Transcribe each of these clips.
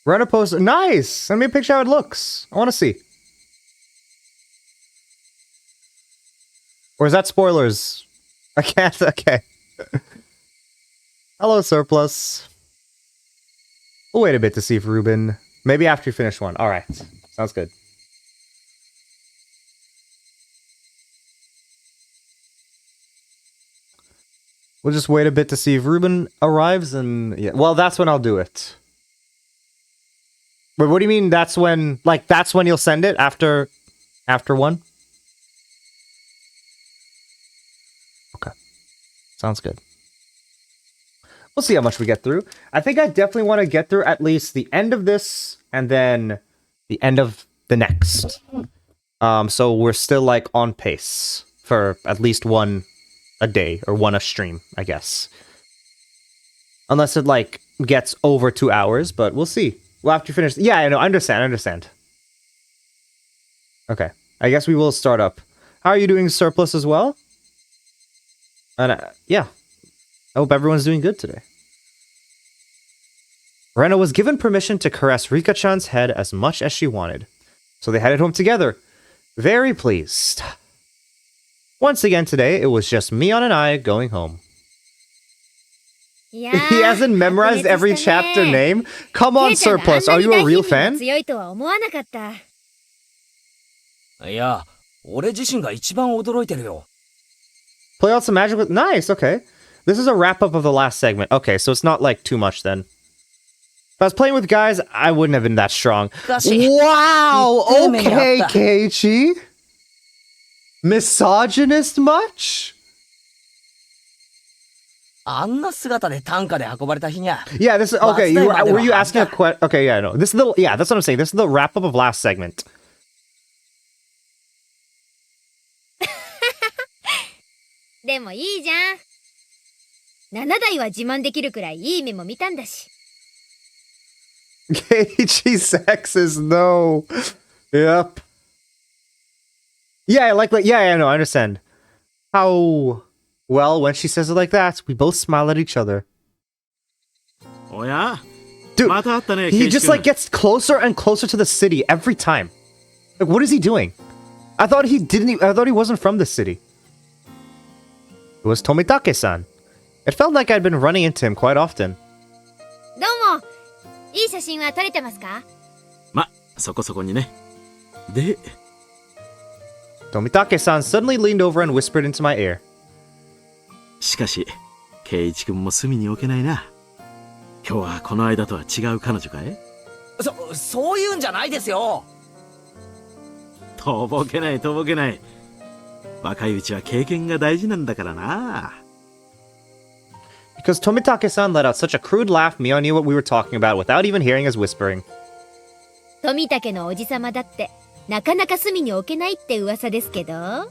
Run a post. Nice! Send me a picture how it looks. I want to see. Or is that spoilers? I can't. Okay. Hello, Surplus. We'll wait a bit to see if Ruben... Maybe after you finish one. Alright. Sounds good. We'll just wait a bit to see if Ruben arrives and... Yeah. Well, that's when I'll do it. But what do you mean that's when... Like, that's when you'll send it? After one? Okay. Sounds good. We'll see how much we get through. I think I definitely want to get through at least the end of this and then the end of the next. So we're still like on pace for at least one a day or one a stream, I guess. Unless it like gets over 2 hours, but we'll see. We'll have to finish. Yeah, I know. I understand. Okay. I guess we will start up. How are you doing, Surplus, as well? And yeah. I hope everyone's doing good today. Rena was given permission to caress Rika-chan's head as much as she wanted, so they headed home together. Very pleased. Once again today, it was just Mion and I going home. Yeah, he hasn't memorized every chapter name? Come on, Surplus, are you a real fan? いや、俺自身が一番驚いてるよ。 Play out some magic with... Nice, okay. This is a wrap-up of the last segment. Okay, so it's not, like, too much, then. If I was playing with guys, I wouldn't have been that strong. Wow! Okay, Keiichi! Misogynist much? あんな姿で担架で運ばれた日にゃ。 Yeah, this is... Okay, were you asking a question? Okay, yeah, no. This is the... Yeah, that's what I'm saying. This is the wrap-up of last segment. でもいいじゃん。7台は自慢できるくらいいい目も見たんだし。Keiichi sexist, no. Yep. Yeah, yeah, no, I understand. How... Well, when she says it like that, we both smile at each other. Dude, he just like gets closer and closer to the city every time. Like, what is he doing? I thought he wasn't from the city. It was Tomitake-san. It felt like I'd been running into him quite often. どうも。いい写真は撮れてますか？ま、そこそこにね。で、 Tomitake-san suddenly leaned over and whispered into my ear. しかし、圭一君も隅に置けないな。今日はこの間とは違う彼女かい？そういうんじゃないですよ。とぼけないとぼけない。若いうちは経験が大事なんだからな。Because Tomitake-san let out such a crude laugh, Mion knew what we were talking about without even hearing us whispering. 富武のおじさまだってなかなか隅に置けないって噂ですけど。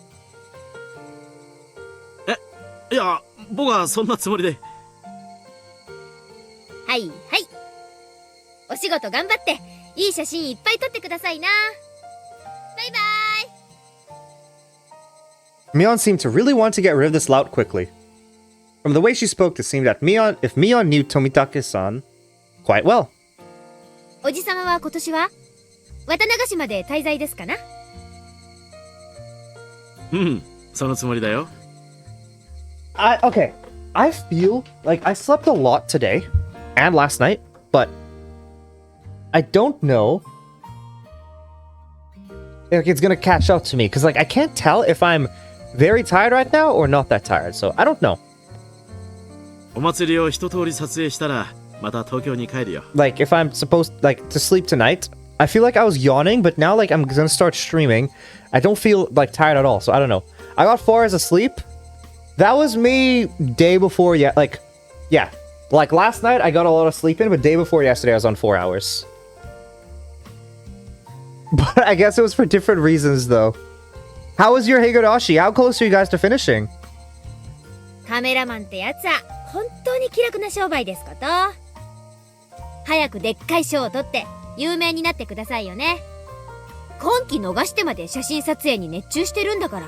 いや、僕はそんなつもりで。はいはい。お仕事頑張っていい写真いっぱい撮ってくださいな。バイバイ。Mion seemed to really want to get rid of this lout quickly. From the way she spoke, it seemed that if Mion knew Tomitake-san quite well. おじさまは今年は綿流しまで滞在ですかな？うん、そのつもりだよ。Okay, I feel like I slept a lot today and last night, but I don't know if it's gonna catch up to me because like I can't tell if I'm very tired right now or not that tired, so I don't know. お祭りを一通り撮影したらまた東京に帰るよ。 Like if I'm supposed like to sleep tonight, I feel like I was yawning, but now like I'm gonna start streaming. I don't feel like tired at all, so I don't know. I got 4 hours of sleep. That was me day before, yeah, like last night I got a lot of sleep in, but day before yesterday I was on 4 hours. But I guess it was for different reasons though. How was your Higurashi? How close are you guys to finishing? カメラマンってやつは本当に気楽な商売ですこと。早くでっかい賞を取って有名になってくださいよね。今期逃してまで写真撮影に熱中してるんだから。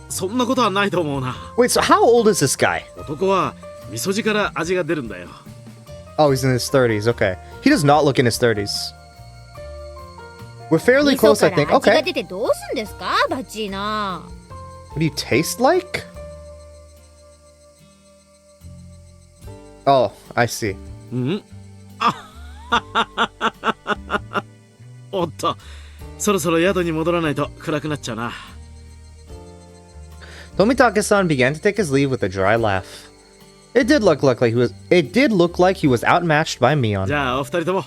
そんなことはないと思うな。 Wait, so how old is this guy? 男は味噌汁から味が出るんだよ。Oh, he's in his 30s. Okay. He does not look in his 30s. We're fairly 味噌 close, か I ら think. 味が Okay. 出てどうすんですかバッチーナ。 What do you taste like? Oh, I see. んおっと、そろそろ宿に戻らないと暗くなっちゃうな。Tomitake-san began to take his leave with a dry laugh. It did look like he was outmatched by じ Mion. ゃあお二人とも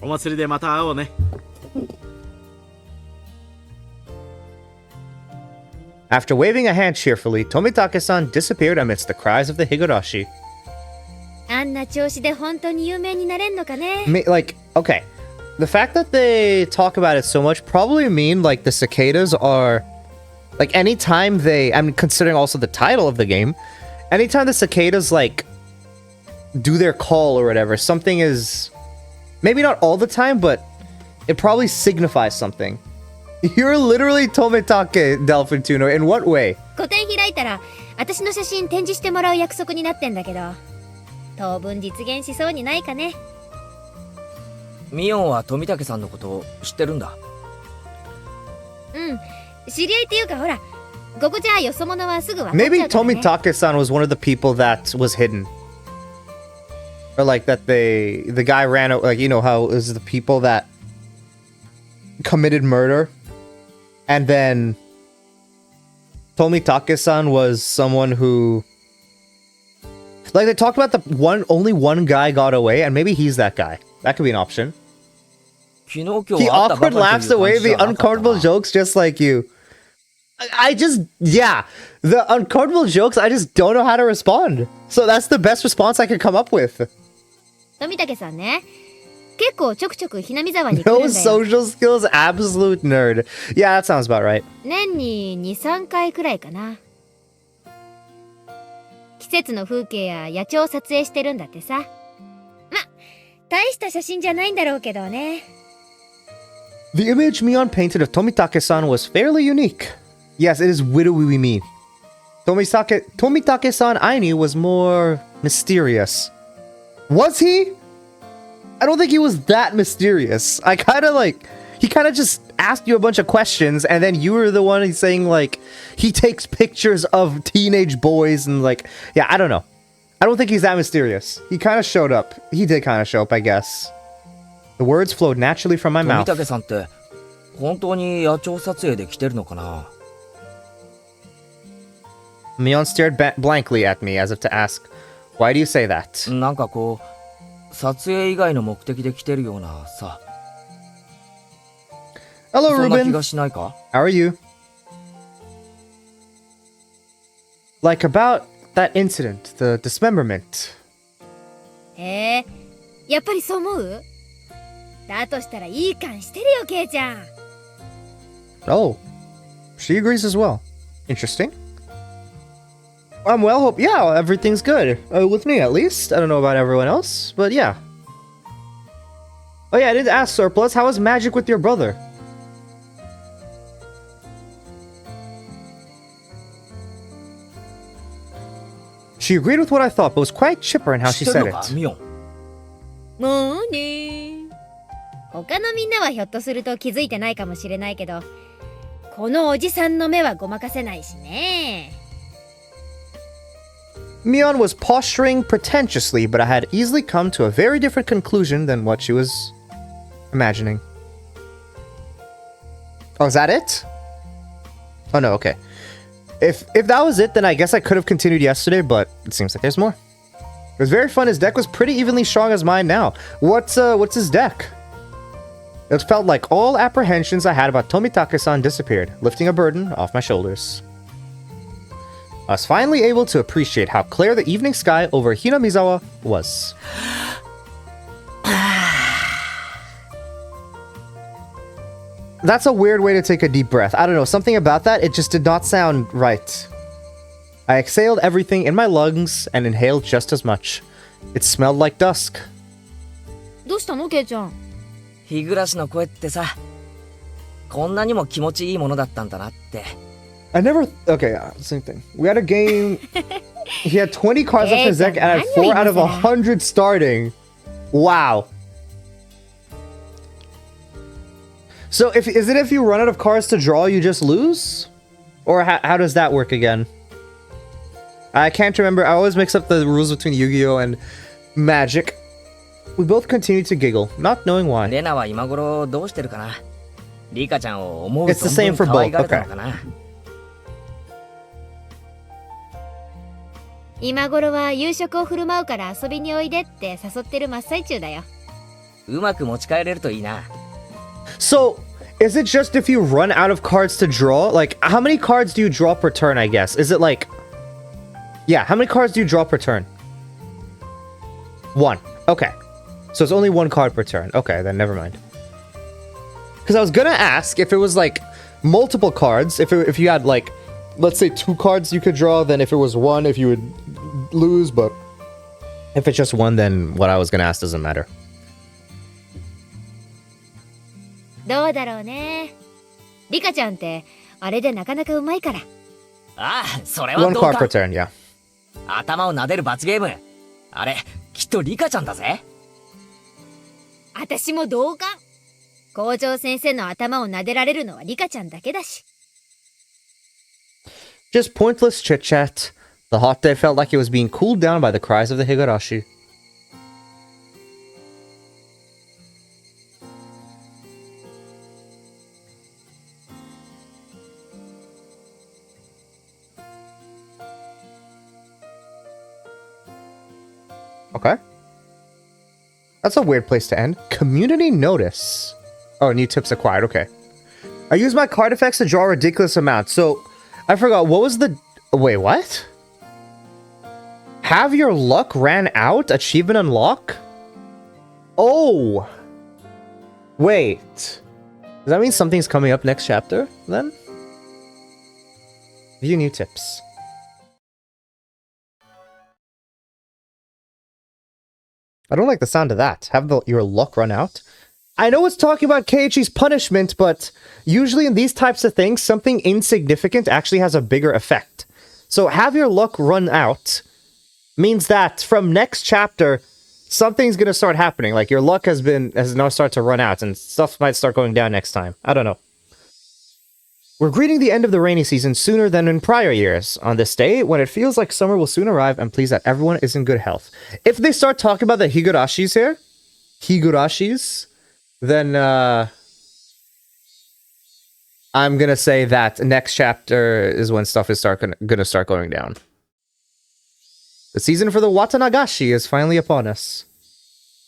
お祭りでまた会おうね。After waving a hand cheerfully, Tomitake-san disappeared amidst the cries of the Higurashi. あんな調子で本当に有名になれんのかね。 Like, okay. The fact that they talk about it so much probably mean like the cicadas are like anytime I'm considering also the title of the game, anytime the cicadas like do their call or whatever, something is maybe not all the time, but it probably signifies something. You're literally Tomitake, Delphin Tuno. In what way? 個展開いたら私の写真展示してもらう約束になってんだけど、当分実現しそうにないかね。ミオンは富武さんのことを知ってるんだ。うん、知り合いっていうかほら、ここじゃよそ者はすぐ分かっちゃ Maybe うからね。 Tomitake-san was one of the people that was hidden. Or like that the guy ran out, like, you know how it was the people that committed murder? And then Tomitake-san was someone who, like, they talked about only one guy got away, and maybe he's that guy. That could be an option. 昨日今日 He 会ったばか awkward りという感 laughs じ away じゃ the なかったな uncomfortable jokes just like you. Yeah, the uncomfortable jokes, I just don't know how to respond. So that's the best response I could come up with. 富武さんね、結構ちょくちょくひなみ沢に来る No んだよ。 social skills, absolute nerd. Yeah, that sounds about right. 年に2、3回くらいかな。季節の風景や野鳥を撮影してるんだってさ。ま、大した写真じゃないんだろうけどね。 The image Mion painted of Tomitake-san was fairly unique. Yes, it is widowy me. Tomitake-san I knew was more mysterious. Was he? I don't think he was that mysterious. He kind of just asked you a bunch of questions, and then you were the one who's saying, like, he takes pictures of teenage boys, and, like, yeah, I don't know. I don't think he's that mysterious. He kind of showed up. He did kind of show up, I guess. The words flowed naturally from my 富 mouth. 武さんって本当に野鳥撮影で来てるのかな。 Mion stared blankly at me as if to ask, why do you say that? なんかこう撮影以外の目的で来てるようなさ。 Hello, そんな気 Ruben. がしないか。 How are you? Like about that incident, the dismemberment. へえ、やっぱりそう思う？だとしたらいい感してるよ、ケイちゃん。 Oh, she agrees as well. Interesting. Well, yeah, everything's good. With me, at least. I don't know about everyone else, but yeah. Oh yeah, I did ask Surplus, how is magic with your brother? She agreed with what I thought, but was quite chipper in how 知 she ってる said のか it. ミオン。もうね。他のみんなはひょっとすると気づいてないかもしれないけど、このおじさんの目はごまかせないしね。 Mion was posturing pretentiously, but I had easily come to a very different conclusion than what she was imagining. Oh, is that it? Oh no, okay. If that was it, then I guess I could have continued yesterday, but it seems like there's more. It was very fun. His deck was pretty evenly strong as mine now. What's his deck? It felt like all apprehensions I had about Tomitake-san disappeared, lifting a burden off my shoulders. I was finally able to appreciate how clear the evening sky over Hinamizawa was. That's a weird way to take a deep breath. I don't know, something about that, it just did not sound right. I exhaled everything in my lungs and inhaled just as much. It smelled like dusk. どうしたの、ケイちゃん。日暮の声ってさ、こんなにも気持ちいいものだったんだなって。I never... Okay, same thing. We had a game... He had 20 cards off his deck and I had 4 out of 100 starting. Wow. So is it if you run out of cards to draw, you just lose? Or how does that work again? I can't remember. I always mix up the rules between Yu-Gi-Oh! And Magic. We both continue to giggle, not knowing why. レナは今頃どうしてるかな。リカちゃんを思う It's the same 存 for 分可愛がれたの both. かな。今頃は夕食を振る舞うから遊びにおいでって誘ってる真っ最中だよ。うまく持ち帰れるといいな。So, is it just if you run out of cards to draw? Like, how many cards do you draw per turn, I guess? Is it like... Yeah, how many cards do you draw per turn? 1. Okay. So it's only 1 card per turn. Okay, then never mind. Because I was gonna ask if it was like multiple cards, if you had like, let's say 2 cards you could draw, then if it was 1, if you would lose, but if it's just 1, then what I was gonna ask doesn't matter. どうだろうね。リカちゃんってあれでなかなかうまいから。ああ、それは1どう card か。 per turn, yeah. 頭を撫でる罰ゲーム。あれ、きっとリカちゃんだぜ。私も同感。校長先生の頭を撫でられるのはリカちゃんだけだし。Just pointless chit-chat. The hot day felt like it was being cooled down by the cries of the Higurashi. Okay. That's a weird place to end. Community notice. Oh, new tips acquired. Okay. I use my card effects to draw a ridiculous amount. So, I forgot. What was the... Wait, what? Have your luck ran out? Achievement unlock? Oh! Wait. Does that mean something's coming up next chapter, then? View new tips. I don't like the sound of that. Have your luck run out? I know it's talking about Keiichi's punishment, but usually in these types of things, something insignificant actually has a bigger effect. So have your luck run out means that from next chapter, something's gonna start happening. Like your luck has now started to run out, and stuff might start going down next time. I don't know. We're greeting the end of the rainy season sooner than in prior years. On this day, when it feels like summer will soon arrive, I'm pleased that everyone is in good health. If they start talking about the Higurashis here, then I'm gonna say that next chapter is when stuff is gonna start going down. The season for the Watanagashi is finally upon us.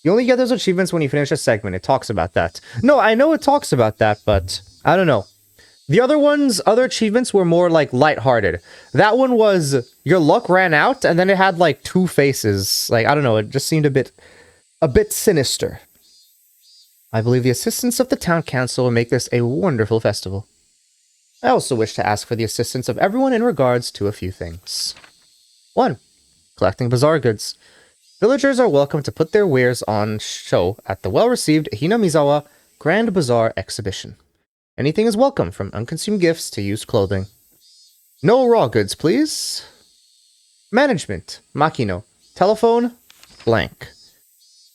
You only get those achievements when you finish a segment. It talks about that. No, I know it talks about that, but I don't know. The other achievements were more like lighthearted. That one was your luck ran out, and then it had like 2 faces. Like, I don't know, it just seemed a bit sinister. I believe the assistance of the town council will make this a wonderful festival. I also wish to ask for the assistance of everyone in regards to a few things. 1. Collecting bazaar goods. Villagers are welcome to put their wares on show at the well-received Hinamizawa Grand Bazaar Exhibition. Anything is welcome, from unconsumed gifts to used clothing. No raw goods, please. Management. Makino. Telephone. Blank.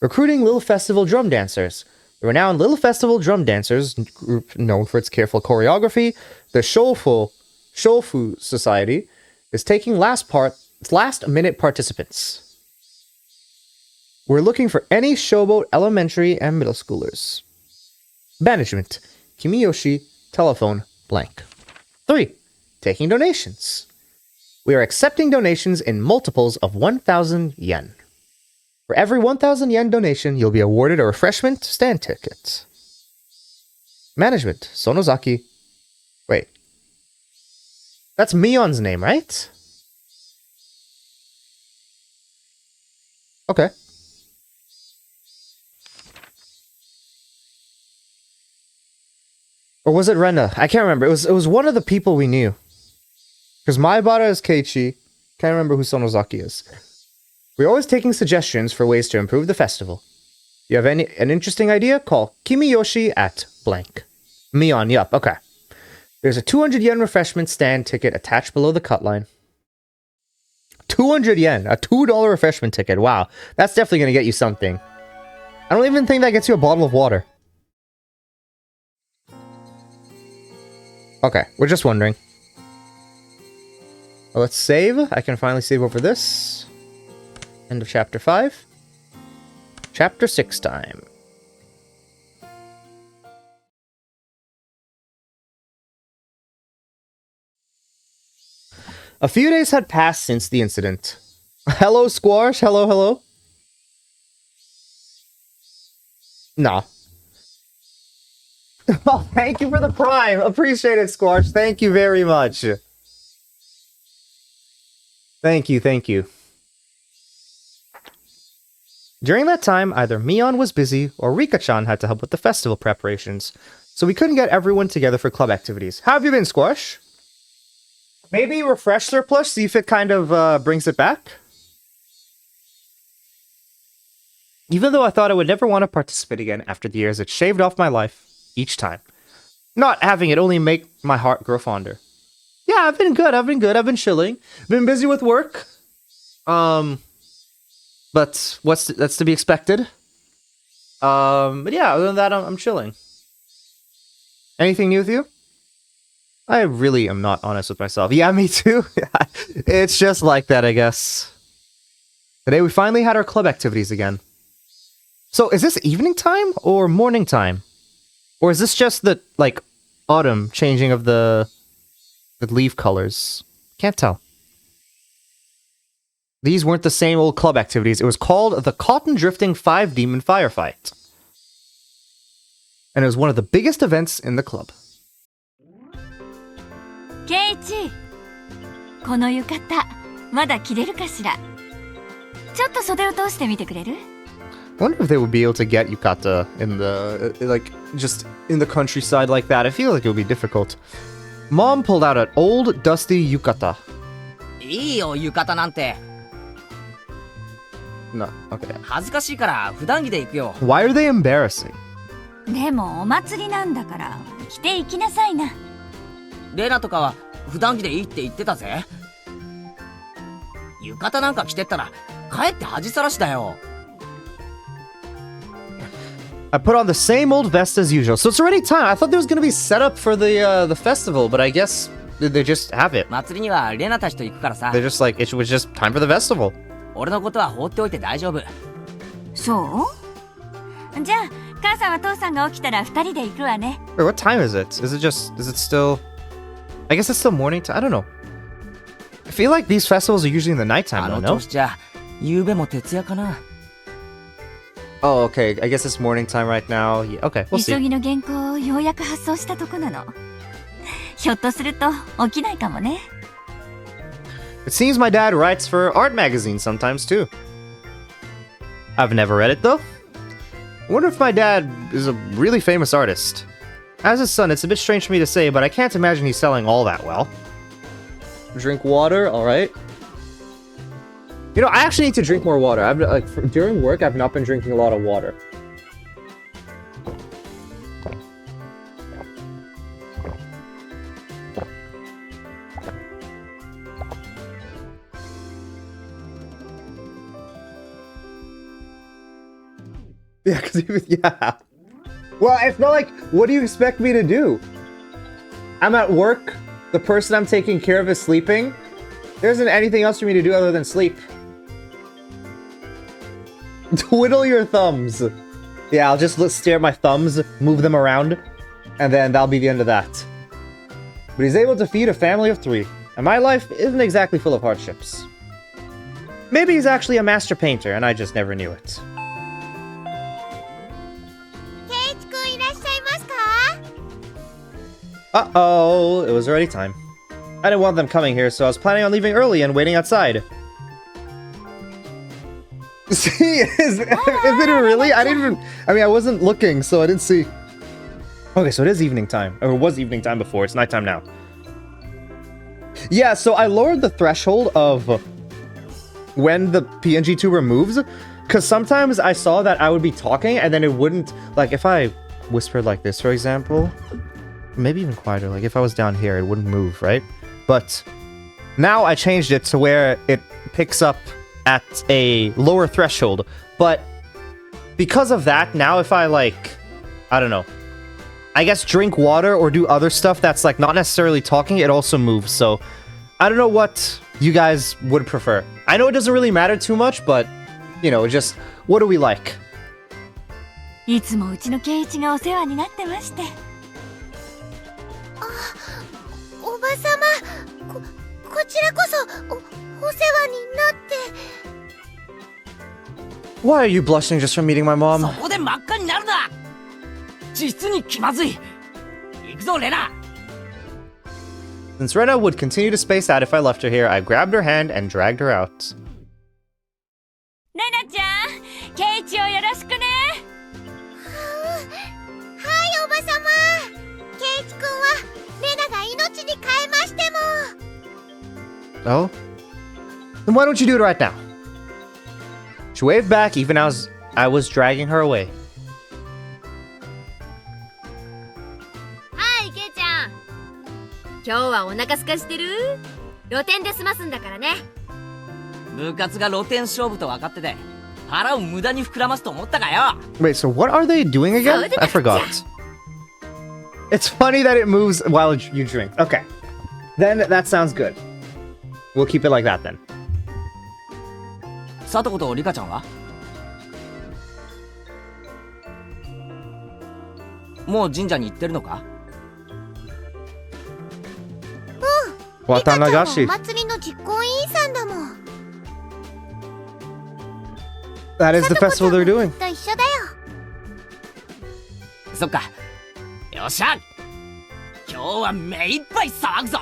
Recruiting Little Festival Drum Dancers. The renowned Little Festival Drum Dancers, group known for its careful choreography, the Shofu Society, is taking last-minute participants. We're looking for any Showboat elementary and middle schoolers. Management. Kimiyoshi, telephone, blank. 3. Taking donations. We are accepting donations in multiples of 1,000 yen. For every 1,000 yen donation, you'll be awarded a refreshment stand ticket. Management, Sonozaki. Wait. That's Mion's name, right? Okay. Or was it Rena? I can't remember. It was one of the people we knew. Because Maibara is Keiichi. Can't remember who Sonozaki is. We're always taking suggestions for ways to improve the festival. If you have an interesting idea, call Kimiyoshi at blank. Mion, yup, okay. There's a 200 yen refreshment stand ticket attached below the cut line. 200 yen, a $2 refreshment ticket. Wow, that's definitely going to get you something. I don't even think that gets you a bottle of water. Okay, we're just wondering. Well, let's save. I can finally save over this. End of chapter 5. Chapter 6 time. A few days had passed since the incident. Hello, Squash. Hello, hello. Nah. Oh, thank you for the prime. Appreciate it, Squash. Thank you very much. Thank you, thank you. During that time, either Mion was busy or Rika-chan had to help with the festival preparations, so we couldn't get everyone together for club activities. How have you been, Squash? Maybe refresh Surplus, see if it kind of brings it back? Even though I thought I would never want to participate again after the years it shaved off my life each time. Not having it only make my heart grow fonder. Yeah, I've been good, I've been chilling. Been busy with work. But that's to be expected. But yeah, other than that, I'm chilling. Anything new with you? I really am not honest with myself. Yeah, me too. It's just like that, I guess. Today we finally had our club activities again. So is this evening time or morning time? Or is this just the, like, autumn changing of the leaf colors? Can't tell. These weren't the same old club activities. It was called the Cotton Drifting 5 Demon Firefight. And it was one of the biggest events in the club. Keiichi, この浴衣、まだ着れるかしら。ちょっと袖を通してみてくれる？ I wonder if they would be able to get yukata in the, like, just in the countryside like that. I feel like it would be difficult. Mom pulled out an old, dusty yukata. いいよ、浴衣なんて。 No, okay. 恥ずかしいから普段着で行くよ。 Why are they embarrassing? でもお祭りなんだから着ていきなさいな。レナとかは普段着でいいって言ってたぜ。浴衣なんか着てったらかえって恥さらしだよ。 I put on the same old vest as usual. So it's already time. I thought there was going to be set up for the festival, but I guess they just have it. 祭りにはレナたちと行くからさ。 They're just like, it was just time for the festival. 俺のことは放っておいて大丈夫。そう？じゃあ母さんは父さんが起きたら二人で行くわね。 Wait, what time is it? Is it still... I guess it's still morning time? I don't know. I feel like these festivals are usually in the nighttime, あ though, の no? 調子じゃ夕べも徹夜かな。 Oh, okay. I guess it's morning time right now. Yeah, okay, we'll 急 see. ぎの原稿をようやく発送したとこなの。ひょっとすると起きないかもね。 It seems my dad writes for art magazines sometimes, too. I've never read it, though. I wonder if my dad is a really famous artist. As his son, it's a bit strange for me to say, but I can't imagine he's selling all that well. Drink water, alright. You know, I actually need to drink more water. During work, I've not been drinking a lot of water. Yeah, because yeah. Well, it's not like, what do you expect me to do? I'm at work. The person I'm taking care of is sleeping. There isn't anything else for me to do other than sleep. Twiddle your thumbs. Yeah, I'll just stare at my thumbs, move them around, and then that'll be the end of that. But he's able to feed a family of 3, and my life isn't exactly full of hardships. Maybe he's actually a master painter, and I just never knew it. Uh-oh, it was already time. I didn't want them coming here, so I was planning on leaving early and waiting outside. See, is it really? I mean, I wasn't looking, so I didn't see. Okay, so it is evening time. Or it was evening time before, it's nighttime now. Yeah, so I lowered the threshold of when the PNG tuber moves, because sometimes I saw that I would be talking, and then it wouldn't, like, if I whispered like this, for example... Maybe even quieter, like if I was down here, it wouldn't move, right? But now I changed it to where it picks up at a lower threshold. But because of that, now if I like, I don't know, I guess drink water or do other stuff that's like not necessarily talking, it also moves. So I don't know what you guys would prefer. I know it doesn't really matter too much, but you know, just what do we like? いつもうちの圭一がお世話になってまして。おばさま、こちらこそお世話になって。 Why are you blushing just from meeting my そ mom? こで真っ赤になるな。実に気まずい。行くぞレナ。 Since Rena would continue to space out if I left her here, I grabbed her hand and dragged her out. レナちゃん、圭一をよろしくね。はいおばさま、圭一くんはレナが命に変えましても。 Oh? Then why don't you do it right now? She waved back even as I was dragging her away. はいケイちゃん、今日はお腹すかしてる？露店で済ますんだからね。部活が露天勝負と分かってて腹を無駄に膨らますと思ったかよ。 Wait, so what are they doing again? I forgot. It's funny that it moves while you drink. Okay. Then that sounds good. We'll keep it like that then. さとことリカちゃんはもう神社に行ってるのか？Watanagashi. 祭りの実行委員さんだもん。 That is the festival they're doing. と一緒だよ。そっか。よっしゃ。今日は目いっぱい騒ぐぞ。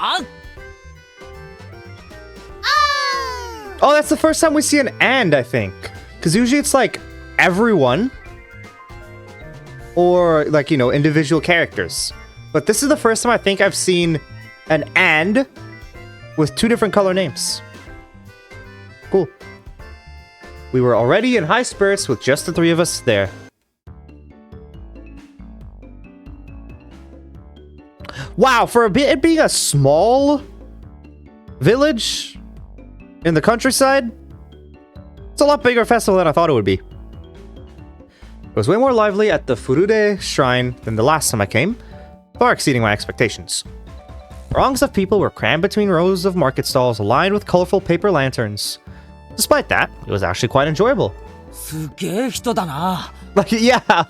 Oh, that's the first time we see an and, I think. Because usually it's like everyone. Or like, you know, individual characters. But this is the first time I think I've seen an and with two different color names. Cool. We were already in high spirits with just the three of us there. Wow, for it being a small village in the countryside, it's a lot bigger festival than I thought it would be. It was way more lively at the Furude shrine than the last time I came, far exceeding my expectations. Throngs of people were crammed between rows of market stalls lined with colorful paper lanterns. Despite that, it was actually quite enjoyable. すげえ人だな。 Like, yeah,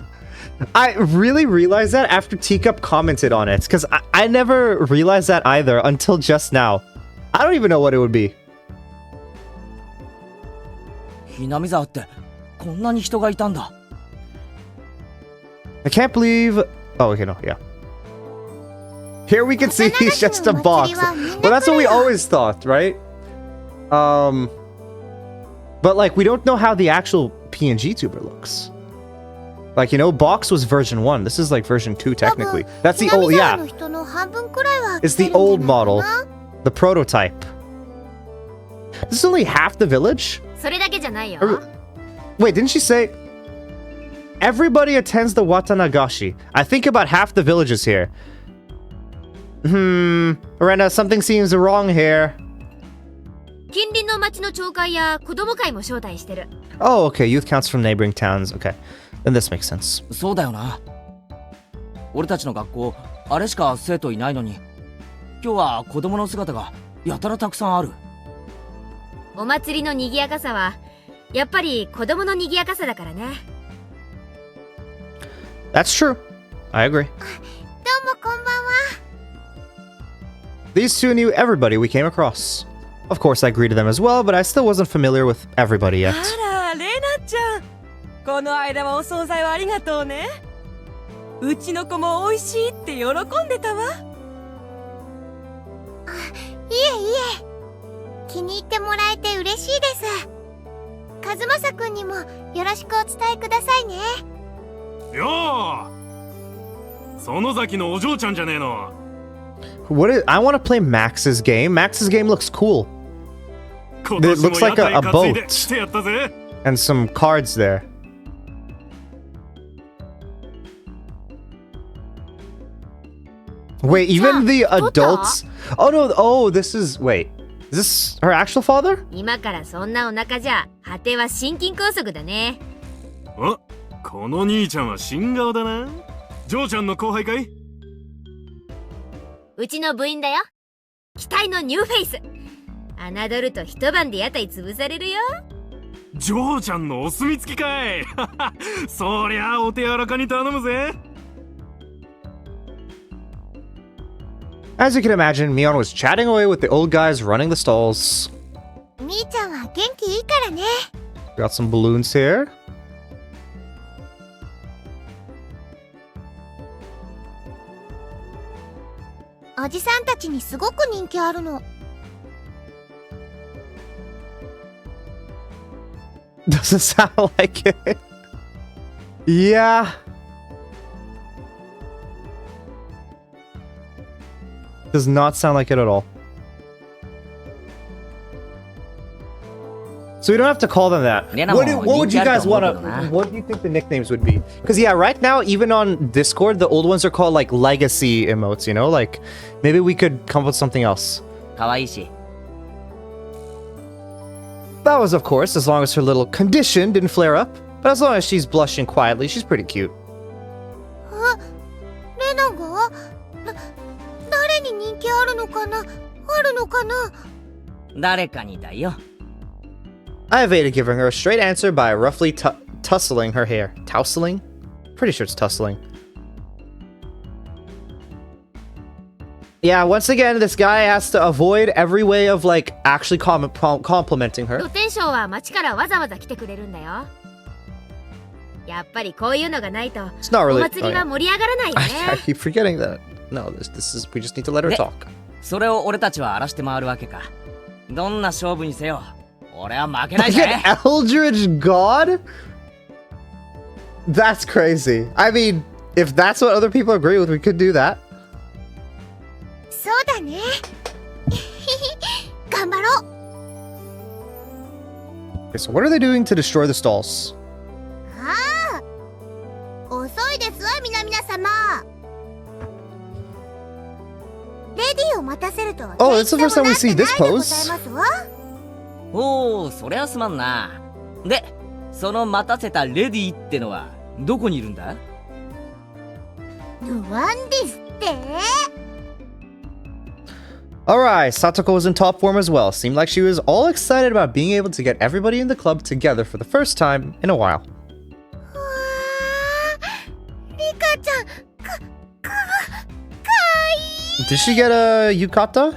I really realized that after Teacup commented on it, because I never realized that either until just now. I don't even know what it would be. ひなみ沢ってこんなに人がいたんだ。 I can't believe... Oh, okay, no, yeah. Here we can see he's just a box. Well, that's what we always thought, right? But, like, we don't know how the actual PNG tuber looks. Like, you know, Box was version 1. This is, like, version 2, technically. That's the old... Yeah. It's the old model. The prototype. This is only half the village? それだけじゃないよ。 Wait, didn't she say... Everybody attends the Watanagashi. I think about half the villages here. Rena, something seems wrong here. 近隣の町の町会や子供会も招待してる。 Oh, okay. Youth counts from neighboring towns. Okay. Then this makes sense. そうだよな。俺たちの学校あれしか生徒いないのに、今日は子供の姿がやたらたくさんある。お祭りの賑やかさはやっぱり子供の賑やかさだからね。 That's true. I agree. どうもこんばんは。 These two knew everybody we came across. Of course, I greeted them as well, but I still wasn't familiar with everybody yet. あら、レナちゃん。この間はお惣菜をありがとうね。うちの子も美味しいって喜んでたわ。いえいえ、気に入ってもらえて嬉しいです。和正くんにもよろしくお伝えくださいね。よー、園崎のお嬢ちゃんじゃねえの。 What is... I want to play Max's game. Max's game looks cool. 今 It 年も looks like 屋 a 台担いで boat してやったぜ。 and some cards there. Wait, even the adults... Oh, no. Oh, this is... Wait. Is this her actual father? 今からそんなお腹じゃ果ては心筋梗塞だね。お、この兄ちゃんは新顔だな。ジョーちゃんの後輩かい？うちの部員だよ。期待のニューフェイス。侮ると一晩で屋台潰されるよ。ジョーちゃんのお墨付きかい。そりゃお手柔らかに頼むぜ。As you can imagine, Mion was chatting away with the old guys running the stalls. 兄ちゃんは元気いいからね。Got some balloons here.おじさんたちにすごく人気あるの。Doesn't sound like it. Yeah. Does not sound like it at all. So we don't have to call them that. What would you guys want to... What do you think the nicknames would be? Because yeah, right now, even on Discord, the old ones are called like legacy emotes, you know? Like, maybe we could come up with something else. かわいいし。 That was, of course, as long as her little condition didn't flare up. But as long as she's blushing quietly, she's pretty cute. レナが？誰に人気あるのかな？あるのかな？誰かにだよ。 I evaded giving her a straight answer by roughly tussling her hair. Tousling? Pretty sure it's tussling. Yeah, once again, this guy has to avoid every way of, like, actually complimenting her. 露天商は町からわざわざ来てくれるんだよ。やっぱりこういうのがないと、 It's not お really... 祭りは盛り上がらないよ I ね。 keep forgetting that. No, this is... We just need to let her talk. それを俺たちは荒らして回るわけか。どんな勝負にせよ。俺は負けないぜ。 Like an Eldritch God? That's crazy. I mean, if that's what other people agree with, we could do that. そうだね。頑張ろう。 Okay, so what are they doing to destroy the stalls? ああ、遅いですわ皆様。レディを待たせると。 Oh, that's the first time we see this pose. おお、そりゃすまんな。で、その待たせたレディってのはどこにいるんだ？なんですって？ Alright, Satoko was in top form as well. Seemed like she was all excited about being able to get everybody in the club together for the first time in a while. リカちゃん、かわいい。 Did she get a yukata?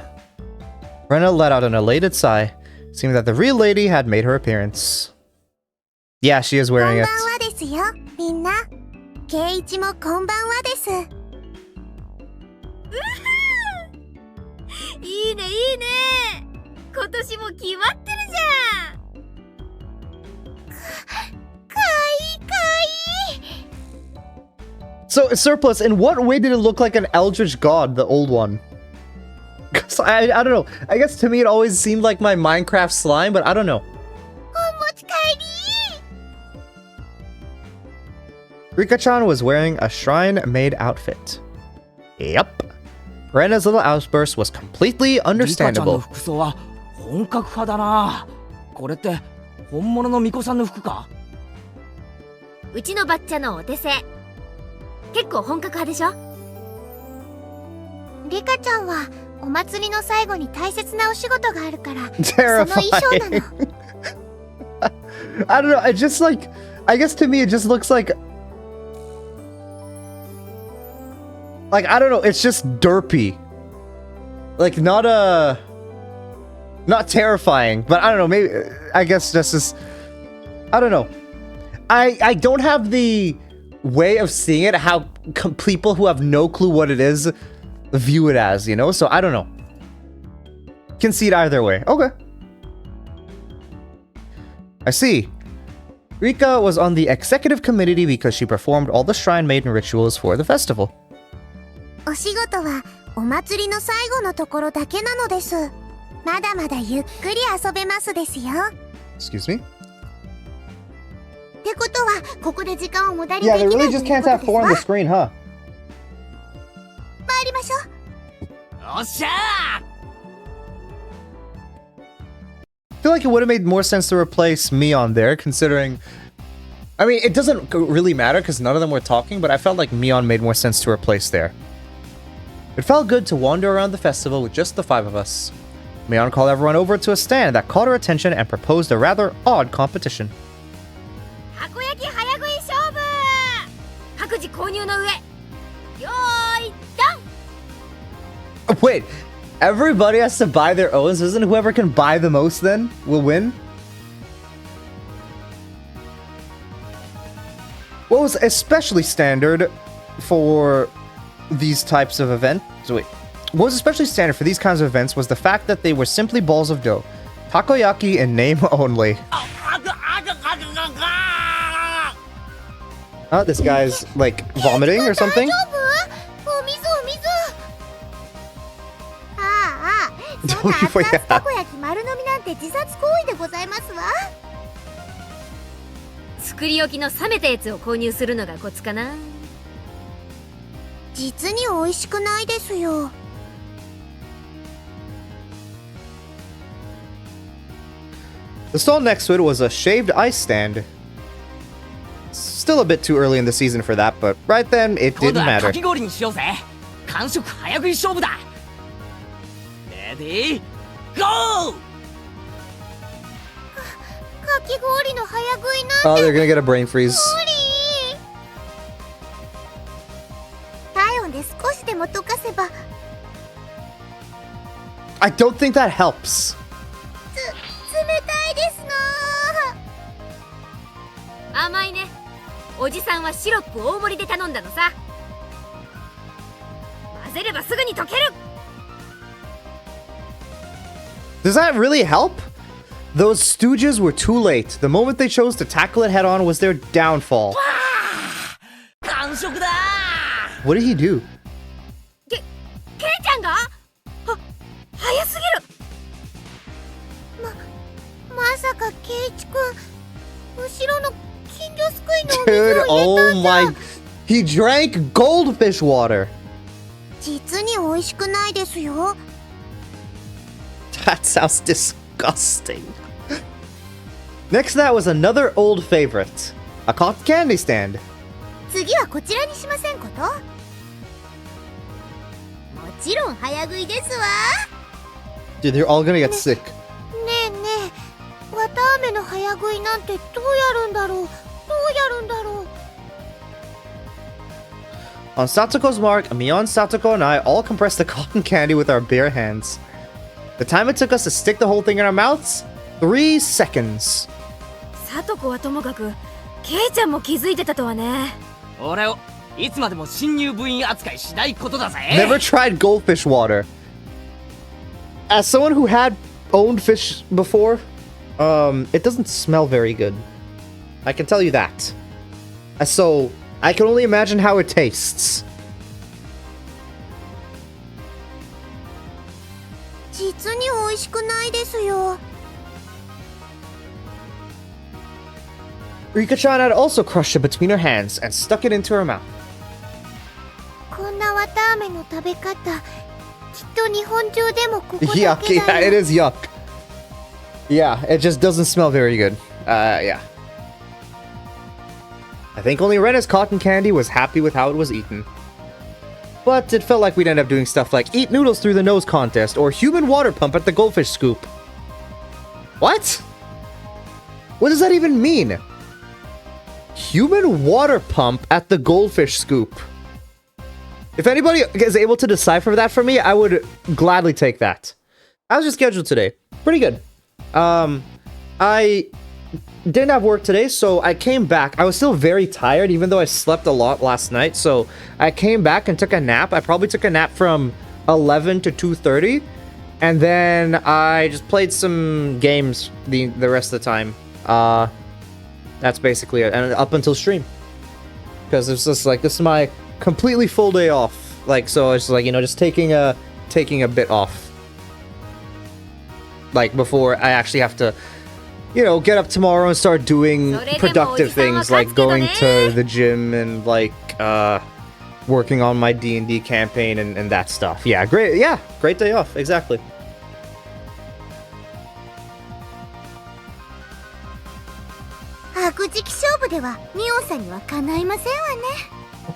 Rena let out an elated sigh, seeming that the real lady had made her appearance. Yeah, she is wearing it. こんばんはですよ、みんな。ケイイチもこんばんはです。いいねいいね。今年も決まってるじゃん。かわいいかわいい。 So, Surplus, in what way did it look like an Eldritch God, the old one? Cause I don't know. I guess to me it always seemed like my Minecraft slime, but I don't know. お持ち帰り。 Rika-chan was wearing a shrine-made outfit. Yep. Rena's little outburst was completely リカちゃんの understandable. 服装は本格派だな。これって本物の巫女さんの服か？うちのバッチャのお手製。結構本格派でしょ？リカちゃんはお祭りの最後に大切なお仕事があるから、その衣装なの。 I don't know. I just like... I guess to me it just looks like... Like, I don't know. It's just derpy. Like, not not terrifying, but I don't know. Maybe... I guess this is... I don't know. I don't have the way of seeing it how people who have no clue what it is view it as, you know? So, I don't know. Can see it either way. Okay. I see. Rika was on the executive committee because she performed all the shrine maiden rituals for the festival. お仕事はお祭りの最後のところだけなのです。まだまだゆっくり遊べますですよ。 Excuse me? ってことはここで時間を無駄にで Yeah, き they ない really とい just う can't こと have です four on わ。 the screen, huh? 参りましょう。おっしゃー。 I feel like it would have made more sense to replace me on there, considering I mean, it doesn't really matter because none of them were talking, but I felt like Mion made more sense to replace there. It felt good to wander around the festival with just the 5 of us. Mion called everyone over to a stand that caught her attention and proposed a rather odd competition. たこ焼き早食い勝負各自購入の上よーいドン Wait, everybody has to buy their own, so isn't whoever can buy the most then will win? What was especially standard for these types of events? Wait. What was especially standard for these kinds of events was the fact that they were simply balls of dough. Takoyaki in name only. This guy's like vomiting or something? お水お水ああそんな熱々たこ焼き丸飲みなんて自殺行為でございますわ作り置きの冷めたやつを購入するのがコツかな実に美味しくないですよ The stall next to it was a shaved ice stand. Still a bit too early in the season for that, but right then it 今度 didn't は matter. かき氷にしようぜ。完食早食い勝負だ。レディーゴー。かき氷の早食いなんて Oh, they're gonna get a brain freeze. 体温で少しでも溶かせば I don't think that helps. 冷たいですな甘いねおじさんはシロップ大盛りで頼んだのさ混ぜればすぐに溶ける Does that really help? Those stooges were too late. The moment they chose to tackle it head on was their downfall. 完食だ。 What did he do? ケイちゃんが早すぎるまさかケイチくん後ろの金魚すくいのお水 Dude, を入れ oh たんじゃ my... He drank goldfish water. 実に美味しくないですよ That sounds disgusting. Next to that was another old favorite. A cotton candy stand. 次はこちらにしませんこともちろん早食いですわ Dude, they're all gonna get sick. ねえねえ綿あめの早食いなんてどうやるんだろうどうやるんだろう On Satoko's mark, Mion, Satoko, and I all compressed the cotton candy with our bare hands. The time it took us to stick the whole thing in our mouths? 3 seconds. さとこはともかくケイちゃんも気づいてたとはね俺をいつまでも新入部員扱いしないことだぜ。 Never tried goldfish water. As someone who had owned fish before, it doesn't smell very good. I can tell you that. So, I can only imagine how it tastes. 実に美味しくないですよ Rika-chan had also crushed it between her hands and stuck it into her mouth. こんな綿あめの食べ方きっと日本中でもここだ Yuck, け yeah, だ it よ is yuck. Yeah, it just doesn't smell very good. Yeah. I think only Rena's cotton candy was happy with how it was eaten. But it felt like we'd end up doing stuff like eat noodles through the nose contest or human water pump at the goldfish scoop. What? What does that even mean? Human water pump at the goldfish scoop. If anybody is able to decipher that for me, I would gladly take that. How's your schedule today? Pretty good. I didn't have work today, so I came back. I was still very tired, even though I slept a lot last night. So I came back and took a nap. I probably took a nap from 11 to 2:30. And then I just played some games the rest of the time. That's basically it. And up until stream. Because it's just like, this is my completely full day off. Like, so it's like, you know, just taking a bit off. Like, before I actually have to, you know, get up tomorrow and start doing productive things like going to the gym and like working on my D&D campaign and that stuff. Yeah, great day off, exactly. 白磁気勝負ではミオンさんにはかないませんわね。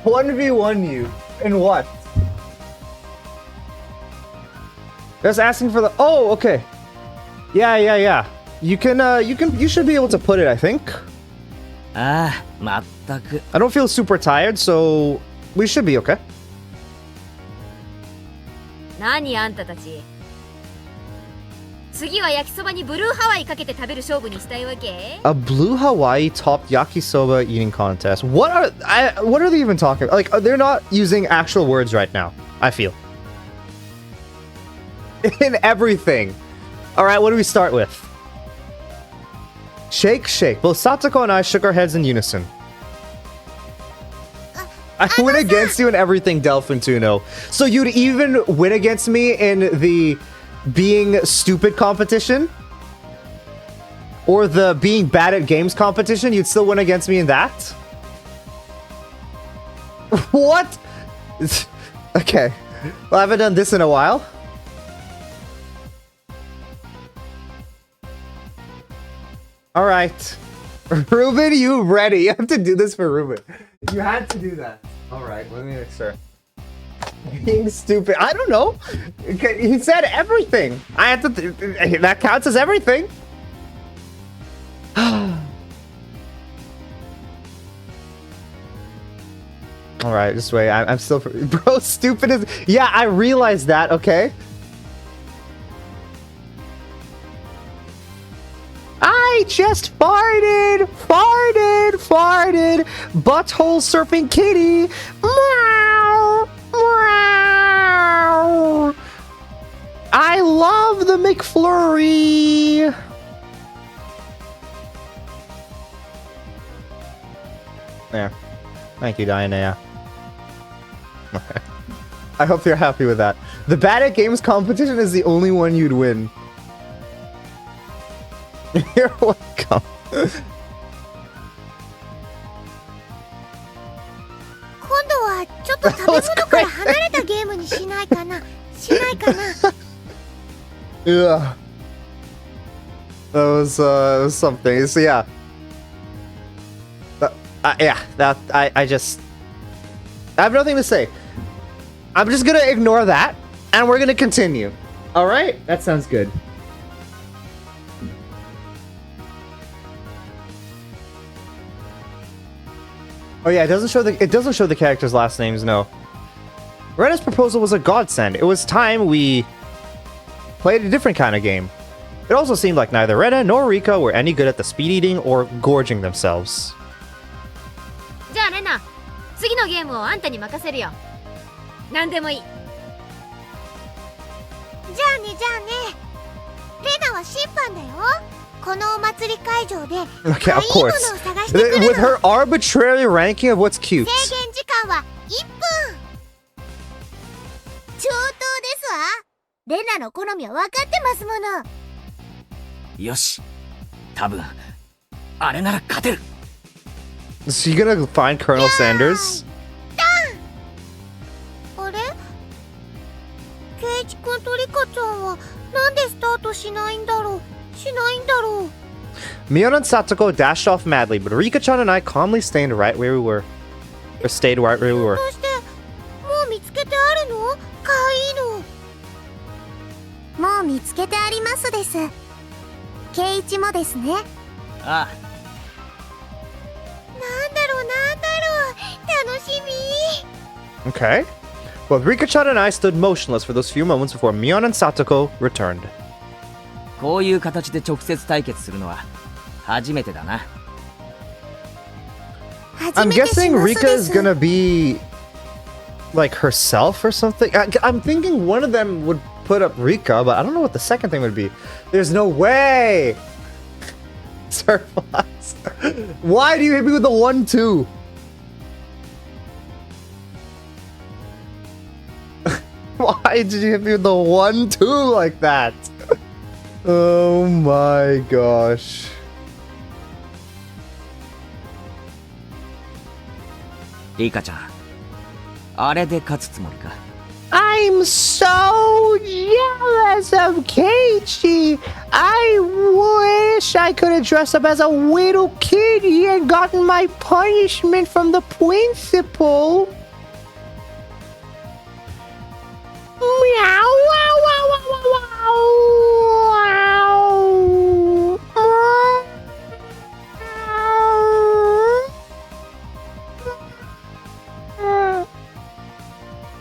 1v1 you. In what? Just asking for the. Oh, okay. Yeah. You should be able to put it, I think. ああ、まったく。 I don't feel super tired, so we should be okay. 何あんたたち、次は焼きそばにブルーハワイかけて食べる勝負にしたいわけ？ A blue Hawaii topped yakisoba eating contest. What are they even talking? Like, they're not using actual words right now, I feel. In everything. All right, what do we start with? Shake. Both Satoko and I shook our heads in unison. I win against you in everything, Delfintuno. So you'd even win against me in the being stupid competition? Or the being bad at games competition? You'd still win against me in that? What? Okay. Well, I haven't done this in a while. Alright. Ruben, you ready? You have to do this for Ruben. You had to do that. Alright, let me make sure. Being stupid. I don't know. He said everything. I have to. That counts as everything. Alright, just wait. I'm still. Bro, stupid is. Yeah, I realized that, okay? I just farted! Butthole surfing kitty! Meow! Meow! I love the McFlurry! There. Thank you, Diana. Okay. I hope you're happy with that. The Bad at Games competition is the only one you'd win. You're welcome. 今度はちょっと食べ物から離れたゲームにしないかな。Yeah. That was something. So yeah. I just I have nothing to say. I'm just gonna ignore that and we're gonna continue. Alright? That sounds good. Oh yeah, it doesn't show the characters' last names, no. Rena's proposal was a godsend. It was time we played a different kind of game. It also seemed like neither Rena nor Rika were any good at the speed eating or gorging themselves. じゃあレナ、次のゲームをあんたに任せるよ。何でもいい。じゃあね。レナは審判だよ。このお祭り会場で Okay, of course. With her arbitrary ranking of what's cute. 制限時間は1分。上等ですわ。レナの好みは分かってますもの。よし、多分あれなら勝てる。Is she gonna find Colonel Sanders? あれ？ケイチ君とリカちゃんはなんでスタートしないんだろう。Mion and Satoko dashed off madly, but Rika-chan and I calmly stayed right where we were. Or stayed right where we were. どうしてもう見つけてあるの？かわいいの。もう見つけてありますです。ケイチもですね。ああ。なんだろう。楽しみ。Okay. Both Rika-chan and I stood motionless for those few moments before Mion and Satoko returned. こういう形で直接対決するのは初めてだな。I'm guessing Rika is gonna be like herself or something. I'm thinking one of them would put up Rika, but I don't know what the second thing would be. There's no way! Surplus. Why do you hit me with the 1-2? Why did you hit me with the 1-2 like that? Oh my gosh. Rika-chan, あれで勝つつもりか。I I'm so jealous of Keiichi. I wish I could have dressed up as a little kitty and gotten my punishment from the principal. Meow, wow, wow, wow, wow, wow.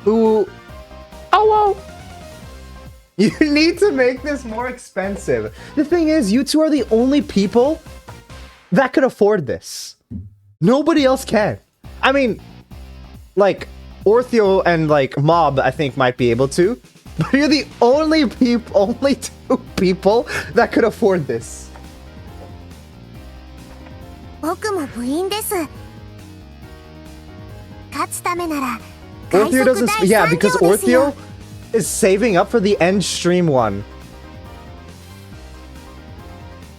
Ooh. Oh, you need to make this more expensive. The thing is, you two are the only people that could afford this. Nobody else can. I mean, like, Ortheo and, like, Mob, I think, might be able to. But you're the only two people that could afford this. 僕も部員です。勝つためなら Ortheo doesn't. Yeah, because Ortheo is saving up for the end stream one.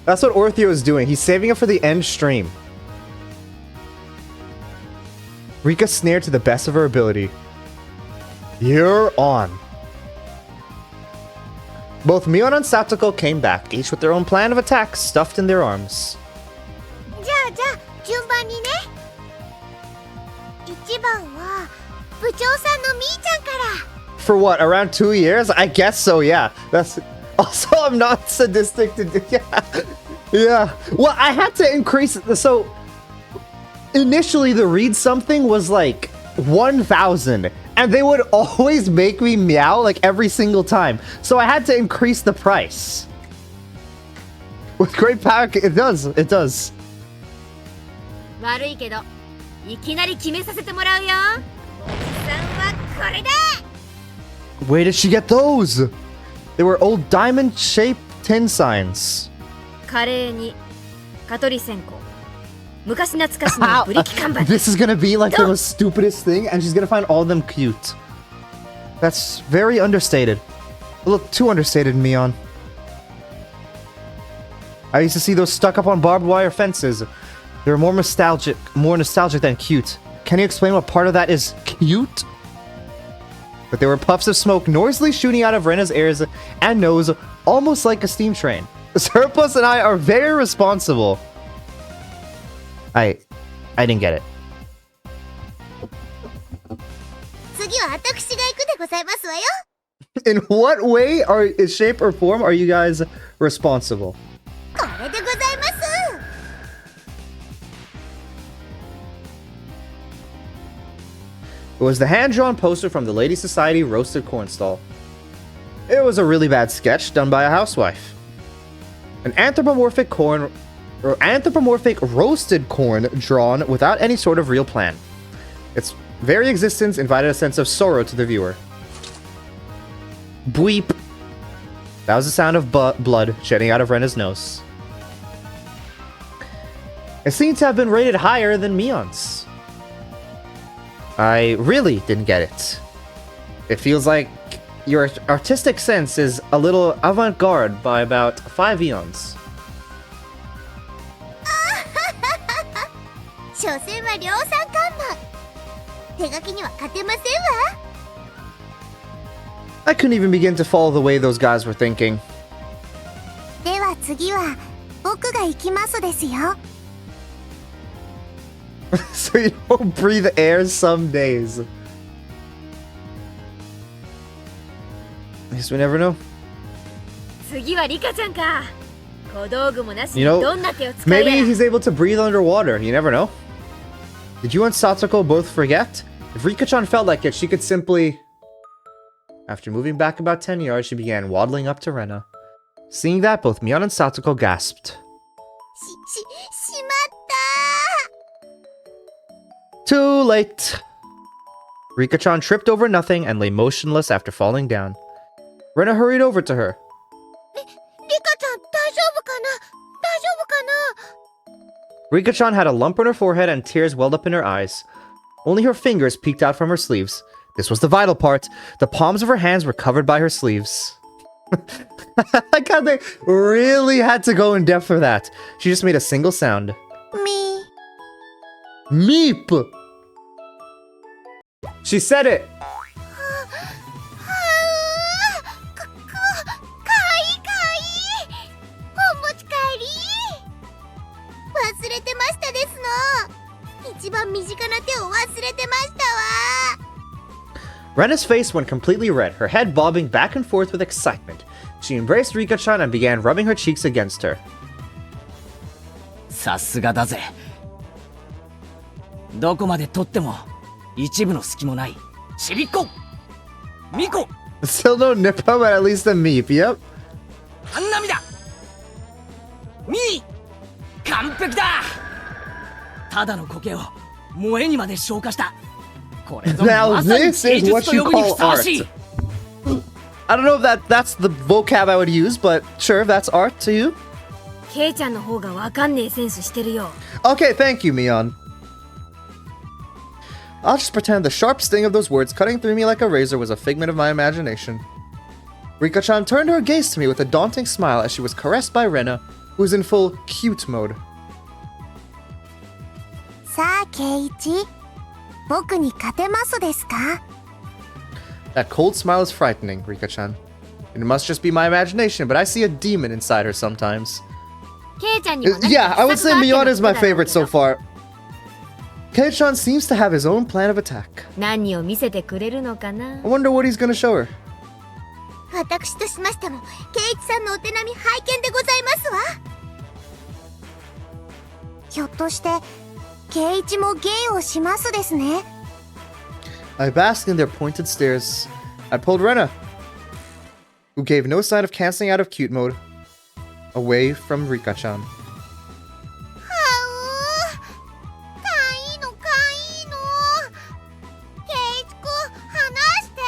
That's what Ortheo is doing. He's saving up for the end stream. Rika snared to the best of her ability. You're on. Both Mion and Satoko came back, each with their own plan of attack stuffed in their arms. じゃあ順番にね。1番は部長さんのみーちゃんから。 For what, around 2 years? I guess so, yeah. That's also, I'm not sadistic to do. Yeah. Well, I had to increase it. So initially the read something was like 1,000 and they would always make me meow like every single time. So I had to increase the price. With great power, it does. 悪いけど、いきなり決めさせてもらうよ。おじさんはこれだ。 Where did she get those? They were old diamond-shaped tin signs. カレーに蚊取り線香。昔懐かしのブリキ看板。 This is gonna be like the most stupidest thing, and she's gonna find all of them cute. That's very understated. A little too understated, Mion. I used to see those stuck up on barbed wire fences. They were more nostalgic than cute. Can you explain what part of that is cute? But there were puffs of smoke noisily shooting out of Rena's ears and nose, almost like a steam train. Surplus and I are very responsible. I didn't get it. 次は私が行くでございますわよ。 In what way shape or form are you guys responsible? これでございます。 It was the hand-drawn poster from the Lady Society roasted corn stall. It was a really bad sketch done by a housewife. An anthropomorphic roasted corn drawn without any sort of real plan. Its very existence invited a sense of sorrow to the viewer. Bleep. That was the sound of blood shedding out of Rena's nose. It seemed to have been rated higher than Mion's. I really didn't get it. It feels like your artistic sense is a little avant-garde by about 5 eons. 所詮は量産看板。手書きには勝てませんわ。 I couldn't even begin to follow the way those guys were thinking. では次は僕が行きますですよ。 So you don't breathe air some days. I guess we never know. 次はリカちゃんか。小道具もなしに You know, どんな手を使うや maybe ら。 he's able to breathe underwater. You never know. Did you and Satsuko both forget? If Rika-chan felt like it, she could simply... After moving back about 10 yards, she began waddling up to Rena. Seeing that, both Mion and Satsuko gasped. しまった。 Too late. Rika-chan tripped over nothing and lay motionless after falling down. Rena hurried over to her. リカちゃん大丈夫かな。大丈夫かな。 Rika-chan had a lump on her forehead and tears welled up in her eyes. Only her fingers peeked out from her sleeves. This was the vital part. The palms of her hands were covered by her sleeves. Like how they really had to go in depth for that. She just made a single sound. み Meep! She said it! Rena's face went completely red, her head bobbing back and forth with excitement. She embraced Rika-chan and began rubbing her cheeks against her. さすがだぜ。どこまで取っても一部の隙もないちびっこミコ Still no Nippo, but at least a Meep, yep. ハンナミだミー完璧だただの苔を萌えにまで昇華したこれぞ Now まさに this 芸 is 術 what と you 呼ぶにふ call さわしい art. I don't know if that's the vocab I would use, but sure, that's art to you. ケイちゃんの方がわかんねえセンスしてるよ。 Okay, thank you, Mion. I'll just pretend the sharp sting of those words cutting through me like a razor was a figment of my imagination. Rika-chan turned her gaze to me with a daunting smile as she was caressed by Rena, who was in full cute mode. さあ、ケイイチ。僕に勝てますですか？ That cold smile is frightening, Rika-chan. It must just be my imagination, but I see a demon inside her sometimes. ケイちゃんにも Yeah, I would say Mion is my 何か favorite so far. Kei-chan seems to have his own plan of attack. 何を見せてくれるのかな。 I wonder what he's gonna show her. 私としましても、ケイイチさんのお手並み拝見でございますわ。ひょっとして、ケイイチも芸をしますですね。I basked in their pointed stares. I pulled Rena, who gave no sign of canceling out of cute mode, away from Rika-chan. はうー。かいいのかいいの。ケイイチくん、離して。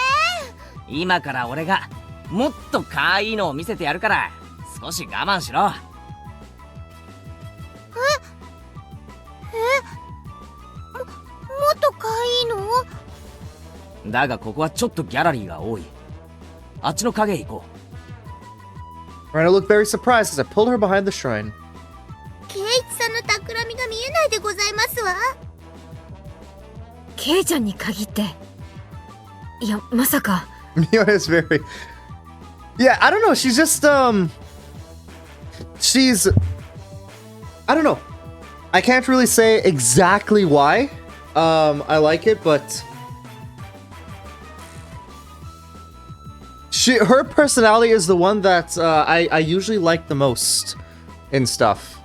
今から俺がもっとかわいいのを見せてやるから少し我慢しろもっとかいいの？だがここはちょっとギャラリーが多いあっちの影へ行こ Rena looked very surprised as I pulled her behind the shrine. ケイイチさんの企みが見えないでございますわ。ケイちゃんに限って。いや、まさか。Mion is very... Yeah, I don't know, she's just, she's... I don't know. I can't really say exactly why I like it, but... Her personality is the one that I usually like the most in stuff.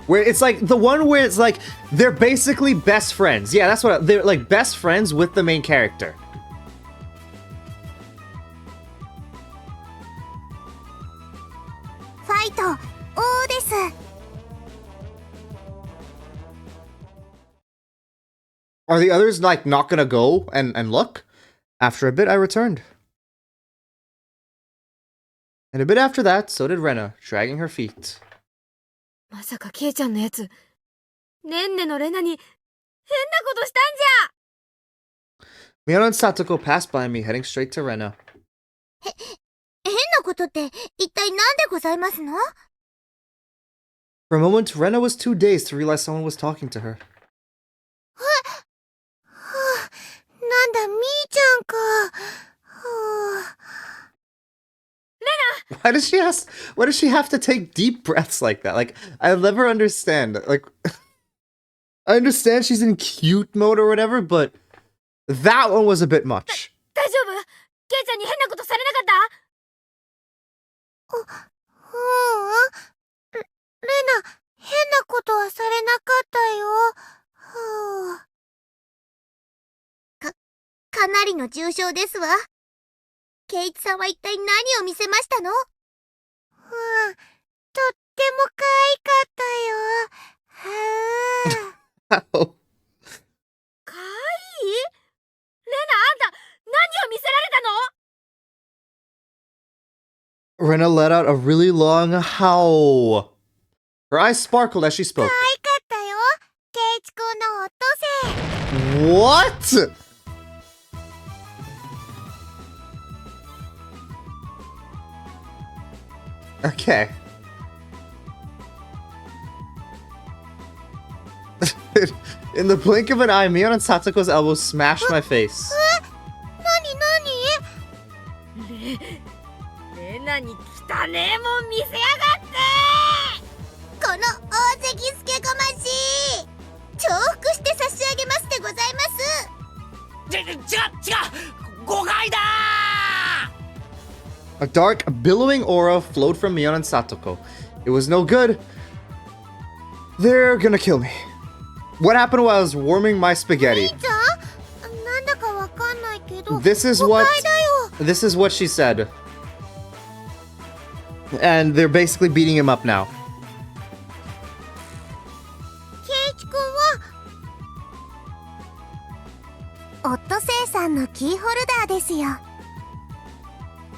Where it's like the one where it's like they're basically best friends. Yeah, that's what they're like, best friends with the main character. Fight, ohです。 Are the others like not gonna go and look? After a bit, I returned. And a bit after that, so did Rena, dragging her feet. まさかケイちゃんのやつ、ねんねのレナに変なことしたんじゃ。 Mion and Satoko passed by me, heading straight to Rena. 変なことって一体何でございますの？ For a moment, Rena was too dazed to realize someone was talking to her. なんだ、みーちゃんか。Why does she ask? Why does she have to take deep breaths like that? Like, I'll never understand. Like, I understand she's in cute mode or whatever, but that one was a bit much. 大丈夫？ケイちゃんに変なことされなかった？レナ、変なことはされなかったよ。かなりの重傷ですわ。ケイイチさんは一体何を見せましたの？とっても可愛かったよ。Ow. かわいい？レナ、あんた何を見せられたの？ Rena let out a really long howl. Her eyes sparkled as she spoke. 可愛かったよ。ケイイチくんのオットセイ。 What? Okay. In the blink of an eye, Mion and Satoko's elbows smashed my face. レナに汚ねえもん見せやがって！この大関すけごましい。重複して差し上げますでございます。誤解だ A dark, billowing aura flowed from Mion and Satoko. It was no good. They're gonna kill me. What happened while I was warming my spaghetti? ちゃんなんだかわかんないけど This is 誤 what 解だよ this is what she said. And they're basically beating him up now. ケイチ君はオットセイさんのキーホルダーですよ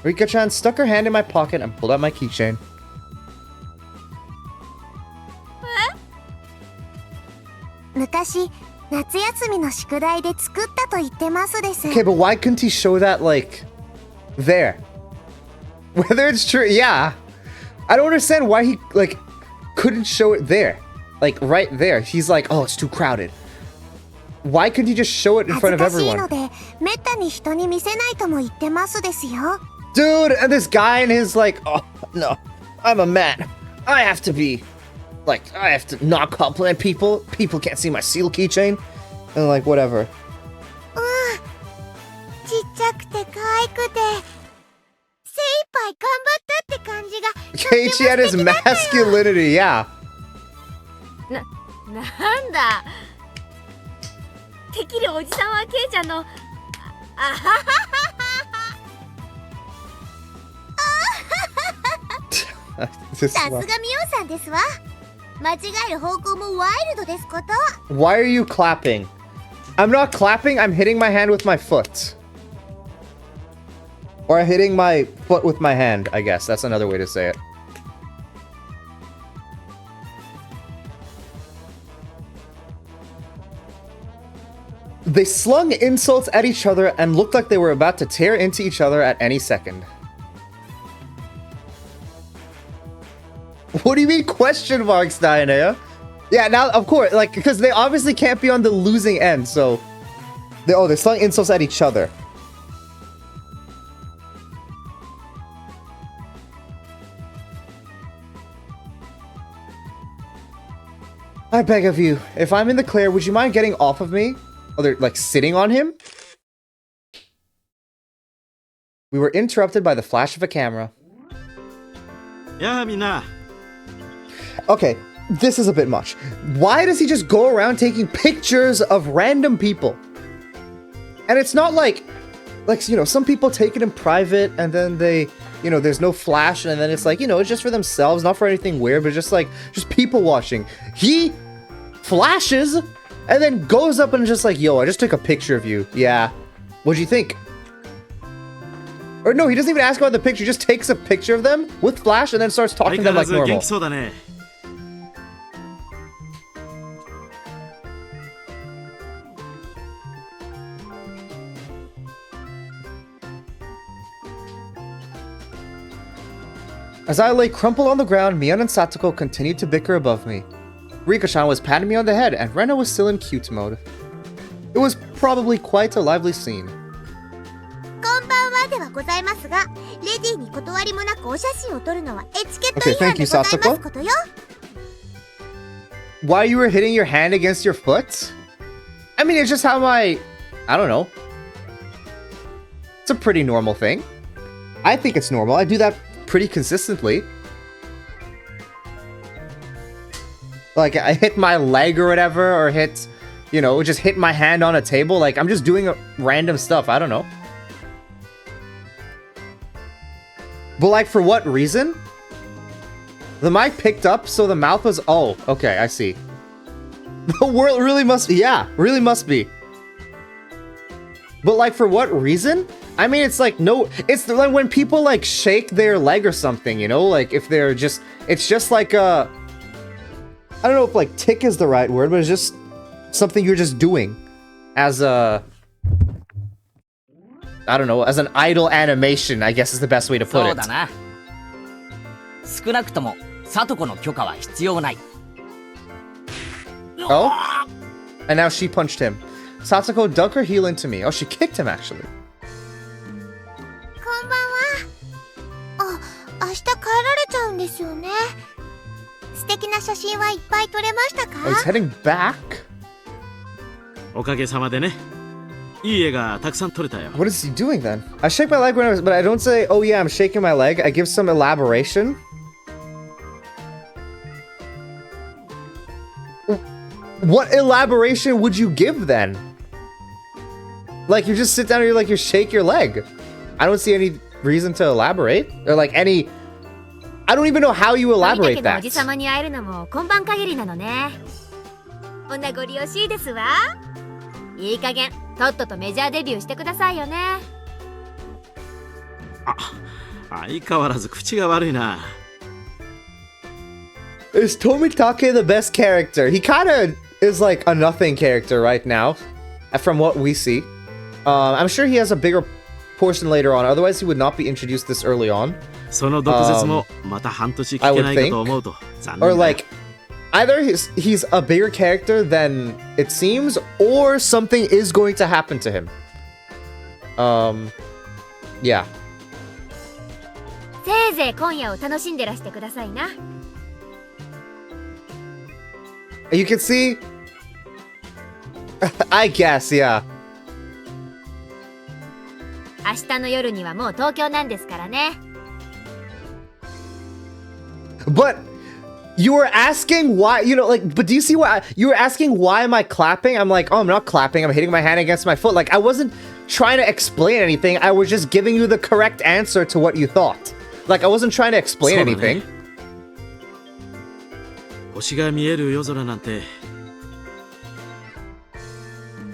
Rika-chan stuck her hand in my pocket and pulled out my keychain. 昔夏休みの宿題で作ったと言ってますです Okay, but why couldn't he show that, like, there? Whether it's true, yeah. I don't understand why he, like, couldn't show it there. Like, right there. He's like, oh, it's too crowded. Why couldn't he just show it in 恥 front ず of かしい everyone? のでめったに人に見せないとも言ってますですよ Dude, and this guy and his, like, oh, no, I'm a man. I have to be, like, I have to not compliment people. People can't see my seal keychain. And, like, whatever. うんちっちゃくて可愛くて精一杯頑張ったって感じが Keiichi had his masculinity, yeah. なんだてっきりおじさんはケイちゃんのあははは This さすが one. ミオさんですわ間違える方向もワイルドですこと Why are you clapping? I'm not clapping, I'm hitting my hand with my foot. Or I'm hitting my foot with my hand, I guess. That's another way to say it. They slung insults at each other and looked like they were about to tear into each other at any second. What do you mean question marks, Diana? Yeah, now, of course, like, because they obviously can't be on the losing end, so... they slung insults at each other. I beg of you, if I'm in the clear, would you mind getting off of me? Oh, they're, like, sitting on him? We were interrupted by the flash of a camera. やあみんな Okay, this is a bit much. Why does he just go around taking pictures of random people? And it's not like, you know, some people take it in private and then they, you know, there's no flash and then it's like, you know, it's just for themselves, not for anything weird, but just like, just people watching. He flashes and then goes up and just like, yo, I just took a picture of you. Yeah. What'd you think? Or no, he doesn't even ask about the picture, he just takes a picture of them with flash and then starts 相 talking to 変 them わら like ず元 normal. 気そうだね As I lay crumpled on the ground, Mion and Satoko continued to bicker above me. Rika-chan was patting me on the head, and Rena was still in cute mode. It was probably quite a lively scene. こんばんはではございますがレディーに断りもなくお写真を撮るのはエチケット Okay, 違反 thank で you, ございます Satoko. ことよ Why you were hitting your hand against your foot? I mean, it's just how I don't know. It's a pretty normal thing. I think it's normal. I do that pretty consistently. Like, I hit my leg or whatever, or hit, you know, just hit my hand on a table. Like, I'm just doing random stuff. I don't know. But, like, for what reason? The mic picked up, so the mouth was... Oh, okay, I see. The world really must... Yeah, really must be. But, like, for what reason? I mean, it's like, no... It's like when people, like, shake their leg or something, you know? Like, if they're just... It's just like a... I don't know if, like, tick is the right word, but it's just something you're just doing. As a... I don't know, as an idle animation, I guess is the best way to そ put う it. だな少なくともサトコの許可は必要ない Oh? And now she punched him. Satsuko dug her heel into me. Oh, she kicked him, actually. こんばんはあ、明日帰られちゃうんですよね素敵な写真はいっぱい撮れましたか Oh, he's heading back? おかげさまでねいい絵がたくさん撮れたよ。 What is he doing then? I shake my leg when but I don't say, oh yeah, I'm shaking my leg. I give some elaboration. What elaboration would you give then? Like, you just sit down and you're like, you shake your leg. I don't see any reason to elaborate. Or like any... I don't even know how you 富田 elaborate 家のお that. じさまに会えるのも今晩限りなのね。お名残惜しいですわ。いい加減とっととメジャーデビューしてくださいよね。相変わらず口が悪いな。 Is Tomitake the best character? He kind of is like a nothing character right now, from what we see. I'm sure he has a bigger portion later on, otherwise he would not be introduced this early on. その毒舌もまた半年聞けないかと思うと残念だ。 Or like, either he's a bigger character than it seems, or something is going to happen to him. Yeah. せいぜい今夜を楽しんでらしてくださいな。 You can see... I guess, yeah. 明日の夜にはもう東京なんですからね。 But you were asking why, you know, like, but do you see why you were asking why am I clapping? I'm like, oh, I'm not clapping. I'm hitting my hand against my foot. Like, I wasn't trying to explain anything. I was just giving you the correct answer to what you thought. Like, I wasn't trying to explain anything. 星が見える夜空なんて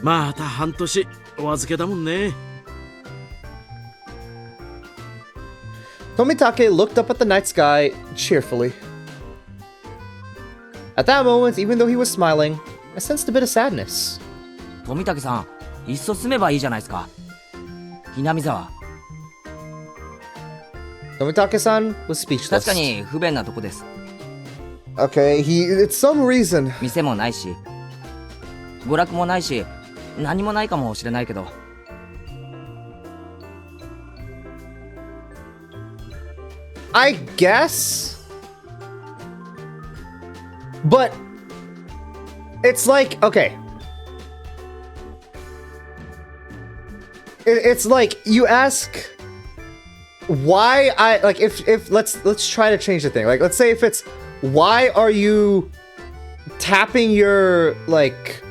また半年お預けだもんね。 Tomitake looked up at the night sky cheerfully. At that moment, even though he was smiling, I sensed a bit of sadness. 富武さん、いっそ住めばいいじゃないですか。ひなみ沢。 Tomitake-san was 確 speechless. かに不便なとこです。 Okay, it's some reason. 店もないし、娯楽もないし、何もないかもしれないけど。 I guess. But it's like, okay. It's like you ask why I like if let's try to change the thing. Like, let's say if it's why are you tapping your like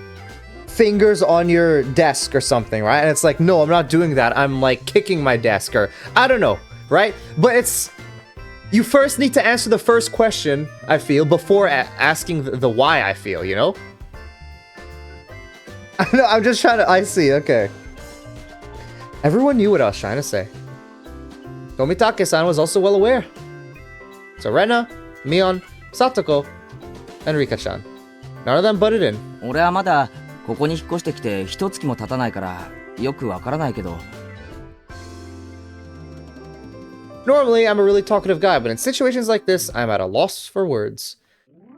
fingers on your desk or something, right? And it's like, no, I'm not doing that. I'm like kicking my desk, or I don't know, right? But it's, you first need to answer the first question, I feel, before asking the why I feel, you know? I know, I'm just trying to, I see, okay. Everyone knew what I was trying to say. Tomitake-san was also well aware. So Rena, Mion, Satoko, and Rika-chan. None of them butted in. 俺はまだここに引っ越してきて一月も経たないからよくわからないけど。 Normally, I'm a really talkative guy, but in situations like this, I'm at a loss for words.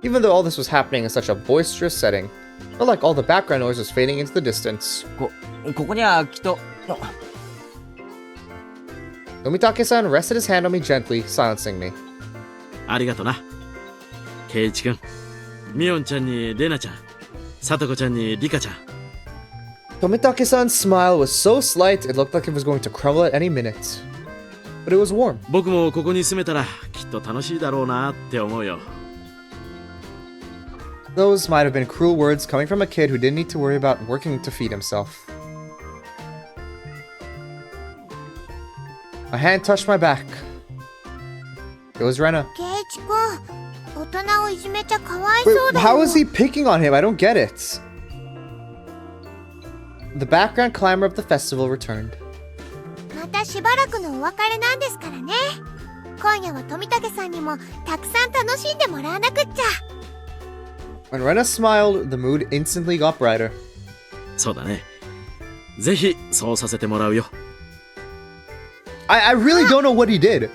Even though all this was happening in such a boisterous setting, it felt like all the background noise was fading into the distance. ここにはきっと。 Tomitake-san rested his hand on me gently, silencing me. ありがとな。ケイイチ君、ミオンちゃんにレナちゃん、サトコちゃんにリカちゃん。 Tomitake-san's smile was so slight, it looked like it was going to crumble at any minute. But it was warm. 僕もここに住めたらきっと楽しいだろうなって思うよ。 Those might have been cruel words coming from a kid who didn't need to worry about working to feed himself. A hand touched my back. It was Rena. ケイチ君、大人をいじめちゃかわいそう Wait, だよ。 how is he picking on him? I don't get it. The background clamor of the festival returned. またしばらくのお別れなんですからね。今夜は富武さんにもたくさん楽しんでもらわなくっちゃ。 When Rena smiled, the mood instantly got brighter. そうだね。ぜひそうさせてもらうよ。 I really don't know what he did.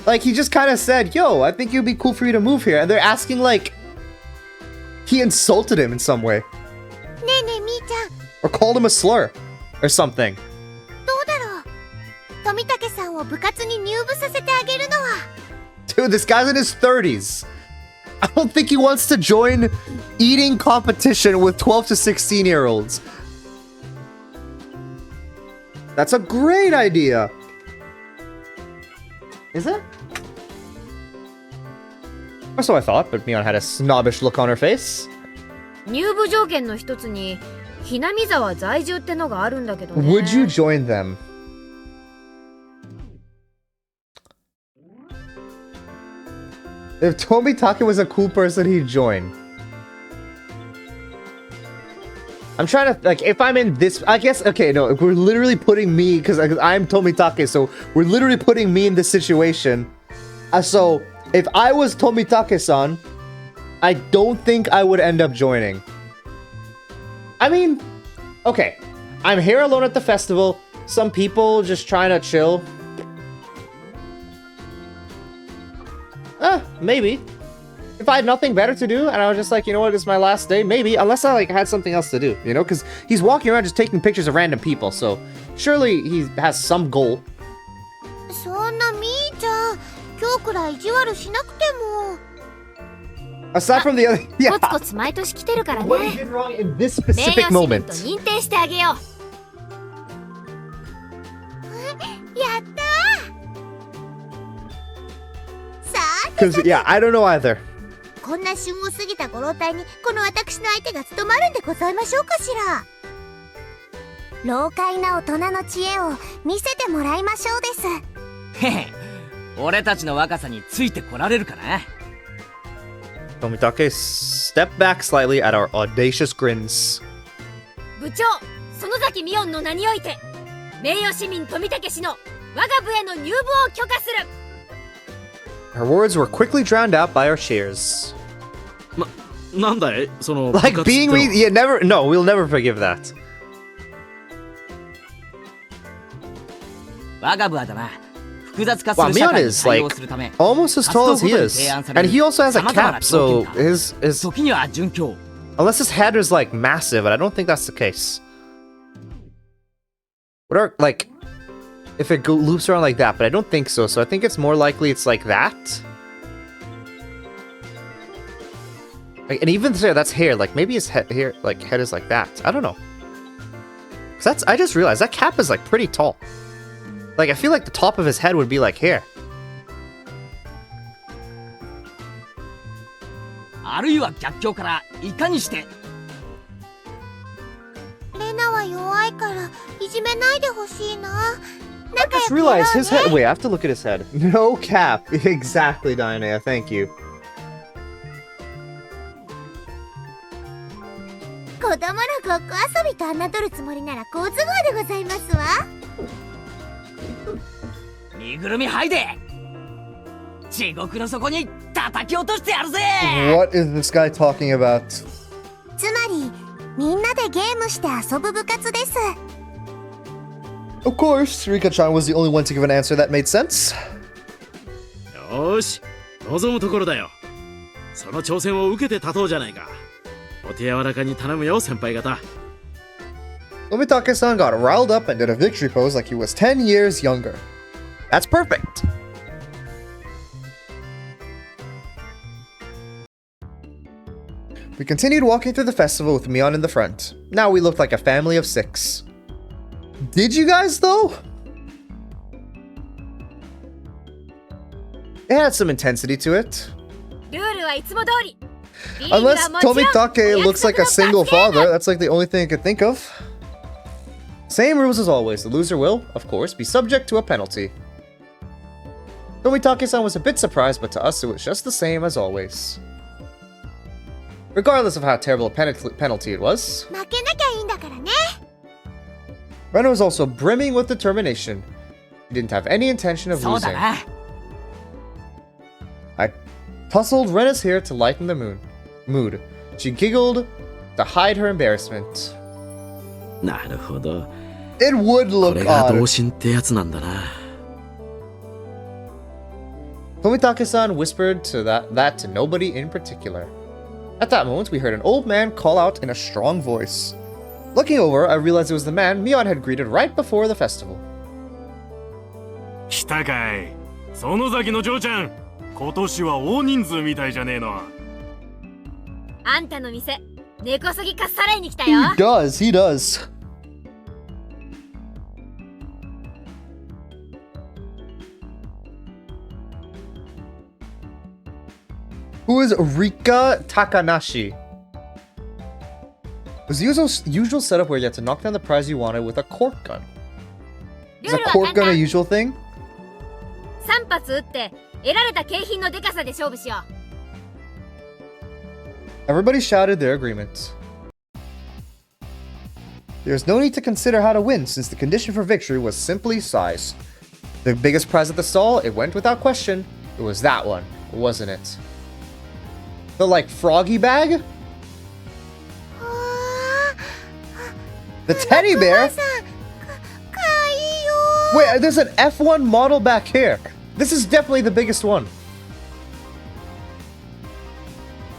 Like, he just kind of said, yo, I think it would be cool for you to move here. And they're asking, like, he insulted him in some way. ねえねえみーちゃん、 Or called him a slur. Or something. どうだろう。富武さんを部活に入部させてあげるのは。 Dude, this guy's in his 30s. I don't think he wants to join eating competition with 12 to 16-year-olds. That's a great idea. Is it? Or so I thought, but Mion had a snobbish look on her face. 入部条件の一つにひなみ沢在住ってのがあるんだけどね。 Would you join them? If Tomitake was a cool person, he'd join. I'm trying to, like, if I'm in this, I guess, okay, no, we're literally putting me, because I'm Tomitake, so we're literally putting me in this situation. So, if I was Tomitake-san, I don't think I would end up joining. I mean, okay, I'm here alone at the festival, some people just trying to chill. Maybe. If I had nothing better to do, and I was just like, you know what, it's my last day, maybe, unless I, like, had something else to do, you know? Because he's walking around just taking pictures of random people, so surely he has some goal. そんなみーちゃん、今日くらい意地悪しなくても。 Aside from the other, yeah, コツコツ毎年来てるからね。 what he did wrong in this 名 specific 誉市民 moment. と認定してあげよう。やったー。さあ、 Because, yeah, I don't know either. こんな旬を過ぎたご老体にこの私の相手が務まるんでございましょうかしら。老快な大人の知恵を見せてもらいましょうです。へへ、俺たちの若さについてこられるかな。 Tomitake stepped back slightly at our audacious grins. 部長、園崎美音の名において名誉市民富武氏の我が部への入部を許可する。 Her words were quickly drowned out by our cheers. なんだいその Like being we, yeah, never, no, we'll never forgive that. 我が部はだな、複雑化す Wow, る社 Mion 会に is 対 like 応するため、 almost as tall as he is, and he also has a 様々な cap, so 条件が his 時には準強、 unless his head is like massive, but I don't think that's the case. What are like if it loops around like that, but I don't think so. So I think it's more likely it's like that. Like, and even there, that's hair. Like maybe his head here, like head is like that. I don't know. 'Cause that's I just realized that cap is like pretty tall. Like I feel like the top of his head would be like hair. あるいは逆境からいかにして。レナは弱いからいじめないでほしいな。 I just realized his head. Wait, I have to look at his head. No cap. Exactly, Diana. Thank you. 子供のごっこ遊びと侮るつもりなら好都合でございますわ。身ぐるみ剥いで地獄の底に叩き落としてやるぜ。 What is this guy talking about? つまりみんなでゲームして遊ぶ部活です。 Of course, Rika-chan was the only one to give an answer that made sense. よーし望むところだよ。その挑戦を受けて立とうじゃないか。お手柔らかに頼むよ先輩方。 Tomitake-san got riled up and did a victory pose like he was 10 years younger. That's perfect. We continued walking through the festival with Mion in the front. Now we looked like a family of 6. Did you guys, though? It had some intensity to it. ルールはいつも通り。 Unless Tomitake looks like a single father, that's like the only thing I could think of. Same rules as always. The loser will, of course, be subject to a penalty. Tomitake-san was a bit surprised, but to us it was just the same as always. Regardless of how terrible a penalty it was, 負けなきゃいいんだからね。 Ren was also brimming with determination. He didn't have any intention of そうだ losing. な。 I tussled Rena's hair to lighten the mood. She giggled to hide her embarrassment. なるほど。 It would こ look れが odd. 同心ってやつなんだな。 Tomitake-san whispered that to nobody in particular. At that moment, we heard an old man call out in a strong voice. Looking over, I realized it was the man Mion had greeted right before the festival. 来たかい。園崎の嬢ちゃん。今年は大人数みたいじゃねえの。あんたの店、根こそぎかっさらいに来た He よ。 does, he does. Who is Rika Takanashi? Was the usual setup where you had to knock down the prize you wanted with a cork gun? Is a cork gun a usual thing? 3発撃って得られた景品のデカさで勝負しよう。 Everybody shouted their agreement. There's no need to consider how to win, since the condition for victory was simply size. The biggest prize at the stall, it went without question. It was that one, wasn't it? The, like, froggy bag? The teddy bear? Wait, there's an F1 model back here. This is definitely the biggest one.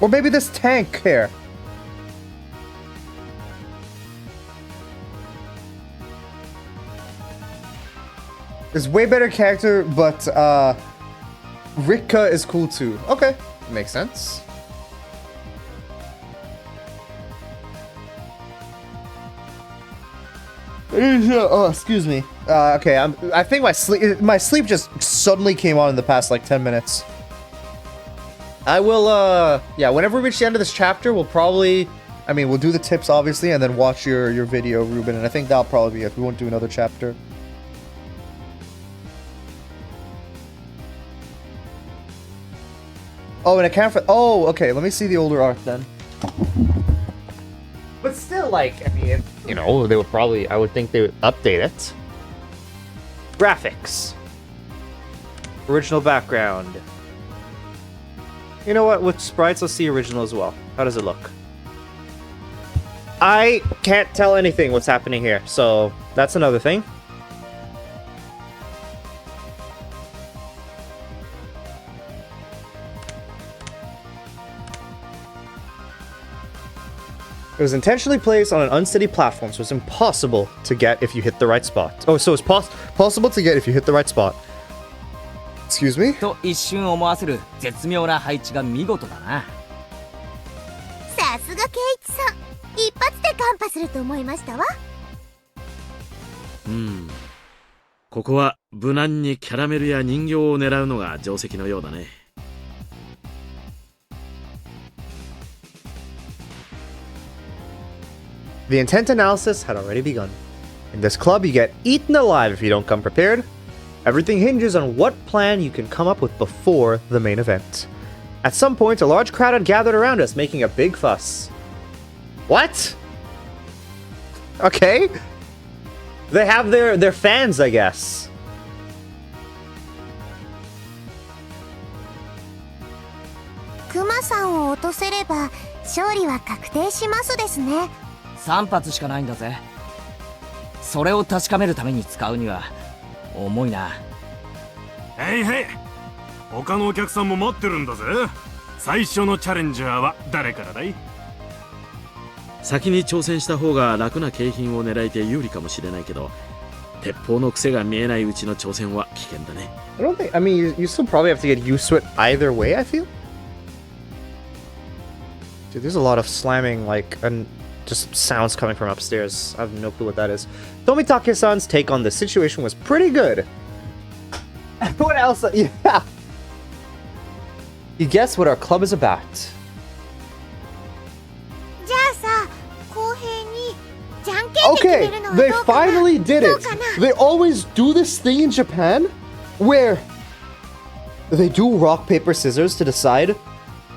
Or maybe this tank here. There's way better character, but Rika is cool too. Okay, makes sense. Oh, excuse me. Okay, I think my sleep just suddenly came on in the past like 10 minutes. I will yeah, whenever we reach the end of this chapter, we'll probably, I mean, we'll do the tips obviously and then watch your video, Ruben, and I think that'll probably be it. We won't do another chapter. Oh, and I can't. Oh, okay. Let me see the older art then. But still, like, I mean, you know, they would probably. I would think they would update it. Graphics. Original background. You know what? With sprites, let's see original as well. How does it look? I can't tell anything what's happening here, so that's another thing. It was intentionally placed on an unsteady platform, so it's impossible to get if you hit the right spot. Oh, so it's possible to get if you hit the right spot. Excuse me? と一瞬思わせる絶妙な配置が見事だな。さすがケイチさん、一発でカンパすると思いましたわ。ここは無難にキャラメルや人形を狙うのが定石のようだね。The intent analysis had already begun. In this club, you get eaten alive if you don't come prepared. Everything hinges on what plan you can come up with before the main event. At some point, a large crowd had gathered around us, making a big fuss. What? Okay. They have their fans, I guess. Kumaさんを落とせれば勝利は確定しますですね。3発しかないんだぜ。それを確かめるために使うには重いな。へいへい、他のお客さんも待ってるんだぜ。最初のチャレンジャーは誰からだい？先に挑戦した方が楽な景品を狙えて有利かもしれないけど、鉄砲の癖が見えないうちの挑戦は危険だね。I don't think. I mean, you still probably have to get used to it either way. I feel. Dude, there's a lot of slamming, like, and just sounds coming from upstairs. I have no clue what that is. Tomitake-san's take on the situation was pretty good. What else? Yeah. You guess what our club is about. じゃあさ、公平にじゃんけんで決 Okay, めるのは they どうかな。 finally did どう it. かな。 They always do this thing in Japan where they do rock, paper, scissors to decide,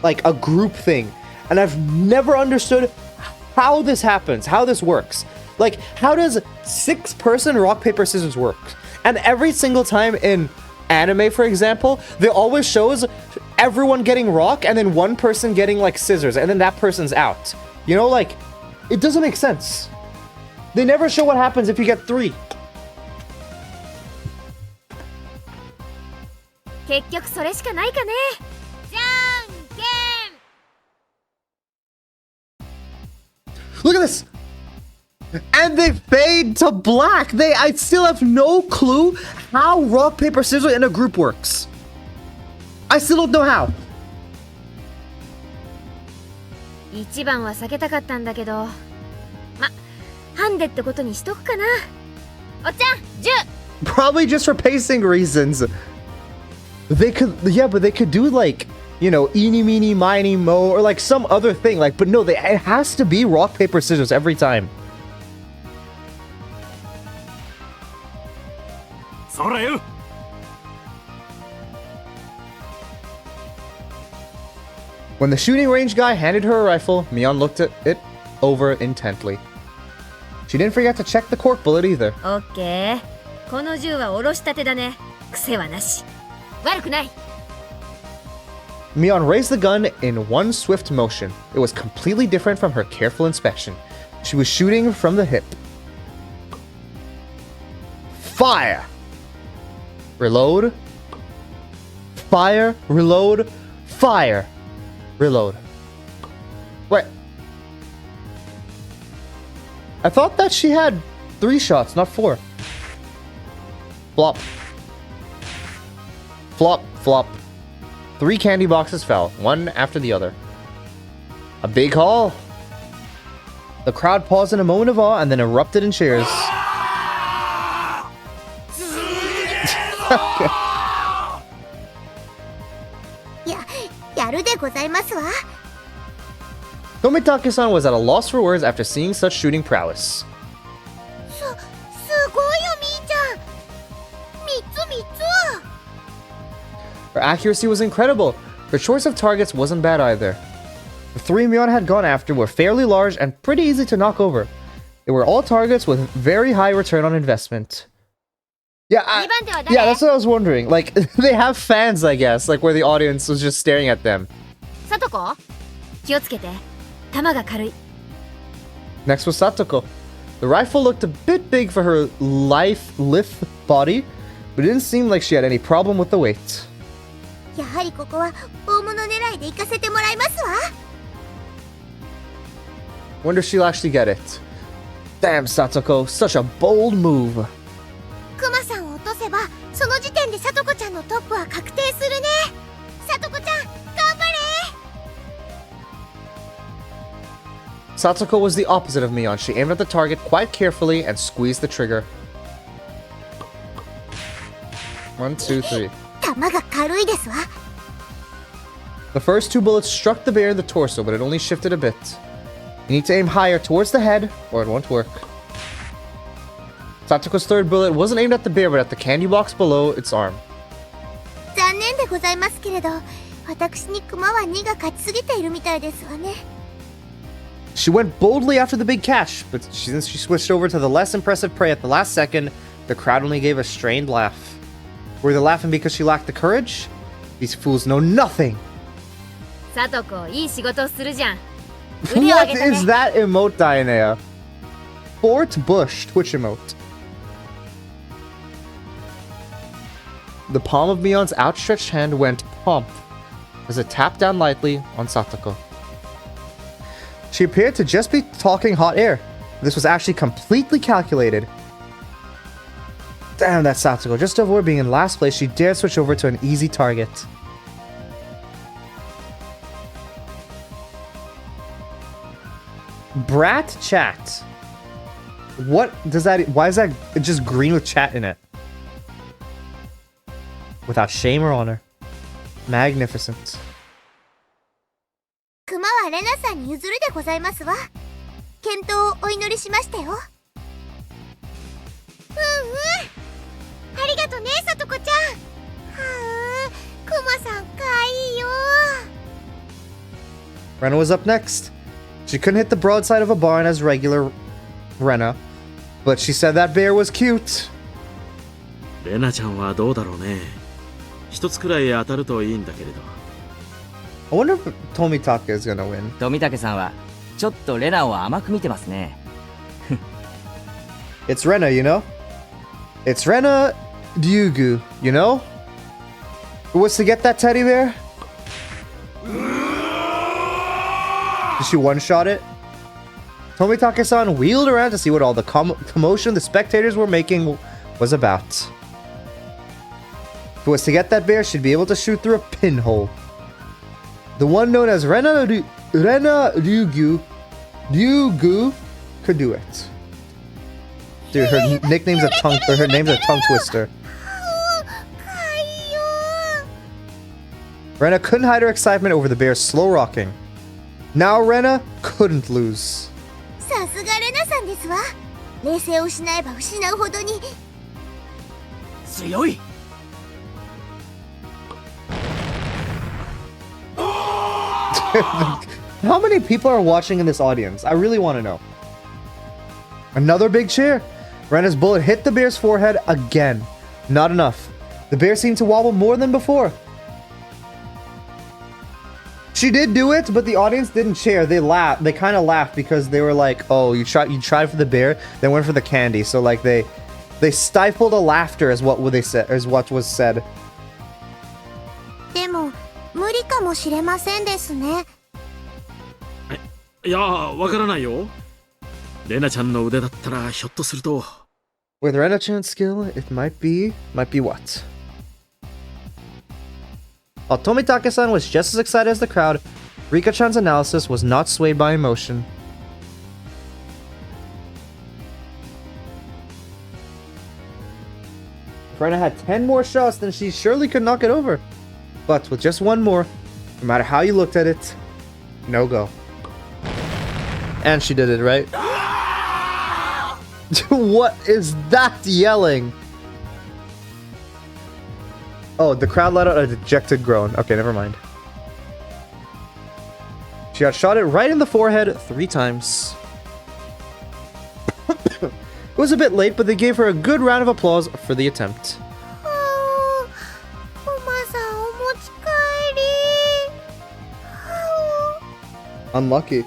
like a group thing. And I've never understood how this happens, how this works. Like, how does 6-person rock, paper, scissors work? And every single time in anime, for example, there always shows everyone getting rock and then one person getting, like, scissors, and then that person's out. You know, like, it doesn't make sense. They never show what happens if you get 3. 結局それしかないかね。じゃんけん。 Look at this! And they fade to black! I still have no clue how rock, paper, scissors in a group works. I still don't know how. 一番は避けたかったんだけど、ま、ハンデってことにしとくかな。おっちゃん、10。 Probably just for pacing reasons. They could, yeah, but they could do like you know, eeny, meeny, miny, mo, or like some other thing. Like, but no, it has to be rock, paper, scissors every time. そらよ When the shooting range guy handed her a rifle, Mion looked at it over intently. She didn't forget to check the cork bullet either. オッケー。この銃はおろしたてだね。癖はなし。悪くない。 Mion raised the gun in one swift motion. It was completely different from her careful inspection. She was shooting from the hip. Fire! Reload. Fire. Reload. Fire. Reload. Wait. I thought that she had 3 shots, not 4. Flop. Flop, flop. 3 candy boxes fell, one after the other. A big haul. The crowd paused in a moment of awe and then erupted in cheers. Tomitake-san was at a loss for words after seeing such shooting prowess. Her accuracy was incredible. Her choice of targets wasn't bad either. The 3 Mion had gone after were fairly large and pretty easy to knock over. They were all targets with very high return on investment. Yeah, yeah, that's what I was wondering. Like, they have fans, I guess, like where the audience was just staring at them. さとこ、気をつけて。弾が軽い。 Next was Satoko. The rifle looked a bit big for her lithe body, but it didn't seem like she had any problem with the weight. やはりここは大物狙いで行かせてもらいますわ。 Wonder if she'll actually get it. Damn, Satoko, such a bold move. クマさんを落とせば、その時点でさとこちゃんのトップは確定するね。さとこちゃん、頑張れ。 Satoko was the opposite of Mion. She aimed at the target quite carefully and squeezed the trigger. 1, 2, 3. 弾が軽いですわ。 The first 2 bullets struck the bear in the torso, but it only shifted a bit. You need to aim higher towards the head, or it won't work. Satoko's 3rd bullet wasn't aimed at the bear, but at the candy box below its arm. 残念でございますけれど、私にクマは2が勝ちすぎているみたいですわね。 She went boldly after the big catch, but since she switched over to the less impressive prey at the last second, the crowd only gave a strained laugh. Were they laughing because she lacked the courage? These fools know nothing. さとこ、いい仕事をするじゃん。腕を上 What げたね。 is that emote, Dianea? Fort Bush Twitch emote. The palm of Mion's outstretched hand went plump as it tapped down lightly on Satoko. She appeared to just be talking hot air. This was actually completely calculated. Damn, that Satoko. Just to avoid being in last place, she dared switch over to an easy target. Brat chat. What does that... Why is that just green with chat in it? Without shame or honor. Magnificent. クマはレナさんに譲るでございますわ。健闘をお祈りしましたよ。うんうん。ありがとね、さとこちゃん。はあ、クマさんかわいいよ。 Rena was up next. She couldn't hit the broadside of a barn as regular Rena, but she said that bear was cute. レナちゃんはどうだろうね。一つくらい当たるといいんだけれど。I wonder if Tomitake is gonna win. 富武さんはちょっとレナを甘く見てますね。It's Rena, you know? It's Rena Ryugu, you know? Who was to get that teddy bear? Did she one-shot it? Tomitake-san wheeled around to see what all the commotion the spectators were making was about. If it was to get that bear, she'd be able to shoot through a pinhole. The one known as Rena Ryugu could do it. Dude, her nickname's a tongue, or her name's a tongue twister. Rena couldn't hide her excitement over the bear's slow rocking. Now Rena couldn't lose. さすがレナさんですわ。冷静を失えば失うほどに。強い。 How many people are watching in this audience? I really want to know. Another big cheer. Rena's bullet hit the bear's forehead again. Not enough. The bear seemed to wobble more than before. She did do it, but the audience didn't cheer. They laughed. They kind of laughed because they were like, "Oh, you tried for the bear, then went for the candy." So like they stifled a laughter, as what they said, as what was said. でも無理かもしれませんですね。いや、わからないよ。レナちゃんの腕だったらひょっとすると。With Rena-chan's skill, it might be what? While Tomitake-san was just as excited as the crowd, Rika-chan's analysis was not swayed by emotion. If Rena had 10 more shots, then she surely could knock it over. But with just one more, no matter how you looked at it, no go. And she did it, right? What is that yelling? Oh, the crowd let out a dejected groan. Okay, never mind. She got shot it right in the forehead 3 times. It was a bit late, but they gave her a good round of applause for the attempt. Unlucky.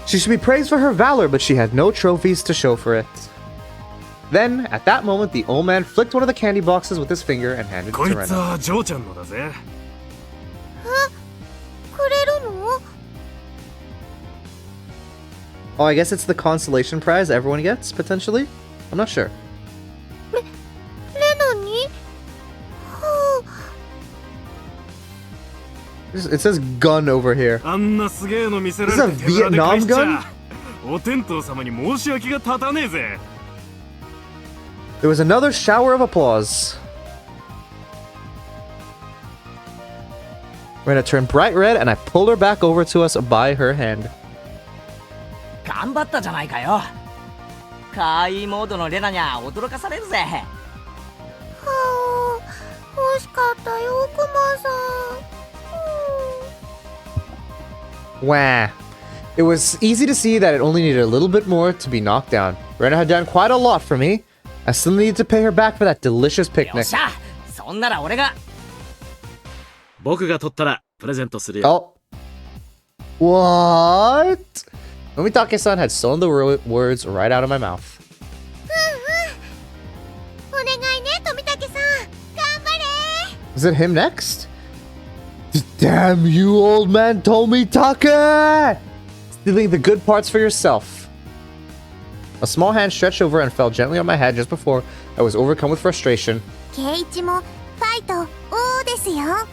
She should be praised for her valor, but she had no trophies to show for it. Then, at that moment, the old man flicked one of the candy boxes with his finger and handed it to Rena. Oh, I guess it's the consolation prize everyone gets, potentially? I'm not sure. It says gun over here. This is a Vietnam gun? There was another shower of applause. Rena turned bright red and I pulled her back over to us by her hand. 頑張ったじゃないかよ。かわいいモードのレナにゃ驚かされるぜ。惜しかったよ、クマさん。Wah. It was easy to see that it only needed a little bit more to be knocked down. Rena had done quite a lot for me. I still needed to pay her back for that delicious よ picnic. っしゃ、そんなら俺が。僕が取ったらプレゼントするよ。 Oh. What? Nomitake-san had stolen the words right out of my mouth. お願いね、富武さん。頑張れ。 Is it him next? Damn you, old man Tomitake! Stealing the good parts for yourself. A small hand stretched over and fell gently on my head just before I was overcome with frustration. ケイイチもファイト王ですよ。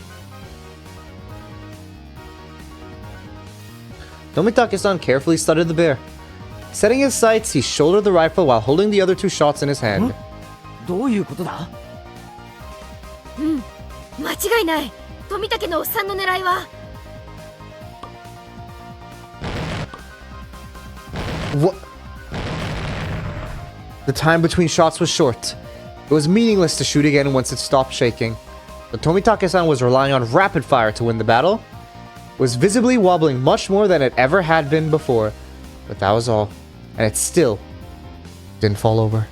Nomitake-san carefully studied the bear. Setting his sights, he shouldered the rifle while holding the other 2 shots in his hand. どういうことだ？間違いない。富武のおっさんの狙いは。What? The time between shots was short. It was meaningless to shoot again once it stopped shaking. But Tomitake-san was relying on rapid fire to win the battle. It was visibly wobbling much more than it ever had been before. But that was all. And it still didn't fall over.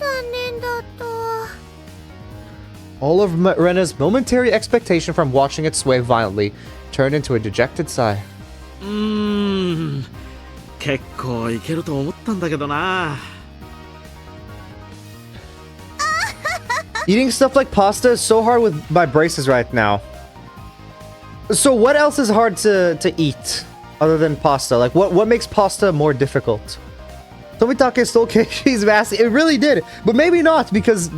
残念だった。 All of Rena's momentary expectation from watching it sway violently turned into a dejected sigh. 結構いけると思ったんだけどな。Eating stuff like pasta is so hard with my braces right now. So what else is hard to eat other than pasta? Like what makes pasta more difficult? Tomitake stole Keiichi's mask. It really did, but maybe not because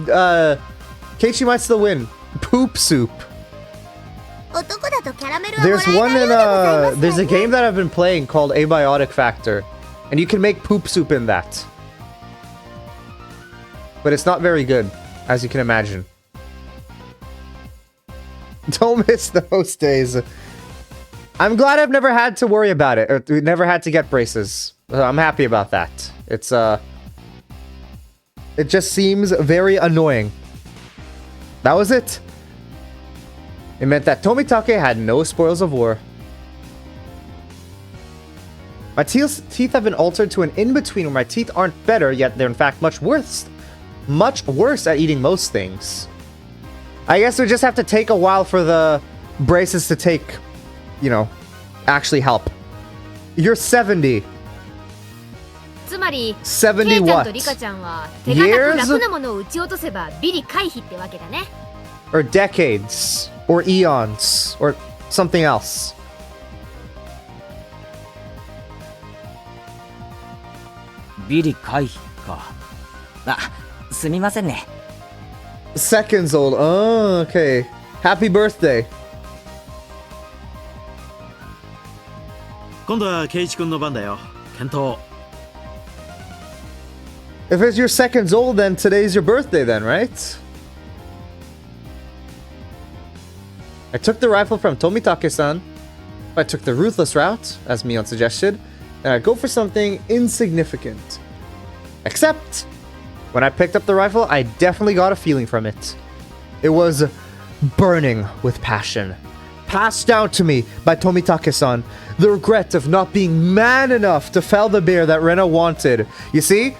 Keiichi might still win. Poop soup. 男だとキャラメルはもら There's えないよう one で in ございます there's a ね。 game that I've been playing called Abiotic Factor, and you can make poop soup in that. But it's not very good. as you can imagine. Don't miss those days. I'm glad I've never had to worry about it, or never had to get braces. I'm happy about that. It's it just seems very annoying. That was it. It meant that Tomitake had no spoils of war. My teeth have been altered to an in-between where my teeth aren't better, yet they're in fact much worse at eating most things. I guess we just have to take a while for the braces to take, you know, actually help. You're 70. つまり、ケイ 70 ちゃん what? とリカちゃんは手堅く Years? 楽なものを撃ち落とせばビリ回避ってわけだね。Or decades. Or eons. Or something else. ビリ回避か。あ、すみませんね。Seconds old. Oh, okay. Happy birthday. 今度はケイイチ君の番だよ。検討。If it's your seconds old, then today's your birthday then, right? I took the rifle from Tomitake-san. I took the ruthless route, as Mion suggested, and I'd go for something insignificant. Except, when I picked up the rifle, I definitely got a feeling from it. It was burning with passion. Passed down to me by Tomitake-san. The regret of not being man enough to fell the bear that Rena wanted. You see?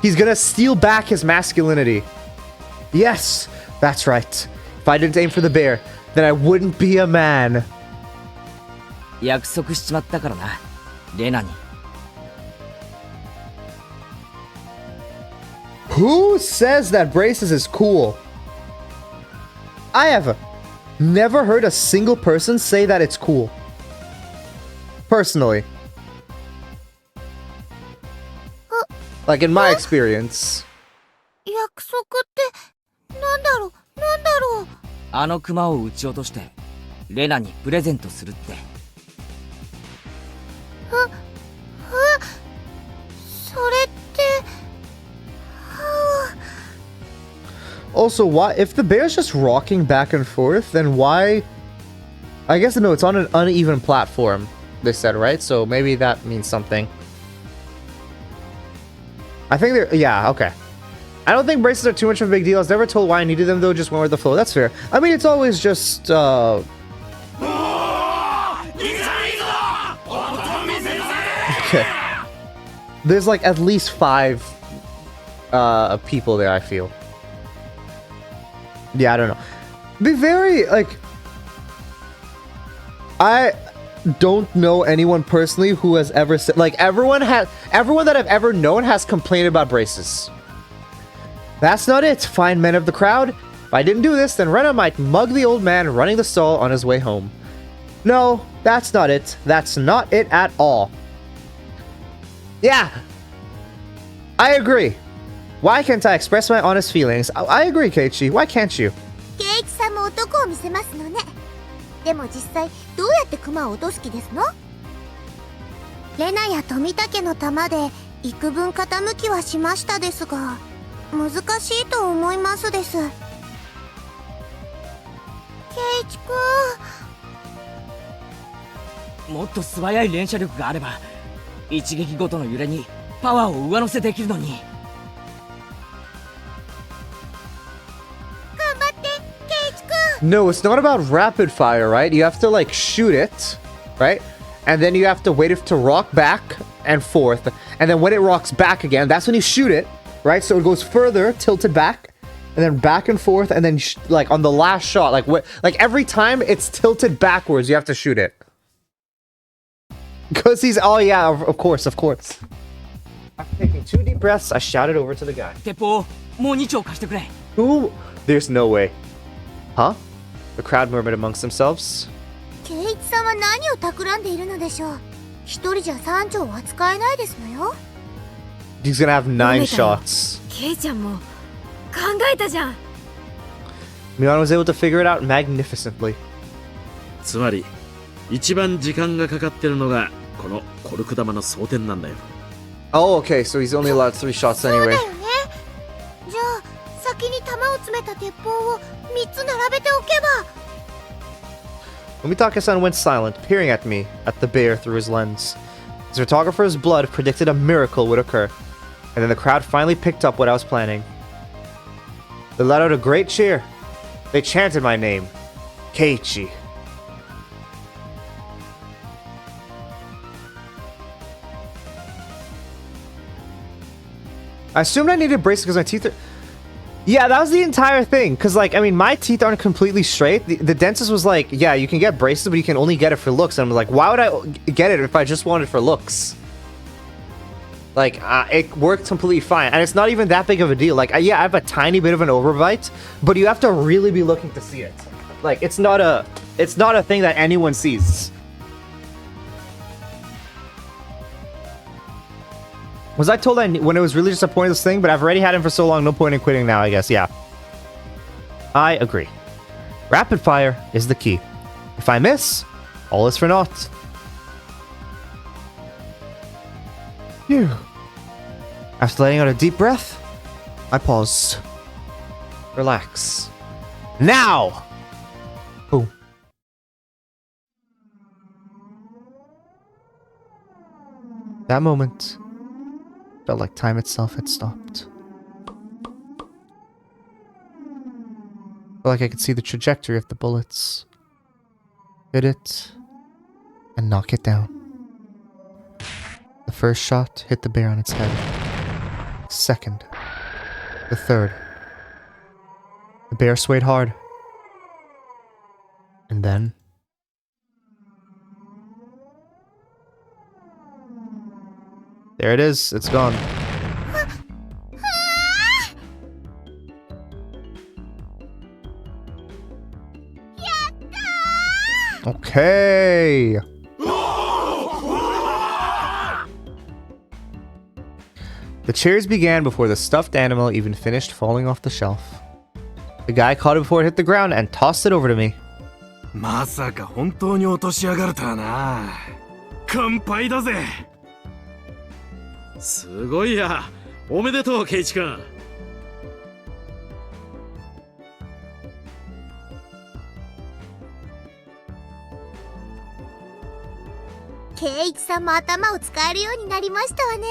He's gonna steal back his masculinity. Yes, that's right. If I didn't aim for the bear, then I wouldn't be a man. 約束しちまったからな、レナに。Who says that braces is cool? I have never heard a single person say that it's cool. Personally. Like in my experience. 約束ってなんだろう。あのクマを撃ち落としてレナにプレゼントするって。それって。Also, why if the bear's just rocking back and forth, then why? I guess no, it's on an uneven platform, they said, right? So maybe that means something. I think they're, yeah, okay. I don't think braces are too much of a big deal. I was never told why I needed them though, just went with the flow. That's fair. I mean, it's always just, okay. There's like at least 5 people there, I feel. Yeah, I don't know. Be very, like, I don't know anyone personally who has ever said, like, everyone that I've ever known has complained about braces. That's not it, fine men of the crowd. If I didn't do this, then Rena might mug the old man running the stall on his way home. No, that's not it. That's not it at all. Yeah, I agree. Why can't I express my honest feelings? I agree, Keiichi. Why can't you? ケイイチさんも男を見せますのね。でも実際どうやってクマを落とす気ですの？レナや富武の玉で幾分傾きはしましたですが、難しいと思いますです。ケイイチくん。もっと素早い連射力があれば一撃ごとの揺れにパワーを上乗せできるのに。頑張って、ケイイチくん。 No, it's not about rapid fire, right? You have to, like, shoot it, right? And then you have to wait it to rock back and forth. And then when it rocks back again, that's when you shoot it, right? So it goes further, tilted back, and then back and forth, and then, like, on the last shot, like, every time it's tilted backwards, you have to shoot it. Because he's, oh yeah, of course. After taking 2 deep breaths, I shouted over to the guy. 鉄砲もう2丁貸してくれ。 Who? There's no way. Huh? The crowd murmured amongst themselves. ケイイチさんは何を企んでいるのでしょう。一人じゃ3丁は使えないですのよ。 He's gonna have 9 shots. ケイちゃんも考えたじゃん。 Mion was able to figure it out magnificently. つまり一番時間がかかってるのがこのコルク玉の装填なんだよ。 Oh, okay, so he's only allowed 3 shots そうだ anyway. よね。じゃあ先に玉た鉄砲を3つ並べておけば。 Umitake-san went silent, peering at me, at the bear through his lens. His photographer's blood predicted a miracle would occur, and then the crowd finally picked up what I was planning. They let out a great cheer. They chanted my name, Keiichi. I assumed I needed braces because my teeth are... Yeah, that was the entire thing. Because, like, I mean, my teeth aren't completely straight. The dentist was like, yeah, you can get braces, but you can only get it for looks. And I'm like, why would I get it if I just wanted for looks? Like, it worked completely fine. And it's not even that big of a deal. Like, yeah, I have a tiny bit of an overbite, but you have to really be looking to see it. Like, it's not a thing that anyone sees. Was I told when it was really just a pointless thing, but I've already had him for so long, no point in quitting now, I guess, yeah. I agree. Rapid fire is the key. If I miss, all is for naught. Phew. After letting out a deep breath, I paused. Relax. Now! Boom. That moment felt like time itself had stopped. Felt like I could see the trajectory of the bullets. Hit it and knock it down. The first shot hit the bear on its head. Second. The third. The bear swayed hard. And then... there it is. It's gone. Okay. The cheers began before the stuffed animal even finished falling off the shelf. The guy caught it before it hit the ground and tossed it over to me. まさか本当に落としやがるとはな。乾杯だぜ。すごいや。おめでとう、ケイチ君。圭一さんも頭を使えるようになりましたわね。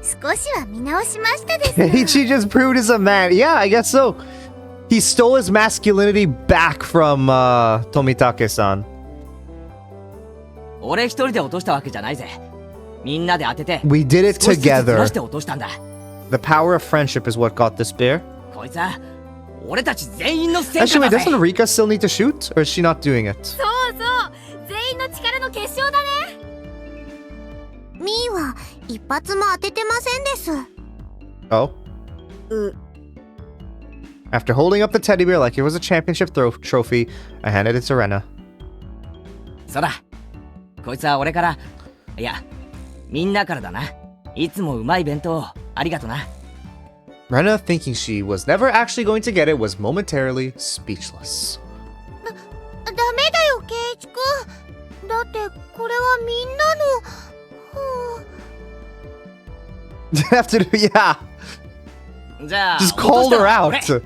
少しは見直しましたです。Keiichi just proved he's a man. Yeah, I guess so. He stole his masculinity back from Tomitake-san. 俺一人で落としたわけじゃないぜ。みんなで当てて。 We did it 少しずつず together. らして落としたんだ。The power of friendship is what got this bear. こいつは俺たち全員の戦果 Actually, だ wait, ぜ。 doesn't Rika still need to shoot? Or is she not doing it? そうそう全員の力の結晶だね。ミーは一発も当ててませんです。 Oh? After holding up the teddy bear like it was a championship trophy, I handed it to Rena. そうだ。こいつは俺から、いや、みんなからだな。いつもうまい弁当ありがとな。Rena, thinking she was never actually going to get it, was momentarily speechless. ダメだよ、圭一くん。だってこれはみんなの。Have to do, yeah. じゃあ、 Just 落と called した her のは out.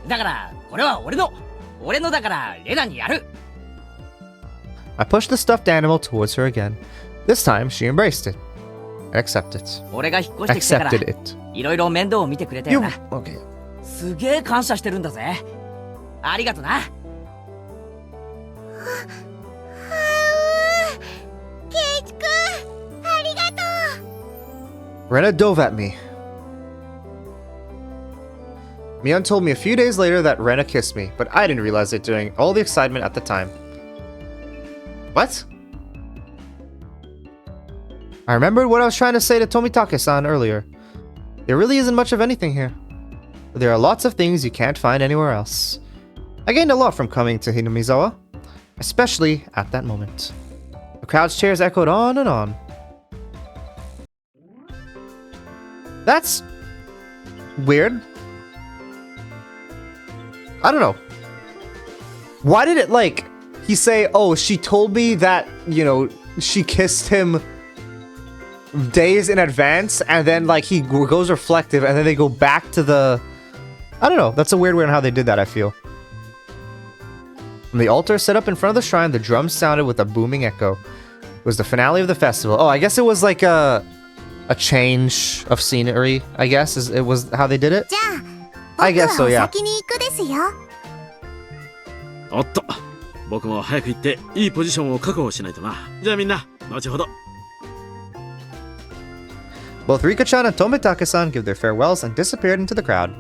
俺だからこれは俺のだからレナにやる。 I pushed the stuffed animal towards her again. This time, she embraced it. And accepted. 俺が引っ越してきてから Accepted it. いろいろ面倒を見てくれた You... よな。 Okay. すげえ感謝してるんだぜ。ありがとな。圭一くん、ありがとう。 Rena dove at me. Mion told me a few days later that Rena kissed me, but I didn't realize it during all the excitement at the time. What? I remembered what I was trying to say to Tomitake-san earlier. There really isn't much of anything here. But there are lots of things you can't find anywhere else. I gained a lot from coming to Hinamizawa, especially at that moment. The crowd's cheers echoed on and on. That's weird. I don't know. Why did it, like, he say, oh, she told me that, you know, she kissed him days in advance, and then like he goes reflective, and then they go back to the. I don't know. That's a weird way on how they did that. I feel. From the altar set up in front of the shrine, the drums sounded with a booming echo. It was the finale of the festival. Oh, I guess it was like a change of scenery. I guess it was how they did it. I guess so. Yeah. 先に行くですよ。おっと、僕も早く行っていいポジションを確保しないとな。じゃあみんな、後ほど。Both Rika-chan and Tomitake-san give their farewells and disappeared into the crowd.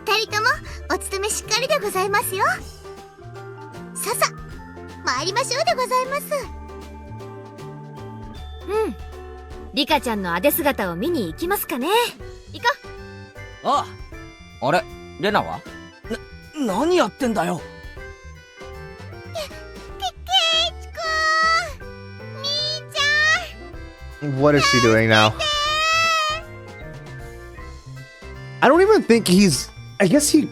二人ともお勤めしっかりでございますよ。ささ、参りましょうでございます。うん。リカちゃんのあで姿を見に行きますかね。行こう。ああ、あれレナは何やってんだよ。What is she doing now? I don't even think he's. I guess he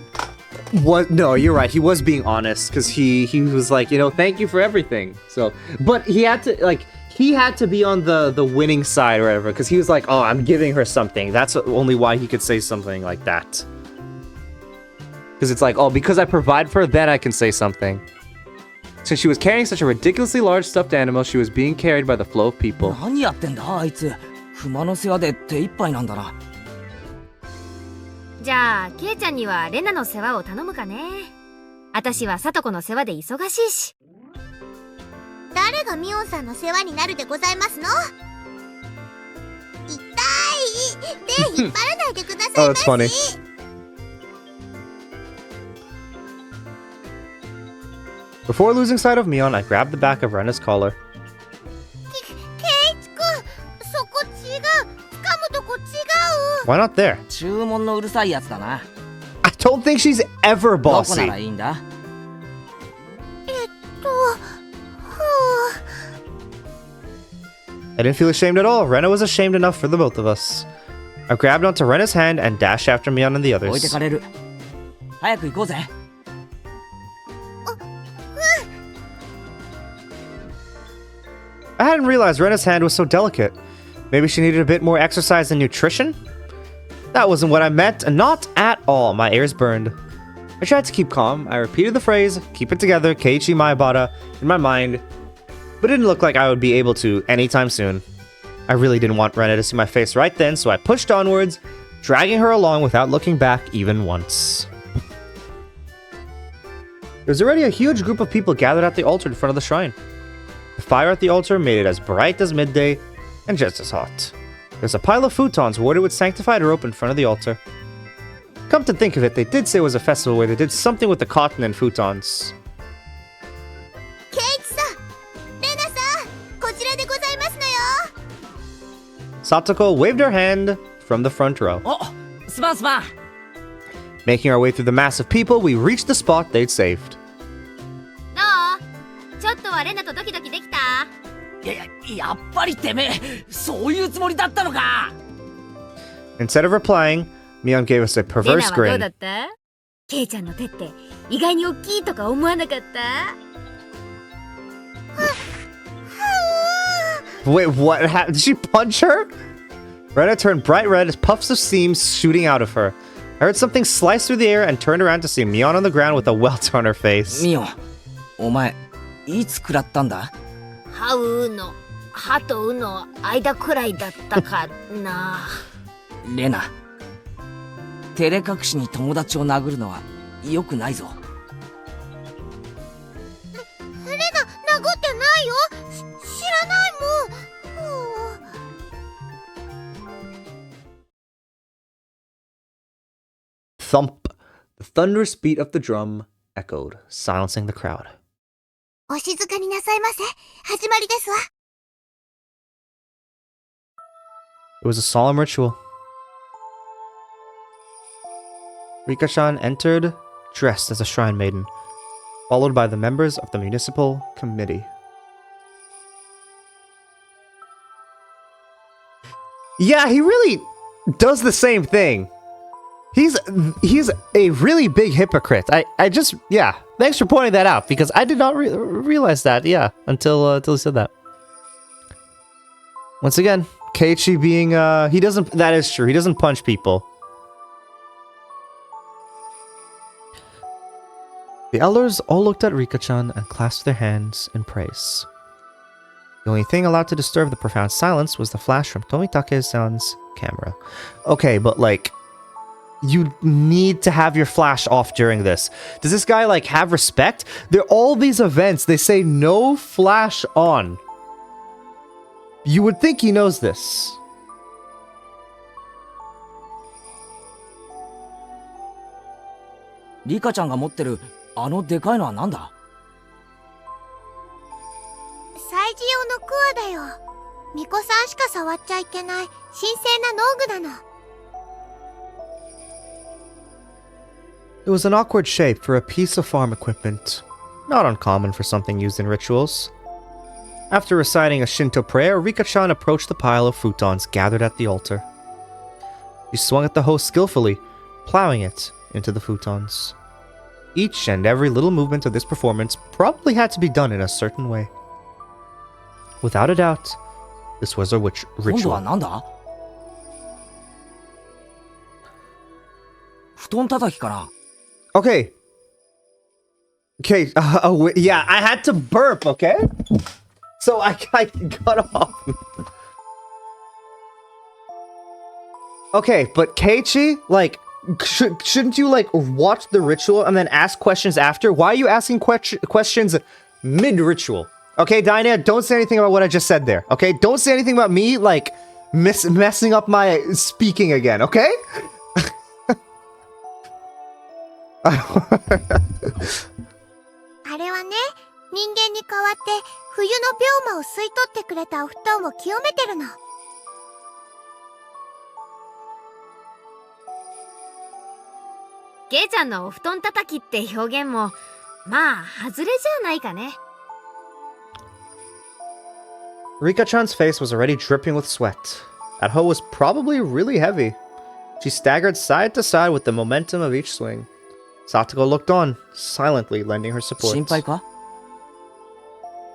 was. No, you're right. He was being honest because he was like, you know, thank you for everything. So, but he had to like. He had to be on the winning side or whatever, because he was like, oh, I'm giving her something. That's only why he could say something like that. Because it's like, oh, because I provide for her, then I can say something. Since she was carrying such a ridiculously large stuffed animal, she was being carried by the flow of people. 何やってんだあいつ。熊の世話で手一杯なんだな。じゃあ、ケイちゃんにはレナの世話を頼むかね。私はサトコの世話で忙しいし。誰がミオンさんの世話になるでございますの？痛い。手引っ張らないでくださいまし。Oh, that's funny. Before losing sight of Mion, I grabbed the back of Rena's collar. ケイチ君、そこ違う。掴むとこ違う。 Why not there? 注文のうるさいやつだな。 I don't think she's ever どこな bossy. らいいんだ？I didn't feel ashamed at all. Rena was ashamed enough for the both of us. I grabbed onto Rena's hand and dashed after Mion and the 置いて others. かれる。早く行こうぜ。I hadn't realized Rena's hand was so delicate. Maybe she needed a bit more exercise and nutrition? That wasn't what I meant, and not at all. My ears burned. I tried to keep calm. I repeated the phrase, keep it together, Keiichi Maebara, in my mind, but it didn't look like I would be able to anytime soon. I really didn't want Rena to see my face right then, so I pushed onwards, dragging her along without looking back even once. There was already a huge group of people gathered at the altar in front of the shrine. The fire at the altar made it as bright as midday, and just as hot. There's a pile of futons watered with sanctified rope in front of the altar. Come to think of it, they did say it was a festival where they did something with the cotton and futons. ケイチさん、レナさん、こちらでございますのよ。 Satoko waved her hand from the front row. お、すまんすまん。 Making our way through the mass of people, we reached the spot they'd saved. どう？ちょっとはレナとドキドキできた？やっぱりてめえ、そういうつもりだったのか。 Instead of replying, Mion gave us a レナ perverse はどう grin. だった？ケイちゃんの手って意外に大きいとか思わなかった？ Wait, what? Did she punch her? Rena turned bright red as puffs of steam shooting out of her. I heard something slice through the air and turned around to see Mion on the ground with a welt on her face. ミオン、お前いつ食らったんだ？歯うの歯とうの間くらいだったかな。レナ、照れ隠しに友達を殴るのは良くないぞ。レナ、殴ってないよ。知らないもん。Thump. The thunderous beat of the drum echoed, silencing the crowd. お静かになさいませ。始まりですわ。 It was a solemn ritual. Rika-chan entered, dressed as a shrine maiden, followed by the members of the municipal committee. Yeah, he really does the same thing. He's a really big hypocrite. I just, yeah. Thanks for pointing that out, because I did not realize that, yeah, until he said that. Once again, Keiichi being, he doesn't, that is true, he doesn't punch people. The elders all looked at Rika-chan and clasped their hands in praise. The only thing allowed to disturb the profound silence was the flash from Tomitake-san's camera. Okay, but like, you need to have your flash off during this. Does this guy like have respect? There are all these events, they say no flash on. You would think he knows this. Rika ちゃんが持ってるあのでかいのはなんだ？祭事用のクワだよ。巫女さんしか触っちゃいけない神聖な農具なの。It was an awkward shape for a piece of farm equipment, not uncommon for something used in rituals. After reciting a Shinto prayer, Rika-chan approached the pile of futons gathered at the altar. She swung at the hose skillfully, plowing it into the futons. Each and every little movement of this performance probably had to be done in a certain way. Without a doubt, this was a 今度は ritual. なんだ？布団叩きかな？ Okay. Okay, yeah, I had to burp, okay? So I got off. Okay, but Keiichi, like, shouldn't you, like, watch the ritual and then ask questions after? Why are you asking questions mid-ritual? Okay, Dinah, don't say anything about what I just said there, okay? Don't say anything about me, like, messing up my speaking again, okay? あれはね、人間に代わって冬の病魔を吸い取ってくれたお布団を清めてるの。ケイちゃんのお布団叩きって表現もまあ外れじゃないかね。Rika-chan's face was already dripping with sweat. That hoe was probably really heavy. She staggered side to side with the momentum of each swing. Satoko looked on, silently lending her support. 心配か？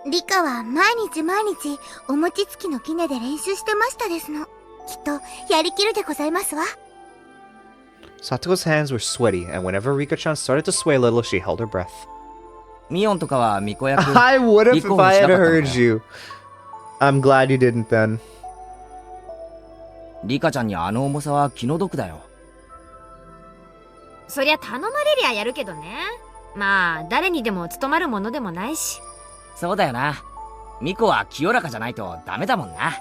リカは毎日お餅つきの杵で練習してましたですの。きっとやりきるでございますわ。Satoko's hands were sweaty, and whenever Rika-chan started to sway a little, she held her breath. ミオンとかは巫女役 I would have if 立候補 I しな had かったの heard かよ。 you. I'm glad you didn't then. リカちゃんにあの重さは気の毒だよ。そりゃ頼まれりゃやるけどね。まあ誰にでも務まるものでもないし。そうだよな。ミコは清らかじゃないとダメだもんな。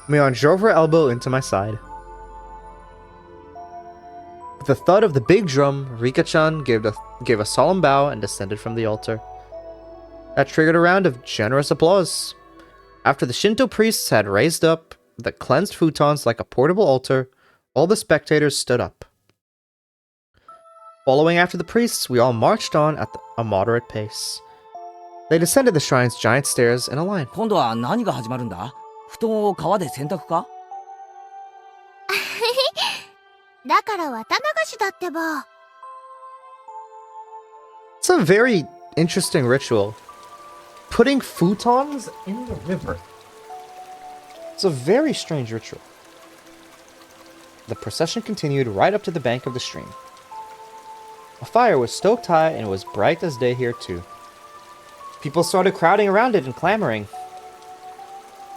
Mion drove her elbow into my side. With the thud of the big drum, Rika-chan gave a solemn bow and descended from the altar. That triggered a round of generous applause. After the Shinto priests had raised up the cleansed futons like a portable altar, all the spectators stood up. Following after the priests, we all marched on at a moderate pace. They descended the shrine's giant stairs in a line. 今度は何が始まるんだ？布団を川で洗濯か？だから綿流しだってば。It's a very interesting ritual. Putting futons in the river. It's a very strange ritual. The procession continued right up to the bank of the stream. A fire was stoked high and it was bright as day here too. People started crowding around it and clamoring.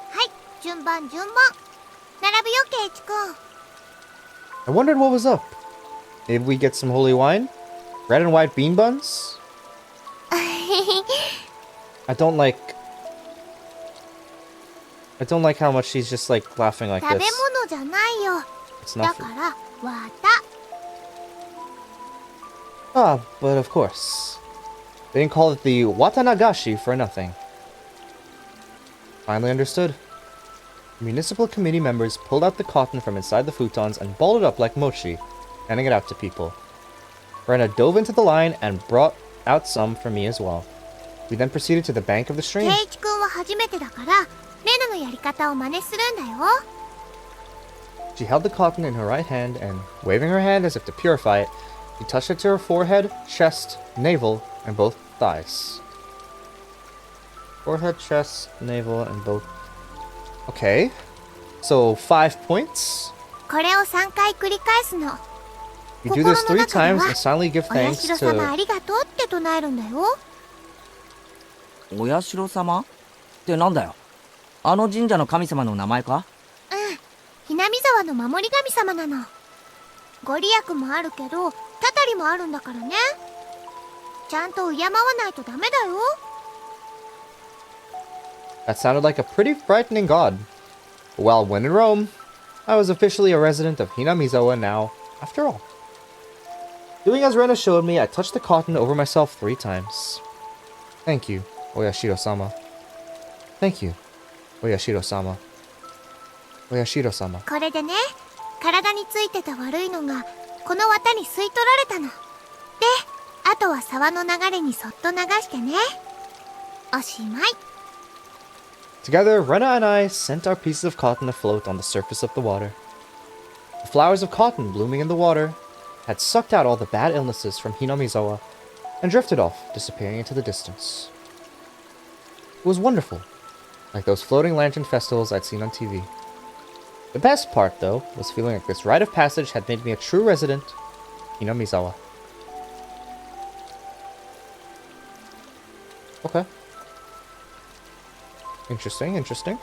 はい、順番。並ぶよ、ケイチ君。I wondered what was up. Maybe we get some holy wine? Red and white bean buns? I don't like how much she's just like laughing like 食べ this. 物じゃないよ。 It's だ not か food. ら、綿。Ah, but of course. They didn't call it the Watanagashi for nothing. Finally understood. Municipal committee members pulled out the cotton from inside the futons and balled it up like mochi, handing it out to people. Brenna dove into the line and brought out some for me as well. We then proceeded to the bank of the ケ stream. イチ君は初めてだから、レナのやり方を真似するんだよ。 She held the cotton in her right hand and, waving her hand as if to purify it, she touched it to her forehead, chest, navel, and both thighs. Forehead, chest, navel, and both. Okay. So 5 points. これを3回繰り返すの。 You do this 3心の中では times and silently give お社 thanks 様あ to... りがとうって唱えるんだよ。お社様ってなんだよ。あの神社の神様の名前か？ひなみ沢の守り神様なの。ご利益もあるけど、たたりもあるんだからね。ちゃんと敬わないとダメだよ。That sounded like a pretty frightening god. Well, when in Rome, I was officially a resident of Hinamizawa now, after all. Doing as Rena showed me, I touched the cotton over myself 3 times. Thank you, Oyashiro-sama. Thank you, Oyashiro-sama. Oyashiro-sama. これでね、体についてた悪いのが、この綿に吸い取られたの。で、あとは沢の流れにそっと流してね。おしまい。Together, Rena and I sent our pieces of cotton afloat on the surface of the water. The flowers of cotton blooming in the water had sucked out all the bad illnesses from Hinamizawa and drifted off, disappearing into the distance. It was wonderful, like those floating lantern festivals I'd seen on TV. The best part, though, was feeling like this rite of passage had made me a true resident, Hinamizawa. Okay. Interesting, interesting.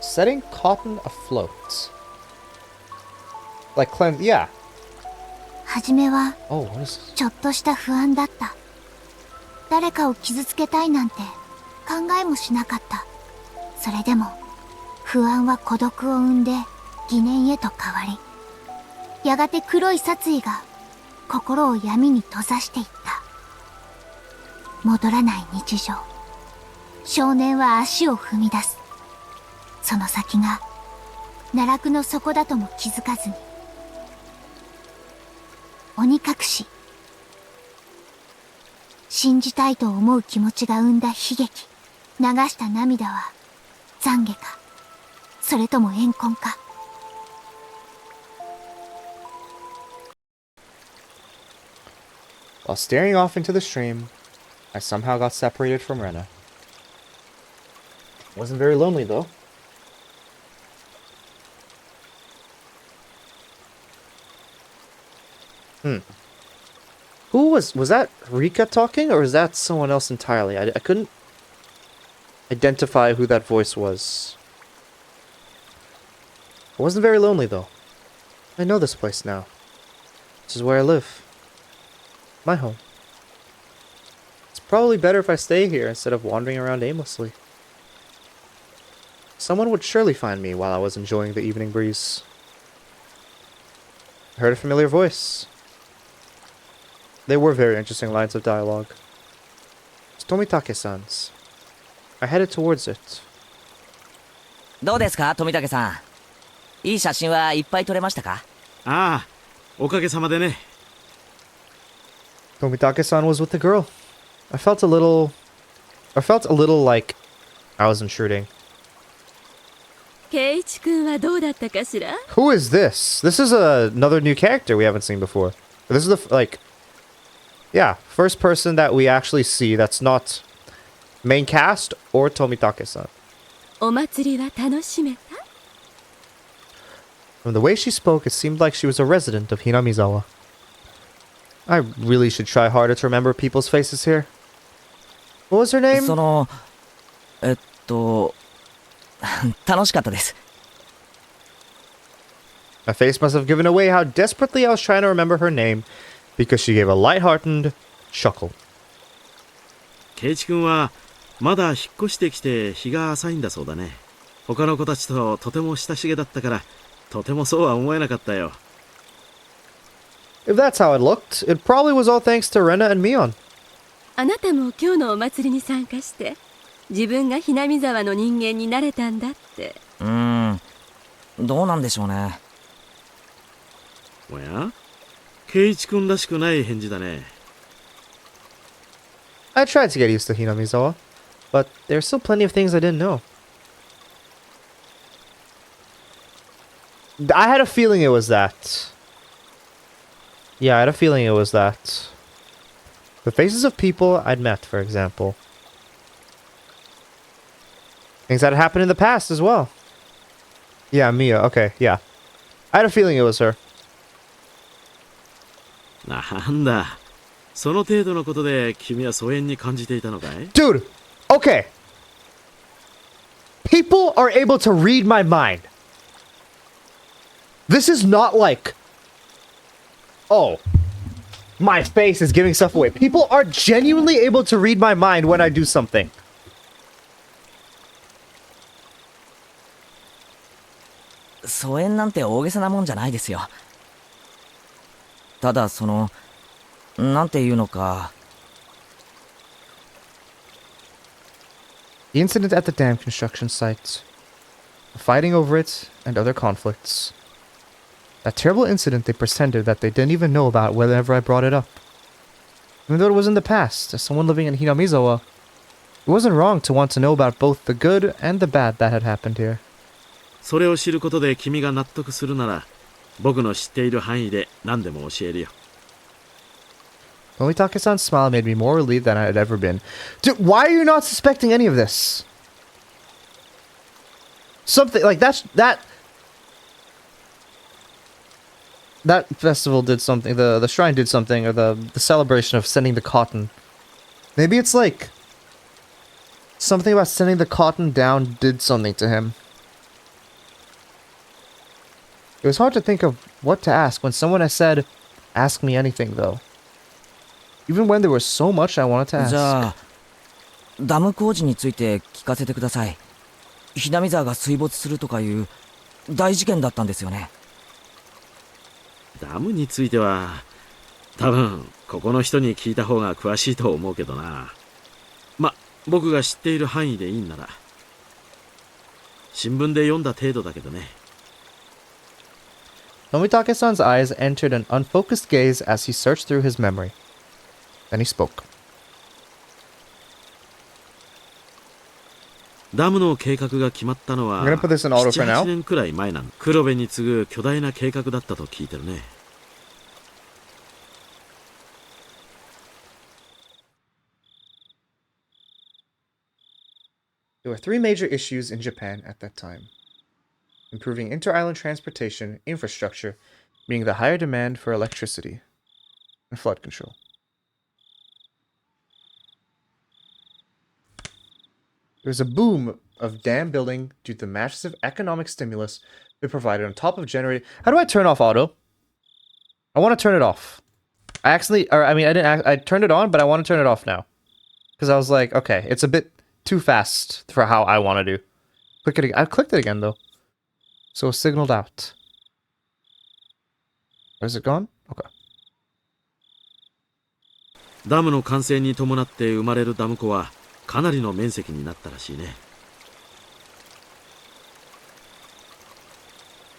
Setting cotton afloat. Like cleanse, yeah. はじめは Oh, what is this? ちょっとした不安だった。誰かを傷つけたいなんて考えもしなかった。それでも不安は孤独を生んで疑念へと変わり、やがて黒い殺意が心を闇に閉ざしていった。戻らない日常。少年は足を踏み出す。その先が奈落の底だとも気づかずに。鬼隠し。信じたいと思う気持ちが生んだ悲劇。流した涙は懺悔か、それとも怨恨か。While staring off into the stream, I somehow got separated from Rena. Wasn't very lonely though. Who was that Rika talking, or is that someone else entirely? I couldn't identify who that voice was. I wasn't very lonely though. I know this place now. This is where I live. My home. It's probably better if I stay here instead of wandering around aimlessly. Someone would surely find me while I was enjoying the evening breeze. I heard a familiar voice. They were very interesting lines of dialogue. It's Tomitake-san's. I headed towards it. どうですか、富武さん。いい写真はいっぱい撮れましたか？ああ、おかげさまでね。Tomitake-san was with the girl. I felt a little like I was intruding. 圭一君はどうだったかしら？ Who is this? This is another new character we haven't seen before. This is first person that we actually see that's not main cast or Tomitake-san. お祭りは楽しめた？ From the way she spoke, it seemed like she was a resident of Hinamizawa. I really should try harder to remember people's faces here. What was her name? その、楽しかったです。My face must have given away how desperately I was trying to remember her name because she gave a lighthearted chuckle. 圭一君はまだ引っ越してきて日が浅いんだそうだね。他の子たちととても親しげだったから、とてもそうは思えなかったよ。If that's how it looked, it probably was all thanks to Rena and Mion. あなたも今日のお祭りに参加して、自分がひなみ沢の人間になれたんだって。どうなんでしょうね。おや？圭一君らしくない返事だね。I tried to get used to Hinamizawa, but there's still plenty of things I didn't know. I had a feeling it was that. Yeah, I had a feeling it was that. The faces of people I'd met, for example. Things that had happened in the past as well. Yeah, Mia. Okay, yeah. I had a feeling it was her. なんだ。その程度のことで君は疎遠に感じていたのかい？ Dude, okay. People are able to read my mind. This is not like, oh, my face is giving stuff away. People are genuinely able to read my mind when I do something. 疎遠なんて大げさなもんじゃないですよ。ただなんていうのか。 The incident at the dam construction site, the fighting over it, and other conflicts. That terrible incident they pretended that they didn't even know about whenever I brought it up. Even though it was in the past, as someone living in Hinamizawa, it wasn't wrong to want to know about both the good and the bad that had happened here. それを知ることで君が納得するなら、僕の知っている範囲で何でも教えるよ。Onitake-san's smile made me more relieved than I had ever been. Dude, why are you not suspecting any of this? Something like that festival did something, the shrine did something, or the celebration of sending the cotton. Maybe it's like something about sending the cotton down did something to him. It was hard to think of what to ask when someone had said, "Ask me anything," though. Even when there was so much I wanted to ask. じゃあダム工事について聞かせてください。ひなみ沢が水没するとかいう大事件だったんですよね。ダムについては、多分ここの人に聞いた方が詳しいと思うけどな。ま、僕が知っている範囲でいいんなら。新聞で読んだ程度だけどね。Nomitake-san's eyes entered an unfocused gaze as he searched through his memory. Then he spoke. ダムの計画が決まったのは I'm gonna put this in auto for now. 7、8年くらい前なの。黒部に次ぐ巨大な計画だったと聞いてるね。There were three major issues in Japan at that time. Improving inter-island transportation infrastructure, meaning the higher demand for electricity, and flood control. There was a boom of dam building due to the massive economic stimulus they provided on top of generating. How do I turn off auto? I want to turn it off. I didn't. I turned it on, but I want to turn it off now because I was like, okay, it's a bit too fast for how I want to do. Click it again. I clicked it again though, so it's signaled out. Is it gone? Okay. ダムの完成に伴って生まれるダム湖はかなりの面積になったらしいね。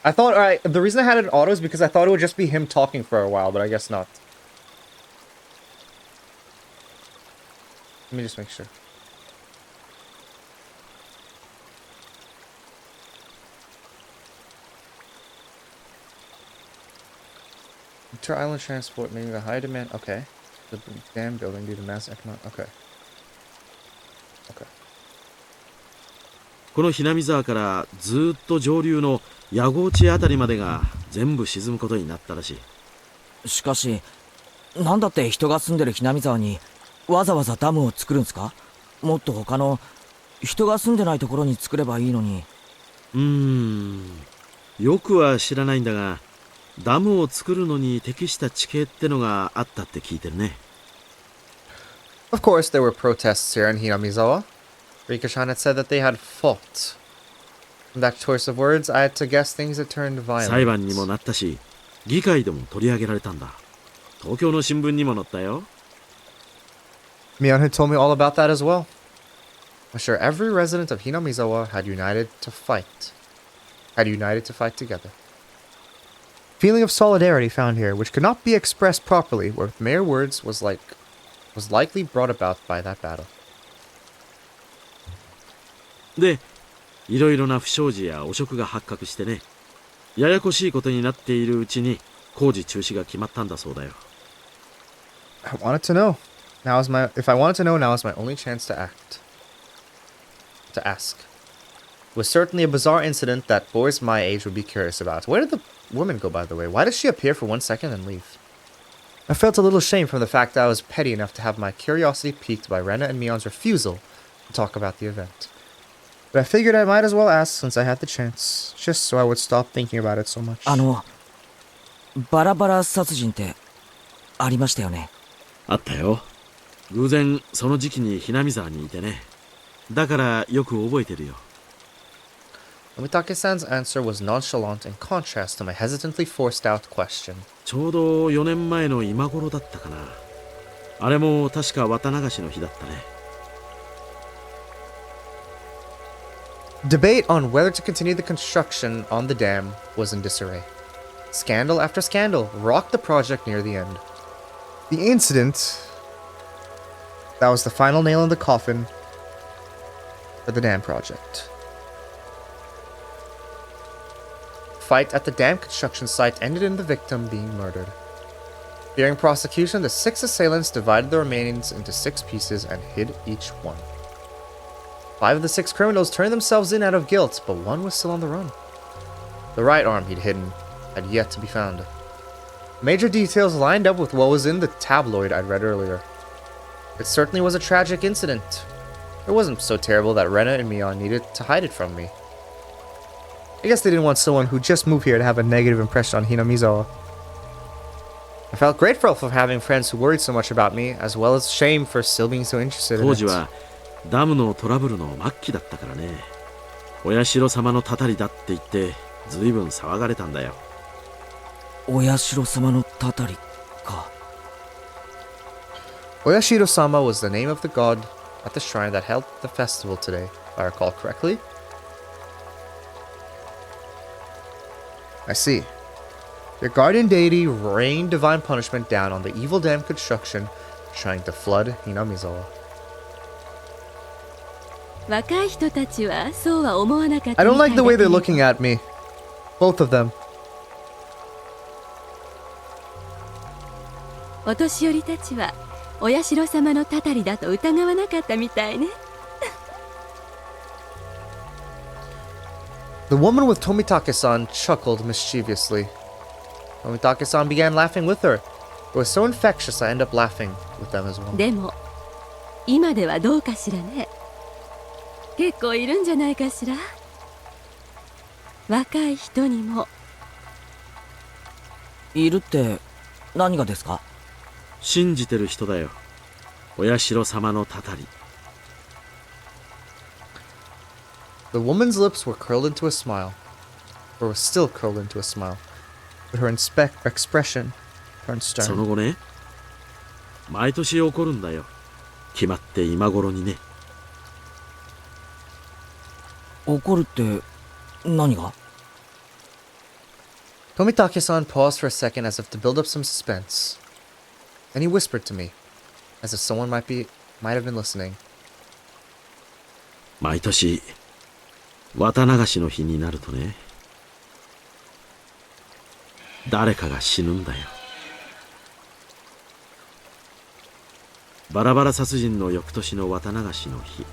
I thought, alright, the reason I had it in auto is because I thought it would just be him talking for a while, but I guess not. Let me just make sure. Inter-island transport, meaning the high demand. Okay. The dam building due to mass economic. Okay. Okay. このひなみ沢からずっと上流の矢郷地あたりまでが全部沈むことになったらしい。しかしなんだって人が住んでるひなみ沢にわざわざダムを作るんですか？もっと他の人が住んでないところに作ればいいのに。よくは知らないんだが、ダムを作るのに適した地形ってのがあったって聞いてるね。Of course, there were protests here in Hinamizawa. Rika-chan had said that they had fought. From that choice of words, I had to guess things had turned 裁判に violent. もなったし、議会でも取り上げられたんだ。東京の新聞にも載ったよ。Mion had told me all about that as well. I'm sure every resident of Hinamizawa had united to fight together. Feeling of solidarity found here, which could not be expressed properly with mere words, was likely brought about by that battle. で、いろいろな不祥事や汚職が発覚してね、ややこしいことになっているうちに工事中止が決まったんだそうだよ。I wanted to know. If I wanted to know, now is my only chance to act. To ask. It was certainly a bizarre incident that boys my age would be curious about. Where did the woman go, by the way? Why does she appear for 1 second and leave? I felt a little shame from the fact that I was petty enough to have my curiosity piqued by Rena and Mion's refusal to talk about the event. But I figured I might as well ask since I had the chance, just so I would stop thinking about it so much. バラバラ殺人ってありましたよね。あったよ。偶然その時期にひなみ沢にいてね。だからよく覚えてるよ。Omitake-san's answer was nonchalant in contrast to my hesitantly forced out question. ちょうど4年前の今頃だったかな。あれも確か綿流しの日だったね。Debate on whether to continue the construction on the dam was in disarray. Scandal after scandal rocked the project near the end. The incident that was the final nail in the coffin for the dam project. Fight at the dam construction site ended in the victim being murdered. Fearing prosecution, the 6 assailants divided the remains into 6 pieces and hid each one. 5 of the 6 criminals turned themselves in out of guilt, but 1 was still on the run. The right arm he'd hidden had yet to be found. Major details lined up with what was in the tabloid I'd read earlier. It certainly was a tragic incident. It wasn't so terrible that Rena and Mion needed to hide it from me. I guess they didn't want someone who just moved here to have a negative impression on Hinamizawa. I felt grateful for having friends who worried so much about me, as well as shame for still being so interested in 当 it. 時はダムのトラブルの末期だったからね。お社様のたたりだって言ってずいぶん騒がれたんだよ。お社様のたたりか。Oyashiro-sama was the name of the god at the shrine that held the festival today, if I recall correctly. I see. Your guardian deity rained divine punishment down on the evil dam construction trying to flood Hinamizawa. 若い人たちはそうは思わなかった I don't みたい like だ the way け they're ど looking at me. Both of them. お年寄りたちはお社様のたたりだと疑わなかったみたいね。The woman with Tomitake-san chuckled mischievously. Tomitake-san began laughing with her. It was so infectious I ended up laughing with them as well. でも今ではどうかしらね。結構いるんじゃないかしら。若い人にも。いるって何がですか？信じてる人だよ。お社様のたたり。The woman's lips were curled into a smile, or was still curled into a smile, but her expression turned その stern. 後ね、毎年起こるんだよ。決まって今頃にね。怒るって何が？ Tomitake-san paused for a second as if to build up some suspense. Then he whispered to me, as if someone might have been listening. 毎年綿流しの日になるとね、誰かが死ぬんだよ。バラバラ殺人の翌年の綿流しの日、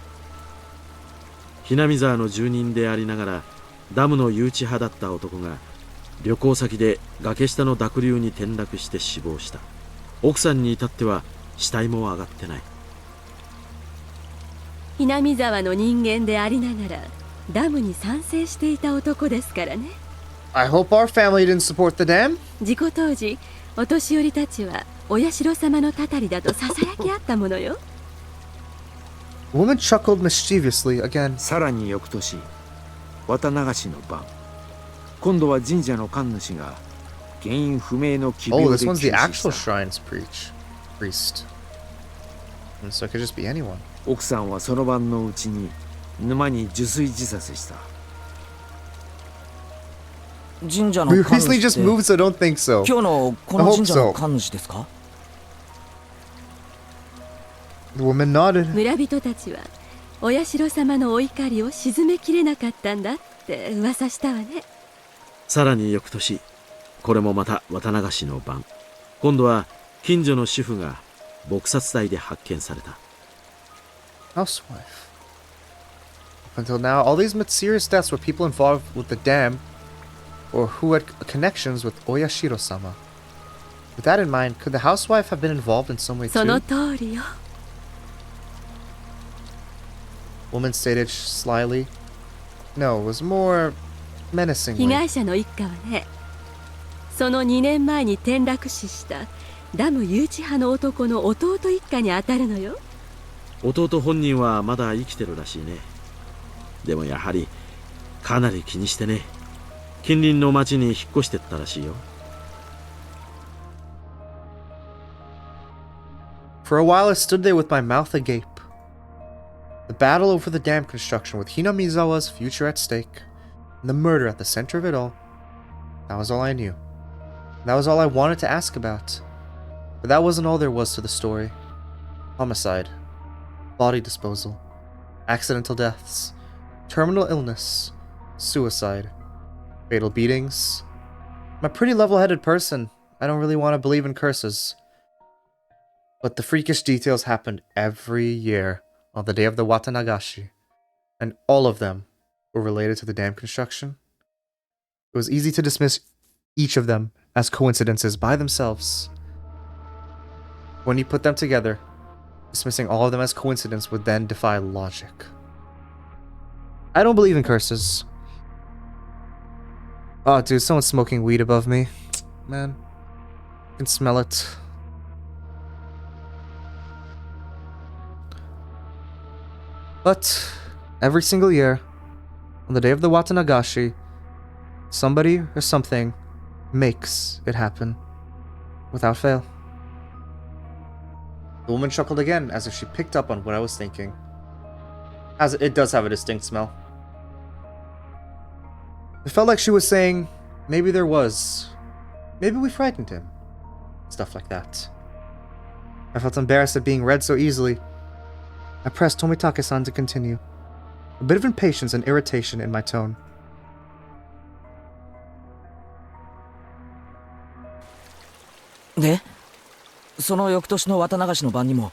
ひなみ沢の住人でありながらダムの誘致派だった男が旅行先で崖下の濁流に転落して死亡した。奥さんに至っては死体も上がってない。ひなみ沢の人間でありながらダムに賛成していた男ですからね。 I hope our family didn't support the dam. 事故当時お年寄りたちはお社様のたたりだとささやき合ったものよ。 The woman chuckled mischievously again. さらに翌年、綿流しの晩、今度は神社の神主が原因不明の奇 Oh, 病 this で one's 急 the 死 actual した。 shrine's priest. And so it could just be anyone. 奥さんはその晩のうちに沼に受水自殺した。神社の We 神 recently 主 just って moved, so don't think so. 今日のこの神社の神主ですか？ The woman nodded. 村人たちはお社様のお怒りを鎮めきれなかったんだって噂したわね。さらに翌年、これもまた綿流しの晩、今度は近所の主婦が撲殺体で発見された。Housewife. until now, all these mysterious deaths were people involved with the dam or who had connections with Oyashiro-sama. With that in mind, could the housewife have been involved in some way その too? 通りよ。 Woman stated slyly. No, it was more 被 menacingly. 害者の一家はね、その2年前に転落死したダム誘致派の男の弟一家に当たるのよ。弟本人はまだ生きてるらしいね。でもやはりかなり気にしてね、近隣の町に引っ越してったらしいよ。 For a while I stood there with my mouth agape. The battle over the dam construction with Hinamizawa's future at stake, and the murder at the center of it all. That was all I knew. That was all I wanted to ask about. But that wasn't all there was to the story. Homicide, body disposal, accidental deaths, terminal illness, suicide, fatal beatings. I'm a pretty level-headed person. I don't really want to believe in curses. But the freakish details happened every year on the day of the Watanagashi, and all of them were related to the dam construction. It was easy to dismiss each of them as coincidences by themselves. When you put them together, dismissing all of them as coincidence would then defy logic. I don't believe in curses. Oh, dude, someone's smoking weed above me. Man, I can smell it. But every single year, on the day of the Watanagashi, somebody or something makes it happen without fail. The woman chuckled again as if she picked up on what I was thinking. As it does have a distinct smell. It felt like she was saying, maybe there was. Maybe we frightened him. Stuff like that. I felt embarrassed at being read so easily. I pressed Tomitake-san to continue, a bit of impatience and irritation in my tone. で、その翌年の綿流しの晩にも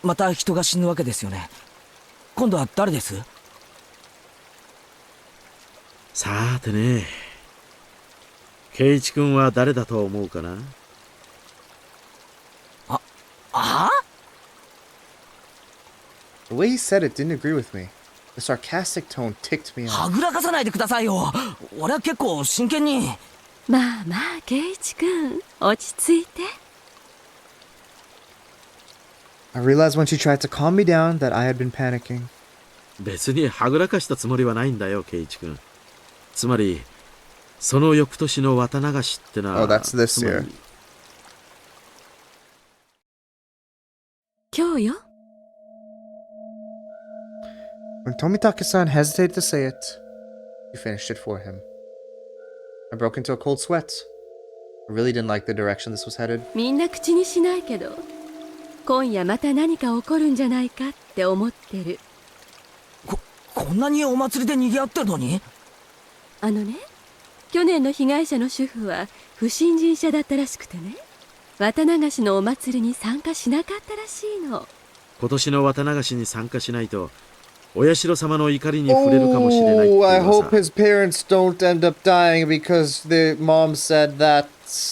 また人が死ぬわけですよね。今度は誰です？さーてね、圭一君は誰だと思うかな？あ？ The way he said it didn't agree with me. The sarcastic tone ticked me は off. ぐらかさないでくださいよ。俺は結構真剣に。まあまあ、圭一君、落ち着いて。I realized when she tried to calm me down that I had been panicking. 別にはぐらかしたつもりはないんだよ、圭一君。つまり、その翌年の綿流しってのは。Oh, that's this つまり year. 今日よ。When Tomitake-san hesitated to say it, he finished it for him. I broke into a cold sweat. I really didn't like the direction this was headed. みんな口にしないけど、今夜また何か起こるんじゃないかって思ってる。こんなにお祭りで賑わってるのに？あのね、去年の被害者の主婦は不信心者だったらしくてね、綿流しのお祭りに参加しなかったらしいの。今年の綿流しに参加しないと、お社様の怒りに触れるかもしれないって Oh, I 噂。 hope his parents don't end up dying because the mom said that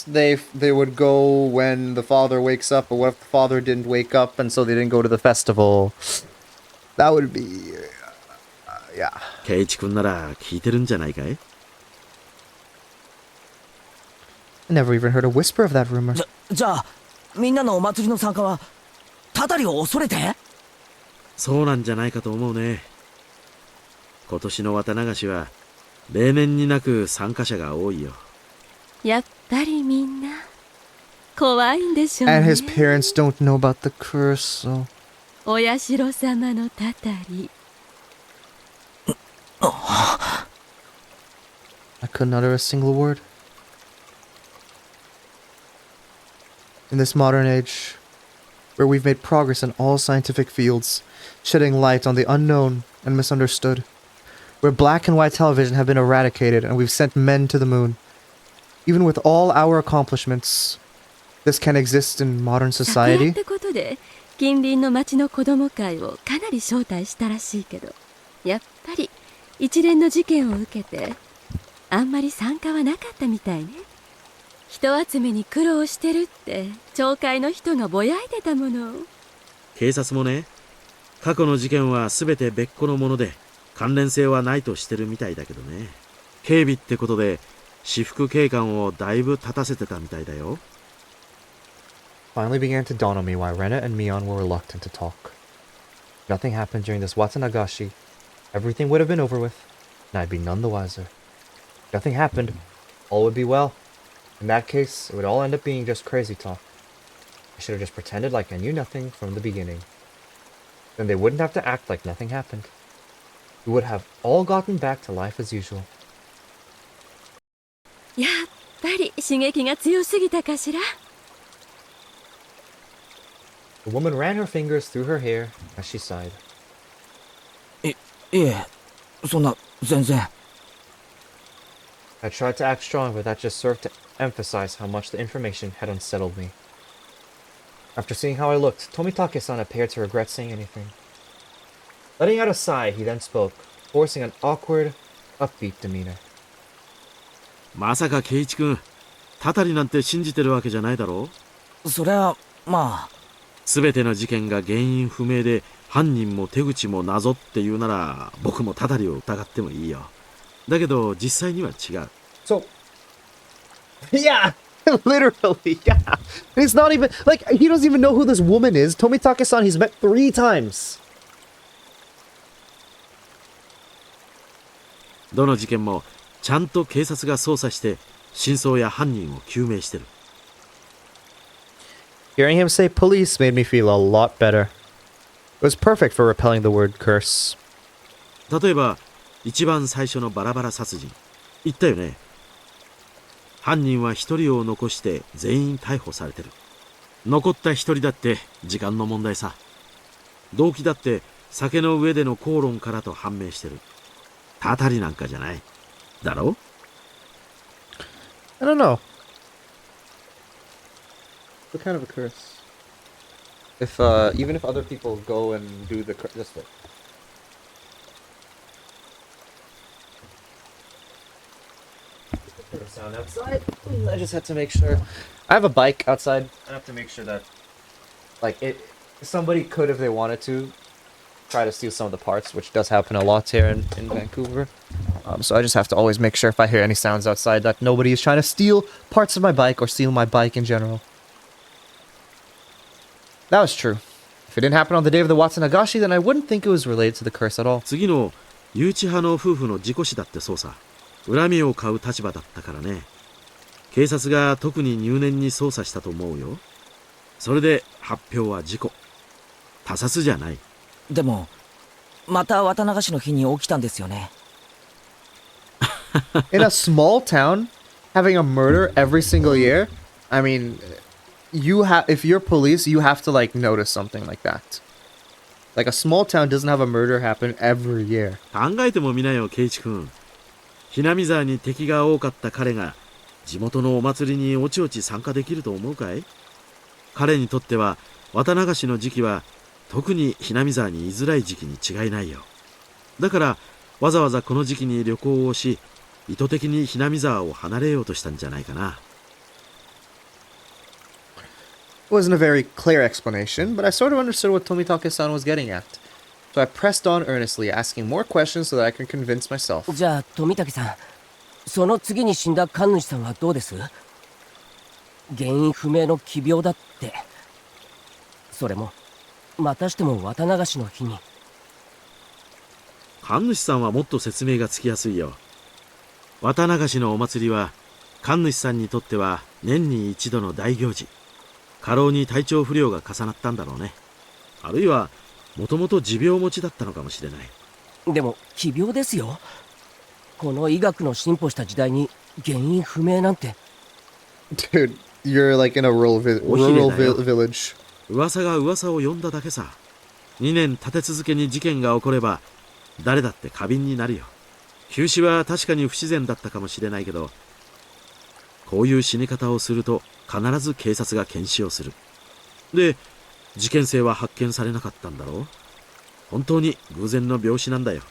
they would go when the father wakes up, but what if the father didn't wake up and so they didn't go to the festival? That would be... yeah. 圭一君なら聞いてるんじゃないかい？ I never even heard a whisper of that rumor. じゃあみんなのお祭りの参加はたたりを恐れて？そうなんじゃないかと思うね。今年の綿流しは例年になく参加者が多いよ。やっぱりみんな怖いんでしょうね。 And his parents don't know about the curse, so... お社様のたたり。I couldn't utter a single word. In this modern age, where we've made progress in all scientific fields, shedding light on the unknown and misunderstood, where black and white television have been eradicated and we've sent men to the moon, even with all our accomplishments, this can exist in modern 昨夜 society? ってことで近隣の町の子供会をかなり招待したらしいけど、やっぱり一連の事件を受けてあんまり参加はなかったみたいね。人集めに苦労してるって町会の人がぼやいてたもの。警察もね、過去の事件は全て別個のもので関連性はないとしてるみたいだけどね。警備ってことで私服警官をだいぶ立たせてたみたいだよ。Finally began to dawn on me why Rena and Mion were reluctant to talk. If nothing happened during this Watanagashi, everything would have been over with, and I'd be none the wiser. If nothing happened, all would be well. In that case, it would all end up being just crazy talk. I should have just pretended like I knew nothing from the beginning. Then they wouldn't have to act like nothing happened. We would have all gotten back to life as usual. やっぱり刺激が強すぎたかしら。The woman ran her fingers through her hair as she sighed. いえ、そんな、全然。I tried to act strong, but that just served to emphasize how much the information had unsettled me. After seeing how I looked, Tomitake-san appeared to regret saying anything. Letting out a sigh, he then spoke, forcing an awkward, upbeat demeanor. まさか圭一君、たたりなんて信じてるわけじゃないだろう。そりゃ、まあ。全ての事件が原因不明で犯人も手口も謎って言うなら僕もたたりを疑ってもいいよ。だけど実際には違う。So, yeah, literally, yeah. It's not even, like, he doesn't even know who this woman is. Tomitake-san, he's met 3 times. どの事件もちゃんと警察が捜査して真相や犯人を究明してる。Hearing him say police made me feel a lot better. It was perfect for repelling the word curse. 例えば一番最初のバラバラ殺人言ったよね。犯人は一人を残して全員逮捕されてる。残った一人だって時間の問題さ。動機だって酒の上での口論からと判明してる。たたりなんかじゃないだろ。 I don't know. What kind of a curse? If, even if other people go and do the curse, this way. Put a sound outside. I just had to make sure. I have a bike outside. I have to make sure that, like, somebody could, if they wanted to, try to steal some of the parts, which does happen a lot here in Vancouver. So I just have to always make sure if I hear any sounds outside that nobody is trying to steal parts of my bike or steal my bike in general. That was true. If it didn't happen on the day of the Watanagashi, then I wouldn't think it was related to the curse at all. 次の誘致派の夫婦の事故死だってそうさ。恨みを買う立場だったからね。警察が特に入念に捜査したと思うよ。それで発表は事故。他殺じゃない。でも、また綿流しの日に起きたんですよね。In a small town, having a murder every single year, I mean, if you're police, you have to, like, notice something like that. Like, a small town doesn't have a murder happen every year. 考えてもみなよ、圭一君。ひなみ沢に敵が多かった彼が地元のお祭りにおちおち参加できると思うかい？彼にとっては綿流しの時期は特にひなみ沢に居づらい時期に違いないよ。だからわざわざこの時期に旅行をし、意図的にひなみ沢を離れようとしたんじゃないかな。It wasn't a very clear explanation, but I sort of understood what Tomitake-san was getting at. So I pressed on earnestly, asking more questions so that I could convince myself. じゃあ、富武さん、その次に死んだ神主さんはどうです？原因不明の奇病だって。それも、またしても綿流しの日に。神主さんはもっと説明がつきやすいよ。綿流しのお祭りは神主さんにとっては年に一度の大行事。過労に体調不良が重なったんだろうね。あるいはもともと持病持ちだったのかもしれない。でも奇病ですよ。この医学の進歩した時代に原因不明なんて。Dude, you're like in a rural village. 噂が噂を呼んだだけさ。2年立て続けに事件が起これば誰だって過敏になるよ。急死は確かに不自然だったかもしれないけど、こういう死に方をすると必ず警察が検視をする。で、事件性は発見されなかったんだろう。本当に偶然の病死なんだよ。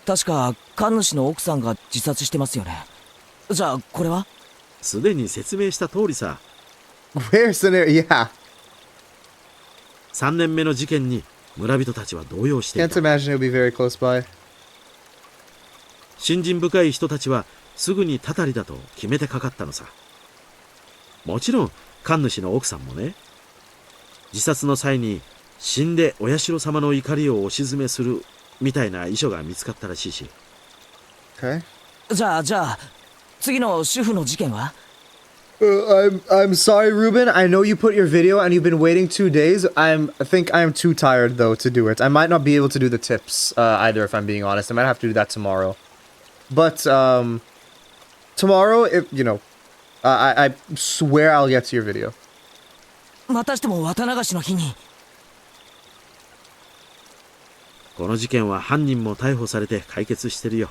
確か神主の奥さんが自殺してますよね。じゃあこれは？すでに説明した通りさ。 Where's the yeah. 3年目の事件に村人たちは動揺してい Can't た。 imagine it would be very close by. 信心深い人たちはすぐにたたりだと決めてかかったのさ。もちろん神主の奥さんもね。自殺の際に死んでお社様の怒りをお鎮めするみたいな遺書が見つかったらしいし。 Okay. じゃあ次の主婦の事件は？ I'm sorry, Ruben. I know you put your video and you've been waiting 2 days. I think I'm too tired though to do it. I might not be able to do the tips either, if I'm being honest. I might have to do that tomorrow. But tomorrow, if you know, I swear I'll get to your video. またしても綿流しの日に。この事件は犯人も逮捕されて解決してるよ。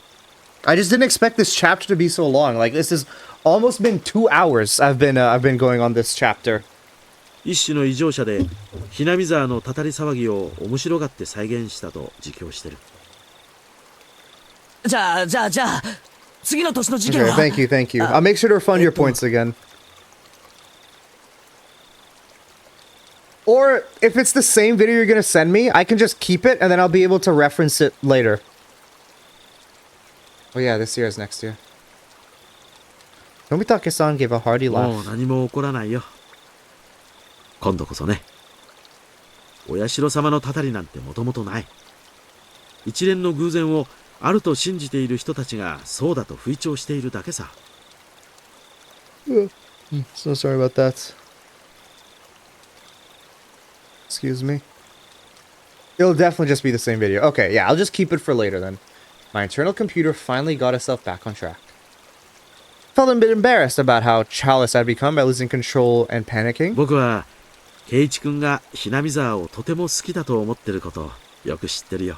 I just didn't expect this chapter to be so long. Like this has almost been 2 hours. I've been going on this chapter. 一種の異常者でひなみ沢のたたり騒ぎを面白がって再現したと自供してる。じゃあ次の年の事件 Okay, は？ thank you. I'll make sure to refund your points again. Or if it's the same video you're gonna send me, I can just keep it and then I'll be able to reference it later. Oh yeah, this year is next year. Nomitake-san gave a hearty もう laugh. 何も起こらないよ。今度こそね。お社様のたたりなんてもともとない。一連の偶然をあると信じている人たちがそうだと吹聴しているだけさ。 So sorry about that. Excuse me. It'll definitely just be the same video. Okay, yeah, I'll just keep it for later then. My internal computer finally got itself back on track. Felt a bit embarrassed about how childless I'd become by losing control and panicking. 僕は圭一君がひなみ沢をとても好きだと思ってることをよく知ってるよ。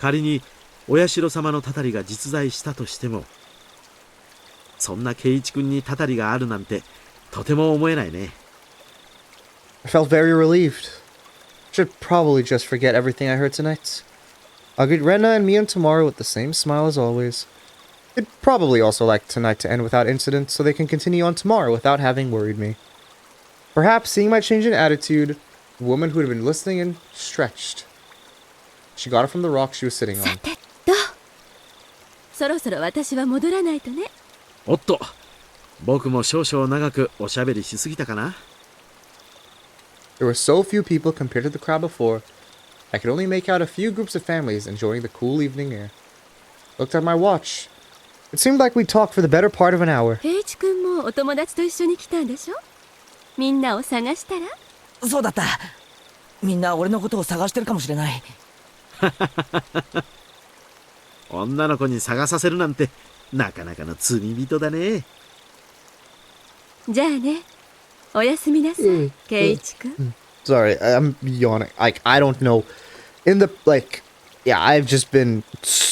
仮にお社様のたたりが実在したとしても、そんな圭一君にたたりがあるなんてとても思えないね。 I felt very relieved. Should probably just forget everything I heard tonight. I'll greet Rena and Mian tomorrow with the same smile as always. They'd probably also like tonight to end without incident so they can continue on tomorrow without having worried me. Perhaps seeing my change in attitude, the woman who had been listening and stretched. She got it from the rock she was sitting on. さてと、そろそろ私は戻らないとね。おっと、僕も少々長くおしゃべりしすぎたかな。 There were so few people compared to the crowd before, I could only make out a few groups of families enjoying the cool evening air. Looked at my watch. It seemed like we talked for the better part of an hour. 圭一くんもお友達と一緒に来たんでしょ？みんなを探したら？そうだった。みんな俺のことを探してるかもしれない。女の子に探させるなんてなかなかの罪人だね。じゃあね、おやすみなさい、圭一くん。Sorry, I'm yawning. Like, I don't know. In the, like, yeah, I've just been,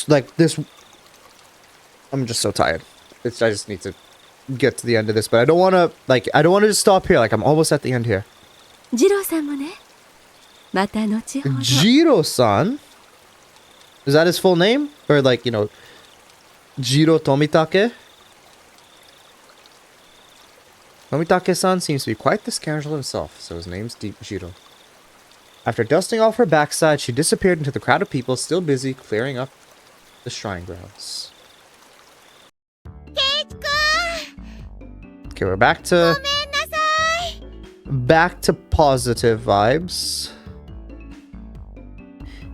like, this. I'm just so tired. I just need to get to the end of this, but I don't want to, like, I don't want to just stop here. Like, I'm almost at the end here. ジローさんもね。また後ほど。 Jiro-san? Is that his full name? Or, like, you know, Jiro Tomitake? Nomitake-san seems to be quite the scoundrel himself, so his name's Jiro. After dusting off her backside, she disappeared into the crowd of people still busy clearing up the shrine grounds. Okay, we're back to positive vibes.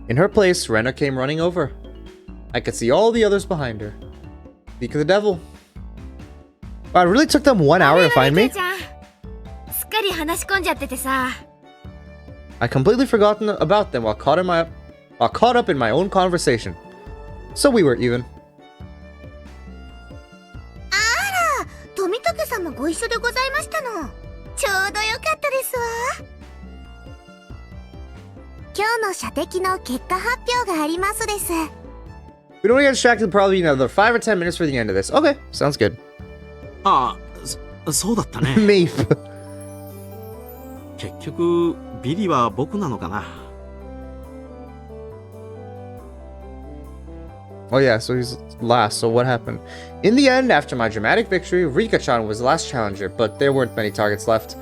In her place, Rena came running over. I could see all the others behind her. Speak of the devil. Wow, it really took them 1 hour to find me? すっかり話し込んじゃっててさ。 I completely forgotten about them while caught up in my own conversation. So we were even. あら、富武さんもご一緒でございましたの。ちょうどよかったですわ。今日の射的の結果発表がありますです。 We don't get distracted, probably another 5 or 10 minutes for the end of this. Okay, sounds good. ああ、そうだったね。Meep. 結局ビリは僕なのかな。Oh yeah, so he's last, so what happened? In the end, after my dramatic victory, Rika-chan was the last challenger, but there weren't many targets left.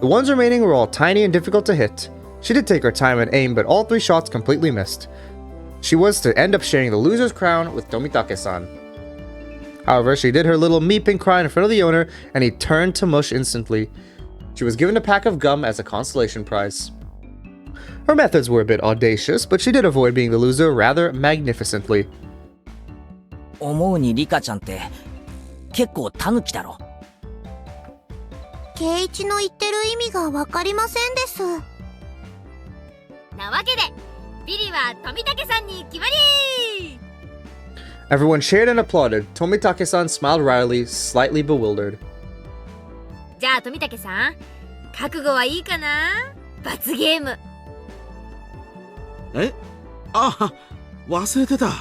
The ones remaining were all tiny and difficult to hit. She did take her time and aim, but all 3 shots completely missed. She was to end up sharing the loser's crown with Tomitake-san. However, she did her little meeping cry in front of the owner, and he turned to mush instantly. She was given a pack of gum as a consolation prize. Her methods were a bit audacious, but she did avoid being the loser rather magnificently. 思うにリカちゃんって結構タヌキだろ。圭一の言ってる意味がわかりませんです。なわけでビリは富武さんに決まり。 Everyone cheered and applauded. Tomitake-san smiled wryly, slightly bewildered. じゃあ富武さん、覚悟はいいかな？罰ゲーム。え？あ、忘れてた。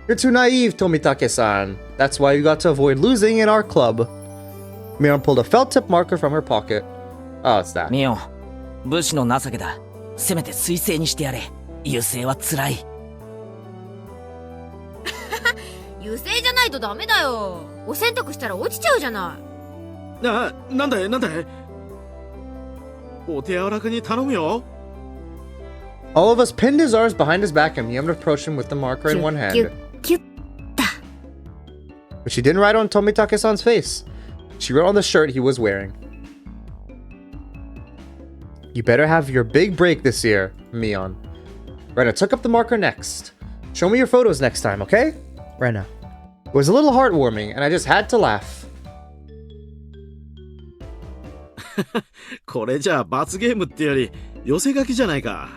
You're too naive, Tomitake-san. That's why you got to avoid losing in our club. Mion pulled a felt tip marker from her pocket. Oh, it's that. ミオン、武士の情けだ。せめて水星にしてやれ。油性は辛い。油性じゃないとダメだよ。お洗濯したら落ちちゃうじゃない。なんだいお手柔らかに頼むよ。All of us pinned his arms behind his back and Mion approached him with the marker in one hand. キュッだ。 But she didn't write on Tomitake-san's face. She wrote on the shirt he was wearing. You better have your big break this year, Mion. Rena took up the marker next. Show me your photos next time, okay? Rena. It was a little heartwarming, and I just had to laugh. これじゃあ罰ゲームってより寄せ書きじゃないか。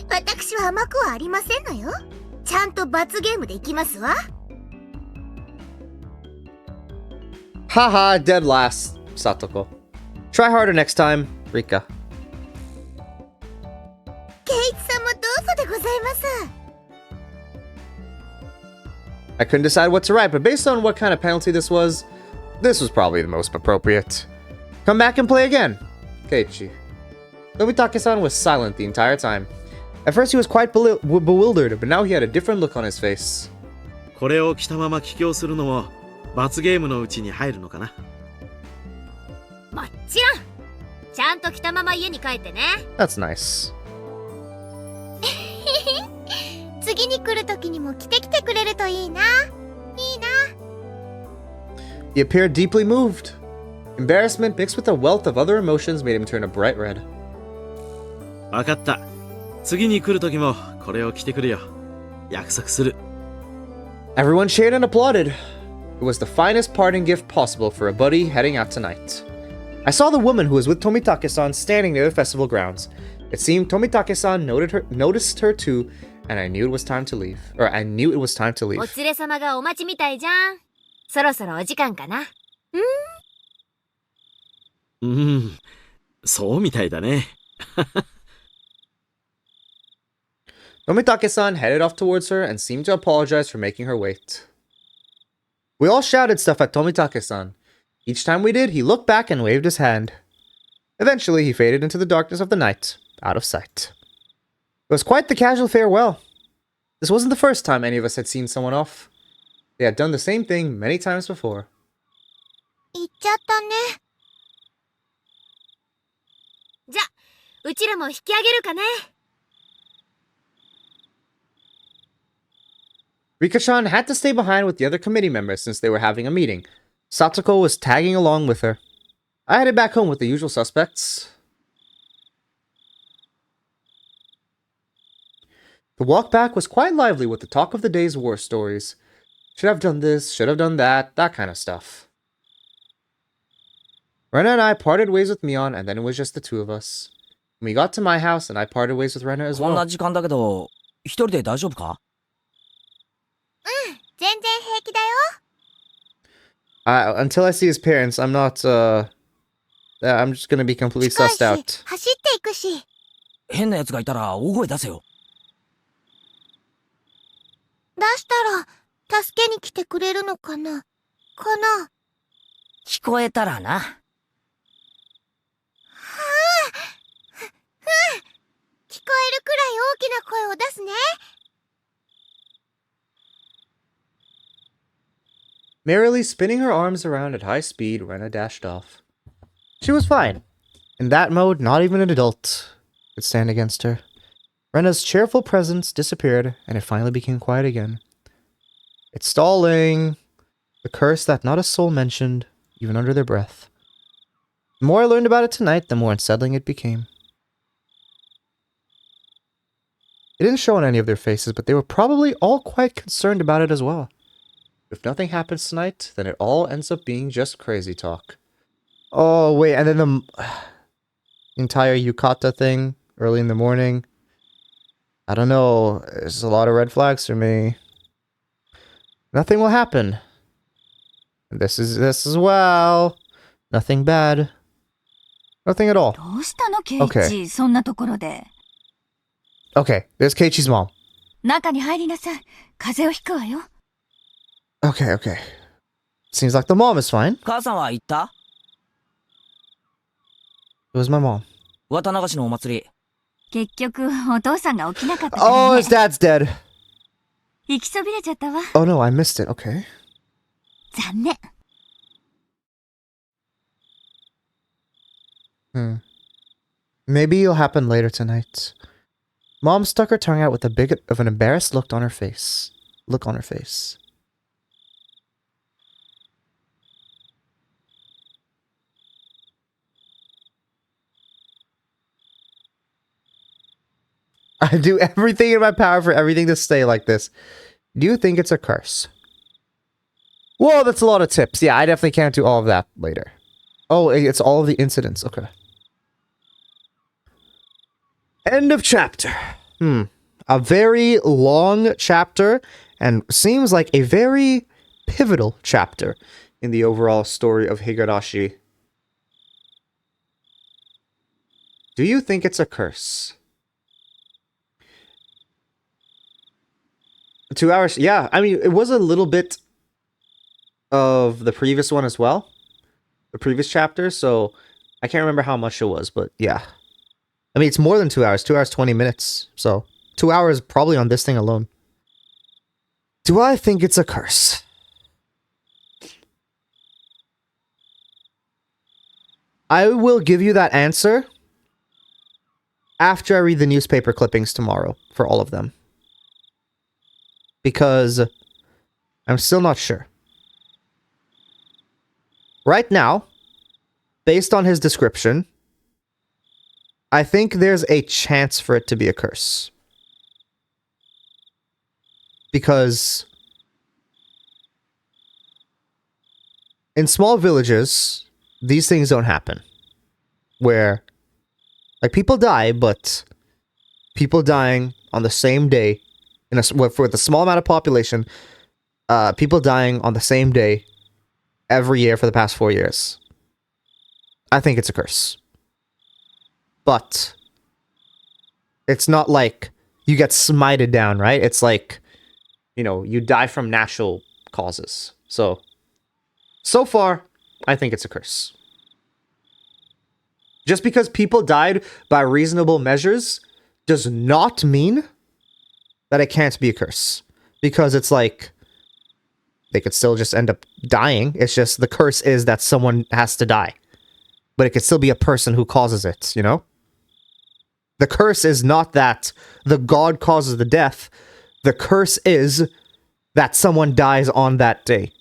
私は甘くはありませんのよ。ちゃんと罰ゲームでいきますわ。Haha, dead last, Satoko. Try harder next time, Rika. 圭一さんもどうぞでございます。I couldn't decide what to write, but based on what kind of penalty this was probably the most appropriate. Come back and play again, Keiichi. Tomitake-san was silent the entire time. At first he was quite bewildered, but now he had a different look on his face. これを着たまま帰郷するのも罰ゲームのうちに入るのかな。もちろん。ちゃんと着たまま家に帰ってね。That's nice. 次に来る時にも着てきてくれるといいな。いいな。 He appeared deeply moved. Embarrassment mixed with a wealth of other emotions made him turn a bright red. わかった。次に来る時もこれを着てくるよ。約束する。Everyone cheered and applauded. It was the finest parting gift possible for a buddy heading out tonight. I saw the woman who was with Tomitake-san standing near the festival grounds. It seemed Tomitake-san noticed her too, and I knew it was time to leave. I knew it was time to leave. お連れ様がお待ちみたいじゃん。そろそろお時間かな。そうみたいだね。Tomitake-san headed off towards her and seemed to apologize for making her wait. We all shouted stuff at Tomitake-san. Each time we did, he looked back and waved his hand. Eventually, he faded into the darkness of the night, out of sight. It was quite the casual farewell. This wasn't the first time any of us had seen someone off. They had done the same thing many times before. 行っちゃったね。じゃ、うちらも引き上げるかね。Rika-chan had to stay behind with the other committee members since they were having a meeting. Satoko was tagging along with her. I headed back home with the usual suspects. The walk back was quite lively with the talk of the day's war stories. Should have done this, should have done that kind of stuff. Rena and I parted ways with Mion, and then it was just the two of us. When we got to my house, and I parted ways with Rena as こん well. な時間だけど、一人で大丈夫か？全然平気だよ。Until I see his parents, I'm not, I'm just gonna be completely 近い sussed し、 out. 走っていくし。変な奴がいたら大声出せよ。出したら、助けに来てくれるのかな。聞こえたらな。聞こえるくらい大きな声を出すね。Merrily spinning her arms around at high speed, Rena dashed off. She was fine. In that mode, not even an adult could stand against her. Rena's cheerful presence disappeared, and it finally became quiet again. It's stalling. The curse that not a soul mentioned, even under their breath. The more I learned about it tonight, the more unsettling it became. It didn't show on any of their faces, but they were probably all quite concerned about it as well. If nothing happens tonight, then it all ends up being just crazy talk. Oh, wait, and then the entire yukata thing early in the morning. I don't know. There's a lot of red flags for me. Nothing will happen. This as well. Nothing bad. Nothing at all. どうしたのケイ Okay. チ、そんなところで。 Okay, there's Keiichi's mom. 中に入りなさい。風邪をひくわよ。Okay, okay. Seems like the mom is fine. 母さんは行った？ It was my mom. 綿流しのお祭り。結局、お父さんが起きなかったか Oh, ら his ね。 dad's dead. 行きそびれちゃったわ。 Oh no, I missed it. Okay. 残念。Maybe it'll happen later tonight. Mom stuck her tongue out with a bit of an embarrassed look on her face. I do everything in my power for everything to stay like this. Do you think it's a curse? Whoa, that's a lot of tips. Yeah, I definitely can't do all of that later. Oh, it's all of the incidents. Okay. End of chapter. A very long chapter, and seems like a very pivotal chapter in the overall story of Higurashi. Do you think it's a curse? 2 hours. Yeah, I mean, it was a little bit of the previous one as well. The previous chapter, so I can't remember how much it was, but yeah. I mean, it's more than 2 hours. 2 hours, 20 minutes. So 2 hours probably on this thing alone. Do I think it's a curse? I will give you that answer after I read the newspaper clippings tomorrow for all of them. Because I'm still not sure. Right now, based on his description, I think there's a chance for it to be a curse. Because in small villages, these things don't happen. Where, like, people die, but people dying on the same day, for the small amount of population, people dying on the same day every year for the past 4 years. I think it's a curse. But it's not like you get smited down, right? It's like, you know, you die from natural causes. So far, I think it's a curse. Just because people died by reasonable measures does not mean that it can't be a curse. Because it's like, they could still just end up dying. It's just the curse is that someone has to die. But it could still be a person who causes it, you know? The curse is not that the god causes the death. The curse is that someone dies on that day.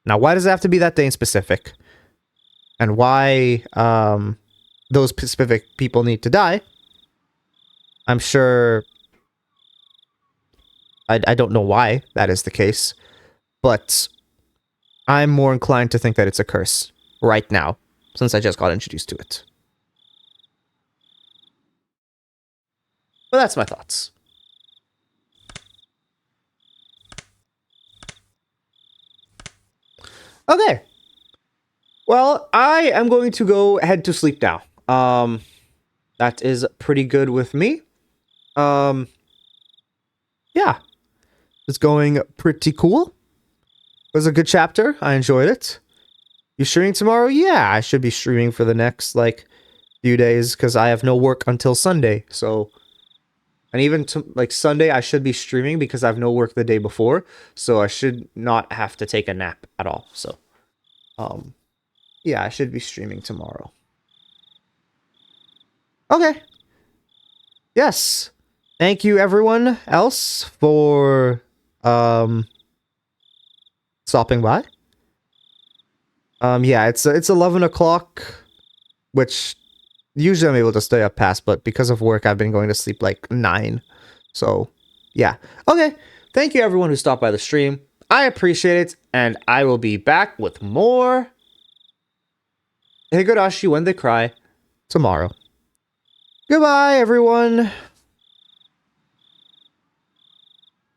Now, why does it have to be that day in specific? And why those specific people need to die? I'm sure... I don't know why that is the case. But I'm more inclined to think that it's a curse right now, since I just got introduced to it. But that's my thoughts. Okay. Well, I am going to go head to sleep now. That is pretty good with me. Yeah. It's going pretty cool. It was a good chapter. I enjoyed it. You streaming tomorrow? Yeah, I should be streaming for the next, few days, because I have no work until Sunday, so And even like Sunday, I should be streaming because I have no work the day before. So I should not have to take a nap at all. So, yeah, I should be streaming tomorrow. Okay. Yes. Thank you everyone else for stopping by. Yeah, it's 11 o'clock, which usually I'm able to stay up past, but because of work, I've been going to sleep like 9. So, yeah. Okay. Thank you everyone who stopped by the stream. I appreciate it, and I will be back with more Higurashi When They Cry tomorrow. Goodbye, everyone.